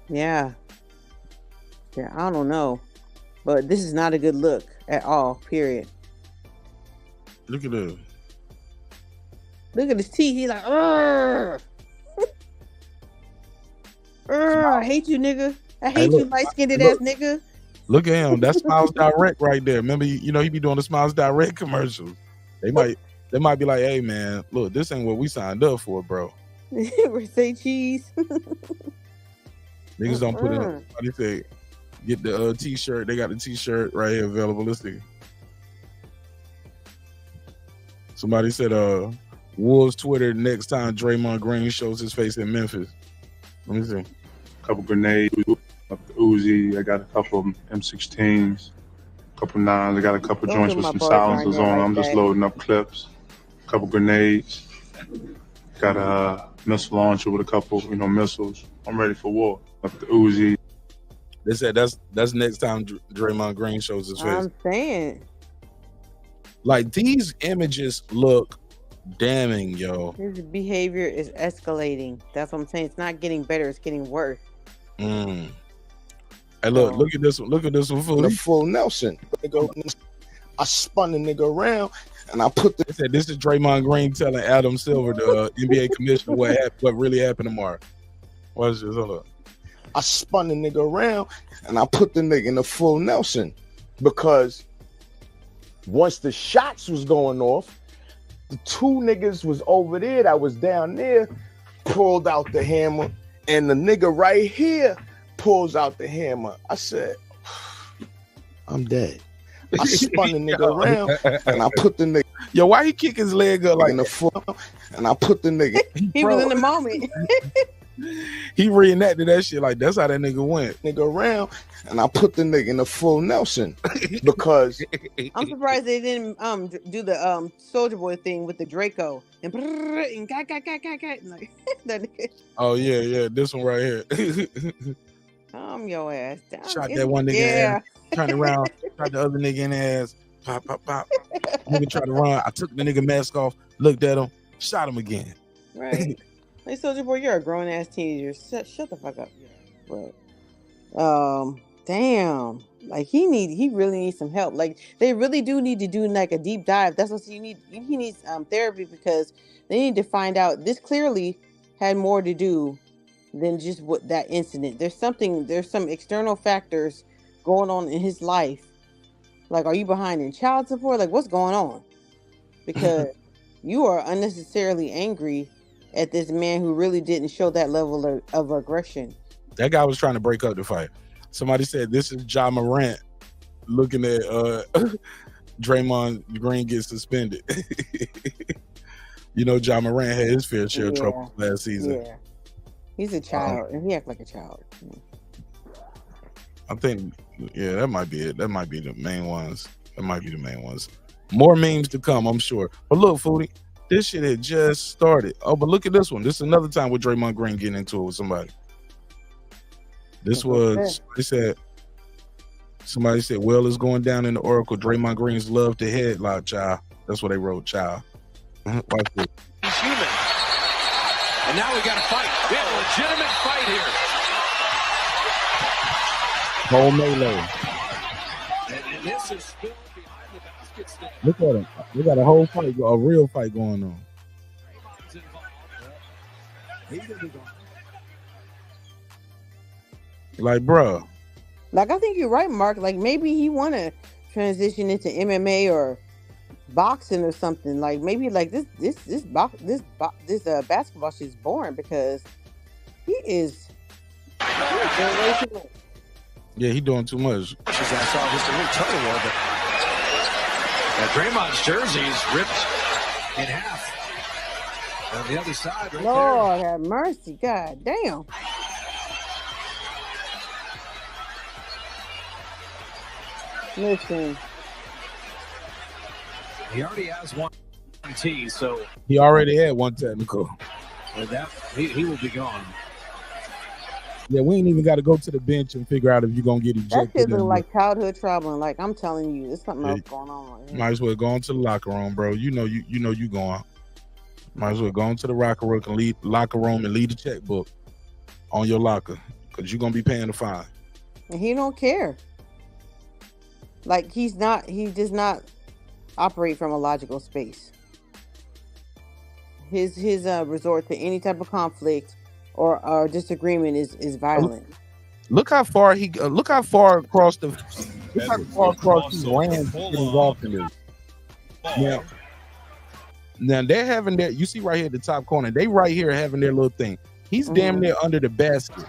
Speaker 20: Yeah, I don't know. But this is not a good look at all, period.
Speaker 1: Look at this.
Speaker 20: Look at his teeth. He's like, I hate you, nigga. I hate you, light-skinned ass nigga.
Speaker 1: Look at him. That's Smiles Direct right there. Remember, he be doing the Smiles Direct commercials. They might be like, hey, man, look, this ain't what we signed up for, bro.
Speaker 20: Say cheese.
Speaker 1: Niggas don't put in. They say, get the T-shirt. They got the T-shirt right here available. Let's see. Somebody said, Wolves Twitter next time Draymond Green shows his face in Memphis. Let me see.
Speaker 3: A couple grenades up the Uzi. I got a couple M16s. Couple 9s. I got a couple joints with some silencers on. I'm just loading up clips. Couple grenades. Got a missile launcher with a couple, missiles. I'm ready for war. Up the Uzi.
Speaker 1: They said that's next time Draymond Green shows his face.
Speaker 20: I'm saying.
Speaker 1: Like, these images look damning, yo.
Speaker 20: His behavior is escalating. That's what I'm saying. It's not getting better. It's getting worse.
Speaker 1: Hey, look at this one. Look at this one.
Speaker 4: The full Nelson. I spun the nigga around and I put the.
Speaker 1: They said this is Draymond Green telling Adam Silver, the NBA commissioner, what really happened tomorrow. Watch this. Hold up.
Speaker 4: I spun the nigga around and I put the nigga in the full Nelson because once the shots was going off, the two niggas was over there that was down there, pulled out the hammer, and the nigga right here pulls out the hammer. I said, I'm dead. I spun the nigga around and I put the nigga.
Speaker 1: Yo, why he kick his leg up like
Speaker 4: in the foot? And I put the nigga.
Speaker 20: He was in the moment.
Speaker 1: He reenacted that shit like that's how that nigga went.
Speaker 4: Nigga around and I put the nigga in the full Nelson because
Speaker 20: I'm surprised they didn't do the Soldier Boy thing with the Draco and like that nigga.
Speaker 1: Oh yeah, this one right here.
Speaker 20: Calm your ass down.
Speaker 1: Shot that one nigga in the ass, turned around, shot the other nigga in the ass, pop. Nigga tried to run. I took the nigga mask off, looked at him, shot him again.
Speaker 20: Right. Like, Soldier Boy, you're a grown ass teenager. Shut the fuck up. But damn. Like he really needs some help. Like they really do need to do like a deep dive. That's what he needs. He needs therapy because they need to find out this clearly had more to do than just what that incident. There's some external factors going on in his life. Like, are you behind in child support? Like, what's going on? Because you are unnecessarily angry at this man who really didn't show that level of aggression.
Speaker 1: That guy was trying to break up the fight. Somebody said this is Ja Morant looking at Draymond Green get suspended. Ja Morant had his fair share of trouble last season.
Speaker 20: Yeah. He's a child, and he acts like a child.
Speaker 1: I think, that might be it. That might be the main ones. More memes to come, I'm sure. But look, Foodie, this shit had just started. Oh, but look at this one. This is another time with Draymond Green getting into it with somebody. This was, somebody said, well, it's going down in the Oracle. Draymond Green's love to headlock, child. That's what they wrote, child. Watch this.
Speaker 19: He's human. And now we got a fight. We have a legitimate fight here.
Speaker 1: Whole melee.
Speaker 19: And this is still behind the basket stand.
Speaker 1: Look at him. We got a whole fight, a real fight going on. Like, bro.
Speaker 20: Like, I think you're right, Mark. Like, maybe he want to transition into MMA or boxing or something. Like, maybe like this basketball shit is boring because he is generational.
Speaker 1: Yeah, he doing too much.
Speaker 19: I saw just a little tug of war, but Draymond's jersey is ripped in half. On the other side, right
Speaker 20: Lord have mercy, God damn. Listen.
Speaker 19: He already has one T, so
Speaker 1: he already had one technical.
Speaker 19: And that he will be gone.
Speaker 1: Yeah, we ain't even got to go to the bench and figure out if you're gonna get ejected.
Speaker 20: That shit look like childhood trauma. Like, I'm telling you, there's something else going on. Right here.
Speaker 1: Might as well go into the locker room, bro. You know you going. Might as well go into the locker room and leave the checkbook on your locker because you're gonna be paying the fine.
Speaker 20: And he don't care. Like, he does not operate from a logical space. His resort to any type of conflict or disagreement is violent.
Speaker 1: Look how far across the land get involved in this. Now they're having their, you see right here at the top corner, they right here having their little thing. He's damn near under the basket.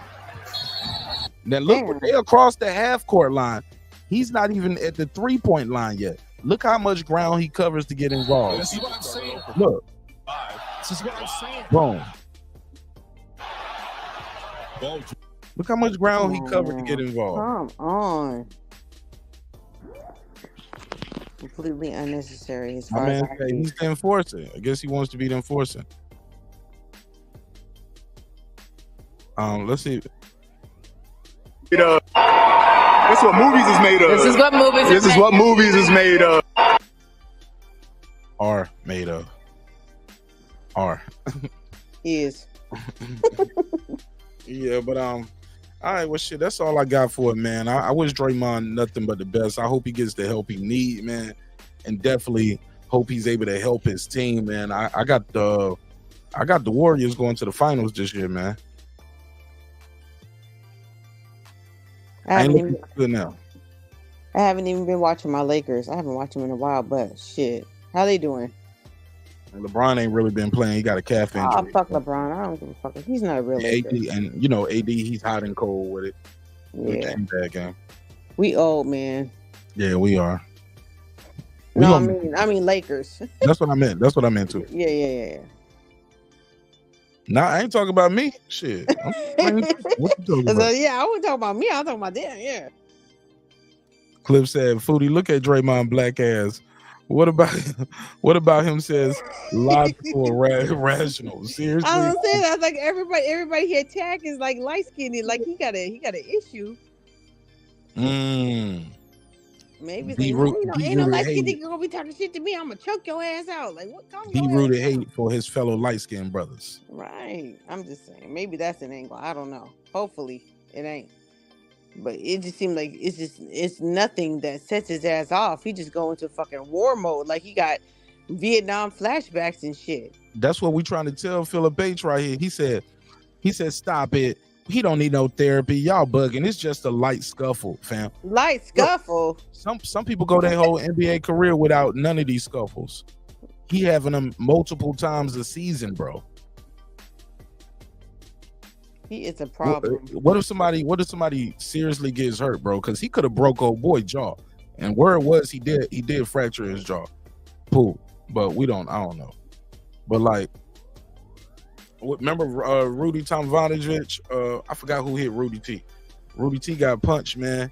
Speaker 1: Now look, they across the half court line. He's not even at the 3-point line yet. Look how much ground he covers to get involved.
Speaker 19: This is what I'm saying.
Speaker 1: Look.
Speaker 19: This is what I'm saying.
Speaker 1: Boom. Look how much ground he covered to get involved.
Speaker 20: Come on. Completely unnecessary as far as
Speaker 1: he's the enforcer. I guess he wants to be the enforcer. Let's see.
Speaker 5: This is what movies is made of.
Speaker 22: This is what movies.
Speaker 5: This is what movies is made of.
Speaker 1: Are made of. Are.
Speaker 20: Is.
Speaker 1: Yeah, but all right, well shit, that's all I got for it, man. I wish Draymond nothing but the best. I hope he gets the help he need, man, and definitely hope he's able to help his team, man. I got the Warriors going to the finals this year, man. I ain't looking good now.
Speaker 20: I haven't even been watching my Lakers. I haven't watched them in a while, but shit, how they doing?
Speaker 1: And LeBron ain't really been playing. He got a calf injury.
Speaker 20: Oh, fuck LeBron. I don't give a fuck. He's not a real
Speaker 1: AD,
Speaker 20: Laker.
Speaker 1: and you know AD, he's hot and cold with it.
Speaker 20: Yeah.
Speaker 1: Bad game.
Speaker 20: We old, man.
Speaker 1: Yeah, we are.
Speaker 20: No, I mean Lakers.
Speaker 1: That's what I meant. That's what I meant too.
Speaker 20: Yeah.
Speaker 1: Nah, I ain't talking about me. Shit. What you talking about?
Speaker 20: Yeah, I wasn't talking about me. I was talking about them. Yeah.
Speaker 1: Clip said, "Foodie, look at Draymond black ass. What about him? Says logical, rational. Seriously,
Speaker 20: I don't say that. Like everybody he attack is like light skinned. Like he got an issue. Maybe
Speaker 1: He
Speaker 20: ain't
Speaker 1: rooted
Speaker 20: no light skinned
Speaker 1: hate.
Speaker 20: nigga gonna be talking shit to me. I'm gonna choke your ass out. Like what?
Speaker 1: He rooted hate for his fellow light skinned brothers.
Speaker 20: Right. I'm just saying. Maybe that's an angle. I don't know. Hopefully it ain't. But it just seemed like it's nothing that sets his ass off. He just go into fucking war mode. Like he got Vietnam flashbacks and shit.
Speaker 1: That's what we trying to tell Philip H right here. He said, stop it. He don't need no therapy. Y'all bugging. It's just a light scuffle, fam.
Speaker 20: Light scuffle.
Speaker 1: Look, some people go their whole NBA career without none of these scuffles. He having them multiple times a season, bro.
Speaker 20: He is a problem.
Speaker 1: What if somebody seriously gets hurt, bro? Because he could have broke old boy jaw, and where it was, he did fracture his jaw. Cool, but I don't know. But like, remember Rudy Tomjanovich? I forgot who hit Rudy T. Rudy T got punched, man,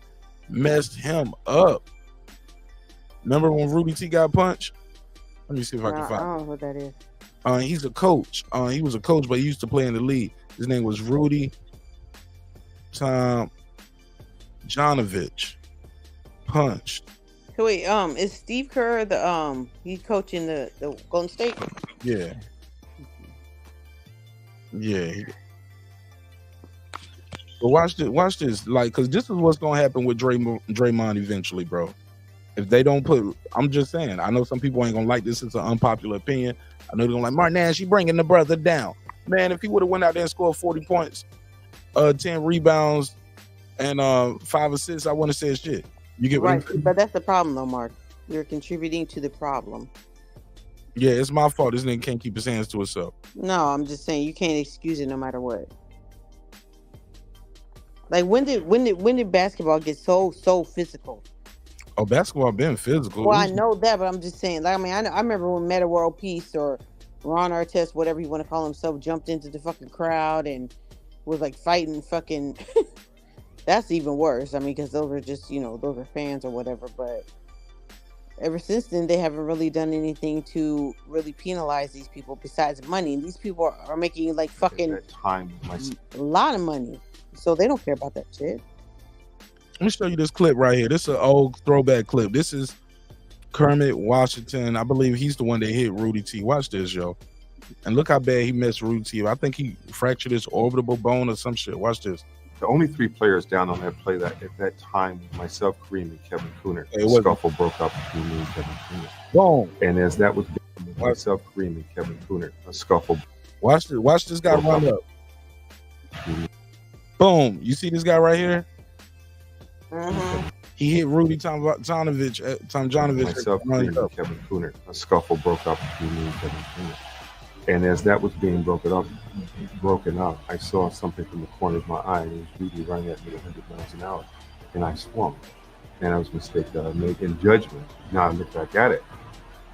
Speaker 1: messed him up. Remember when Rudy T got punched? Let me see if I can find.
Speaker 20: I don't know what that is.
Speaker 1: He's a coach. He was a coach, but he used to play in the league. His name was Rudy Tomjanovich. Punched.
Speaker 20: So wait, is Steve Kerr he's coaching the Golden State?
Speaker 1: Yeah. But watch this, like, because this is what's gonna happen with Draymond eventually, bro. If they don't I'm just saying, I know some people ain't gonna like this. It's an unpopular opinion. I know they're gonna like, Mark Nash, he bringing the brother down. Man, if he would have went out there and scored 40 points, 10 rebounds, and 5 assists, I wouldn't have said shit. You get
Speaker 20: right, but that's the problem though, Mark. You're contributing to the problem.
Speaker 1: Yeah, it's my fault. This nigga can't keep his hands to himself.
Speaker 20: No, I'm just saying you can't excuse it no matter what. Like when did basketball get so physical?
Speaker 1: Oh, basketball been physical.
Speaker 20: Well, I know that, but I'm just saying. Like, I mean, I remember when Meta World Peace or Ron Artest, whatever you want to call himself, jumped into the fucking crowd and was like fighting fucking. That's even worse. I mean, because those are just those are fans or whatever. But ever since then, they haven't really done anything to really penalize these people besides money. And these people are making like fucking a lot of money, so they don't care about that shit.
Speaker 1: Let me show you this clip right here. This is an old throwback clip. This is Kermit Washington. I believe he's the one that hit Rudy T. Watch this, yo. And look how bad he messed Rudy T. I think he fractured his orbital bone or some shit. Watch this.
Speaker 23: The only 3 players down on that play that at that time, myself, Kareem, and Kevin Cooner.
Speaker 1: Hey,
Speaker 23: The scuffle broke up between me and Kevin Cooner.
Speaker 1: Boom.
Speaker 23: And as that was myself, Kareem, and Kevin Cooner, a scuffle.
Speaker 1: Watch this guy run up. Boom. You see this guy right here? He hit Rudy Tomjanovich.
Speaker 23: Myself, Kareem, and Kevin Cooner. A scuffle broke up between me and Kevin Cooner. And as that was being broken up, I saw something from the corner of my eye, and it was Rudy running at me 100 miles an hour. And I swung. And that was a mistake that I made in judgment. Now I look back at it.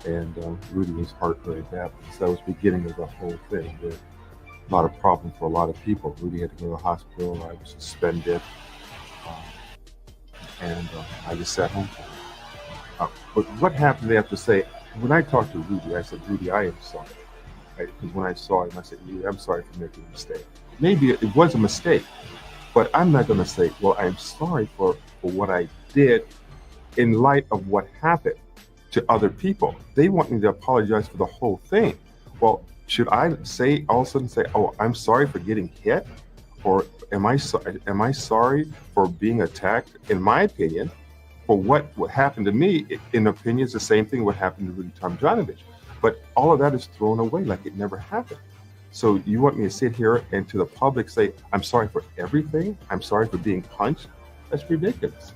Speaker 23: And Rudy was hurt very badly. So that was the beginning of the whole thing. With a lot of problem for a lot of people. Rudy had to go to the hospital. I was suspended. And I just sat home. But what happened, they have to say, when I talked to Rudy, I said, Rudy, I am sorry. Because when I saw him, I said, Rudy, I'm sorry for making a mistake. maybe it was a mistake, but I'm not going to say, well, I'm sorry for what I did in light of what happened to other people. They want me to apologize for the whole thing. Well, should I say all of a sudden say, oh, I'm sorry for getting hit? Or am I sorry for being attacked? In my opinion, for what happened to me, in opinion, it's the same thing what happened to Rudy Tomjanovich. But all of that is thrown away like it never happened. So you want me to sit here and to the public say, I'm sorry for everything? I'm sorry for being punched? That's ridiculous.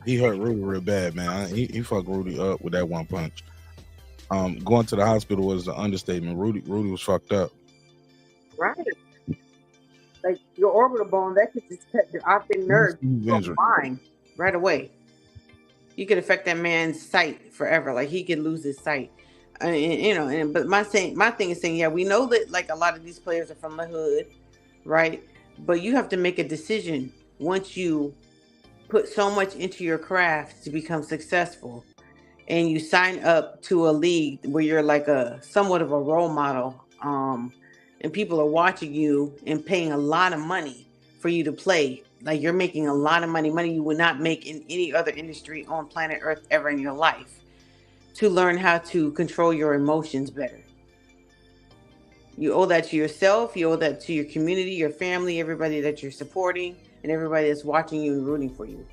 Speaker 1: He hurt Rudy real bad, man. He fucked Rudy up with that one punch. Going to the hospital was an understatement. Rudy was fucked up.
Speaker 20: Right. Like your orbital bone, that could just cut your optic nerve from mine right away. You could affect that man's sight forever. Like he could lose his sight. But my thing is saying, yeah, we know that like a lot of these players are from the hood, right? But you have to make a decision once you put so much into your craft to become successful, and you sign up to a league where you're like a somewhat of a role model, and people are watching you and paying a lot of money for you to play. Like you're making a lot of money you would not make in any other industry on planet Earth ever in your life, to learn how to control your emotions better. You owe that to yourself, you owe that to your community, your family, everybody that you're supporting, and everybody that's watching you and rooting for you.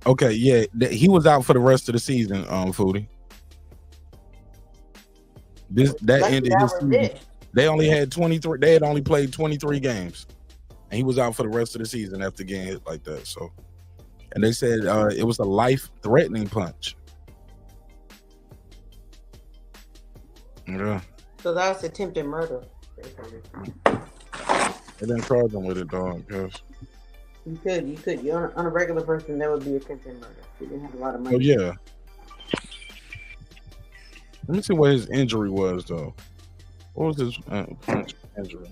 Speaker 1: Okay, yeah, he was out for the rest of the season, Foodie. That ended his season. They only had 23. They had only played 23 games, and he was out for the rest of the season after getting hit like that. So, and they said it was a life-threatening punch. Yeah.
Speaker 20: So that was attempted murder.
Speaker 1: They didn't charge him with it, dog. Yes.
Speaker 20: You could. You're on a regular person, that would be attempted murder. He didn't have a lot of money.
Speaker 1: Oh yeah. Let me see what his injury was, though. What was his punch injury?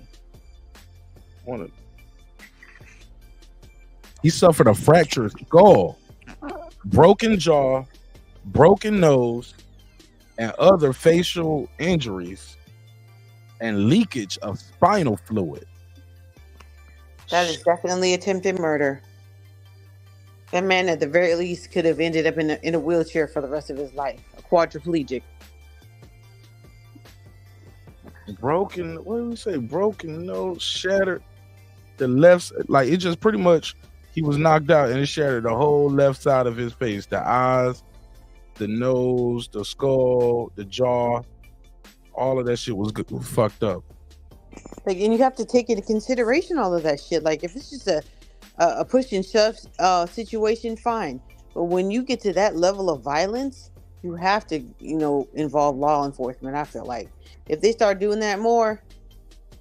Speaker 1: He suffered a fractured skull, broken jaw, broken nose, and other facial injuries, and leakage of spinal fluid.
Speaker 20: That is definitely attempted murder. That man, at the very least, could have ended up in a wheelchair for the rest of his life, a quadriplegic.
Speaker 1: Broken, what did we say? Broken nose, shattered the left, like it just pretty much, he was knocked out and it shattered the whole left side of his face, the eyes, the nose, the skull, the jaw, all of that shit was fucked up.
Speaker 20: Like, and you have to take into consideration all of that shit. Like, if it's just a push and shove situation, fine. But when you get to that level of violence, you have to, involve law enforcement. I feel like if they start doing that more,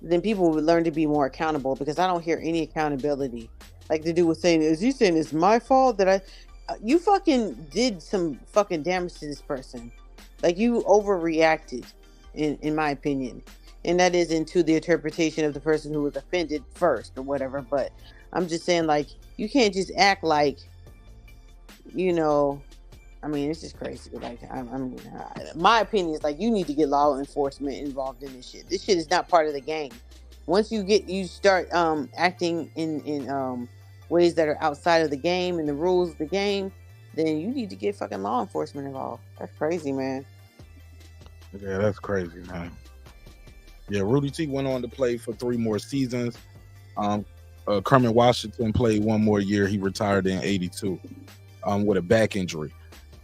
Speaker 20: then people would learn to be more accountable, because I don't hear any accountability. Like the dude was saying, is he saying it's my fault that you fucking did some fucking damage to this person? Like, you overreacted, in my opinion. And that is into the interpretation of the person who was offended first or whatever. But I'm just saying, like, you can't just act like, I mean, it's just crazy. Like, my opinion is, like, you need to get law enforcement involved in this shit. This shit is not part of the game. Once you start acting in ways that are outside of the game and the rules of the game, then you need to get fucking law enforcement involved. That's crazy, man.
Speaker 1: Yeah, that's crazy, man. Yeah, Rudy T went on to play for 3 more seasons. Kermit Washington played 1 more year. He retired in '82 with a back injury.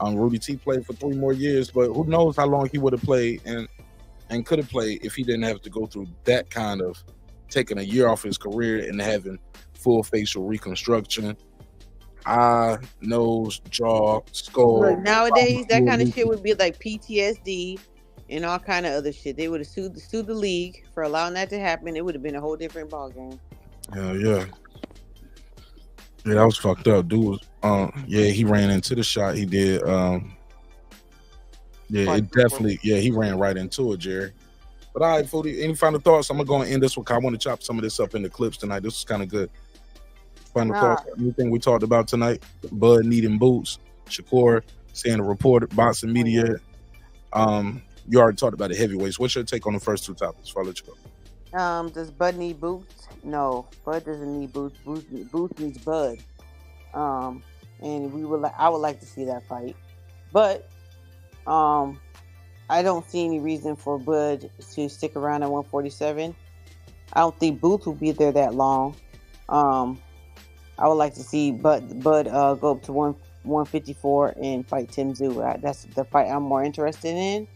Speaker 1: Rudy T played for 3 more years, but who knows how long he would have played and could have played if he didn't have to go through that kind of taking a year off his career and having full facial reconstruction, eye, nose, jaw, skull.
Speaker 20: Look, nowadays, that kind of shit would be like PTSD and all kind of other shit. They would have sued the league for allowing that to happen. It would have been a whole different ballgame.
Speaker 1: Hell yeah. Yeah, that was fucked up. Dude was, he ran into the shot. He did. It definitely, he ran right into it, Jerry. But all right, Foodie, any final thoughts? I'm going to go and end this one, because I want to chop some of this up into clips tonight. This is kind of good. Final thoughts? Anything we talked about tonight? Bud needing boots. Shakur saying a report, boxing media You already talked about the heavyweights. What's your take on the first two topics? Before I let you go.
Speaker 20: Does Bud need boots? No, Bud doesn't need boots. Boots needs Bud. And I would like to see that fight, but I don't see any reason for Bud to stick around at 147. I don't think Boots will be there that long. I would like to see Bud go up to 154 and fight Tim Tszyu. That's the fight I'm more interested in.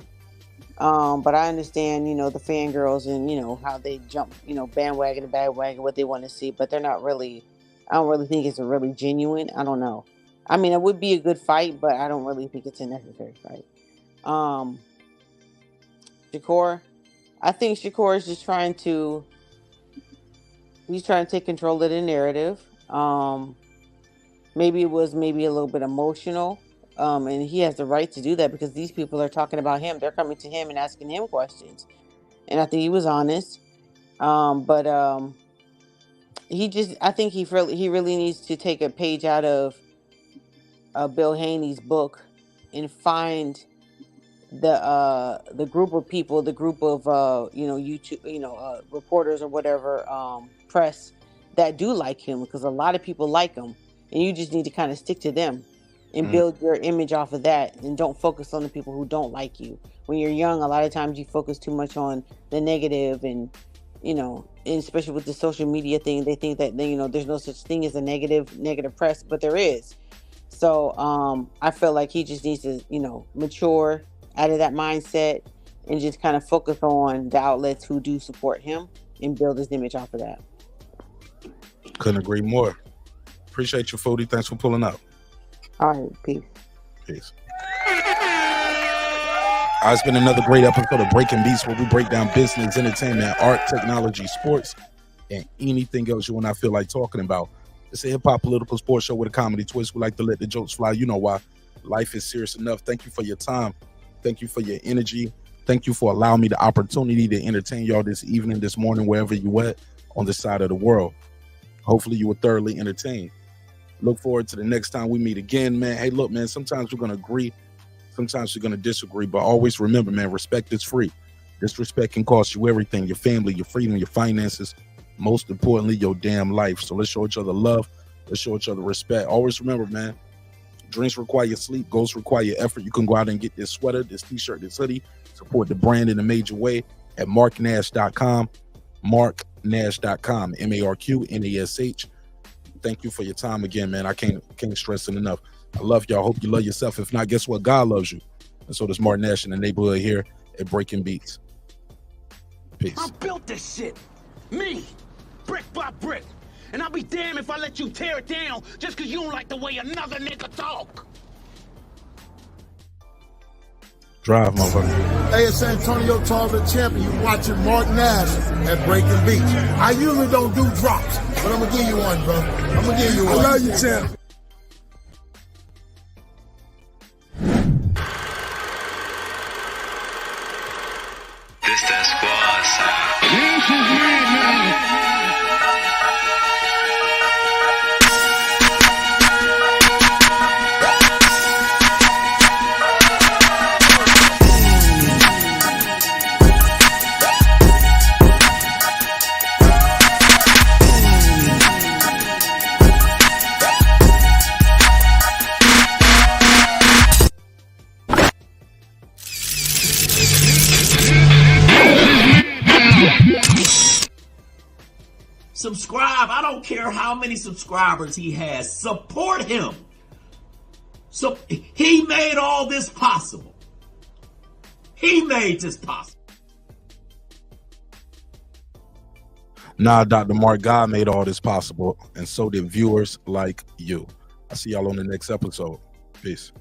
Speaker 20: But I understand, the fangirls and, how they jump, bandwagon to bandwagon, what they want to see, but they're not really, I don't really think it's a really genuine. I don't know. I mean, it would be a good fight, but I don't really think it's a necessary fight. Shakur, I think Shakur is just trying to take control of the narrative. Maybe it was a little bit emotional. And he has the right to do that because these people are talking about him. They're coming to him and asking him questions. And I think he was honest. But I think he really needs to take a page out of Bill Haney's book and find the group of people, the group of YouTube, reporters or whatever, press that do like him, because a lot of people like him, and you just need to kind of stick to them and build your image off of that, and don't focus on the people who don't like you. When you're young, a lot of times you focus too much on the negative, and and especially with the social media thing, they think that there's no such thing as a negative press, but there is. So I feel like he just needs to mature out of that mindset and just kind of focus on the outlets who do support him and build his image off of that.
Speaker 1: Couldn't agree more. Appreciate you, Foodie. Thanks for pulling up.
Speaker 20: All right, peace.
Speaker 1: Peace. It's been another great episode of Breaking Beats, where we break down business, entertainment, art, technology, sports, and anything else you and I feel like talking about. It's a hip-hop political sports show with a comedy twist. We like to let the jokes fly. You know why. Life is serious enough. Thank you for your time. Thank you for your energy. Thank you for allowing me the opportunity to entertain y'all this evening, this morning, wherever you at on this side of the world. Hopefully you were thoroughly entertained. Look forward to the next time we meet again, man. Hey, look, man, sometimes we're going to agree. Sometimes we're going to disagree. But always remember, man, respect is free. Disrespect can cost you everything: your family, your freedom, your finances, most importantly, your damn life. So let's show each other love. Let's show each other respect. Always remember, man, drinks require sleep. Goals require effort. You can go out and get this sweater, this t-shirt, this hoodie. Support the brand in a major way at marknash.com. marknash.com. MARQNASH. Thank you for your time again, man. I can't stress it enough. I love y'all. Hope you love yourself. If not, guess what? God loves you. And so does Mark Nash in the neighborhood here at Breaking Beats. Peace.
Speaker 6: I built this shit. Me. Brick by brick. And I'll be damned if I let you tear it down just because you don't like the way another nigga talk.
Speaker 1: Drive, motherfucker.
Speaker 9: Hey, it's Antonio Tarver, champion. You watching Mark Nash at Breaking Beats. I usually don't do drops, but I'm going to give you one, bro. I'm going to give you one. I love you, champ.
Speaker 22: This that squad side.
Speaker 6: Subscribe. I don't care how many subscribers he has. Support him. So he made all this possible. He made this possible.
Speaker 1: Nah, Dr. Mark, God made all this possible, and so did viewers like you. I'll see y'all on the next episode. Peace.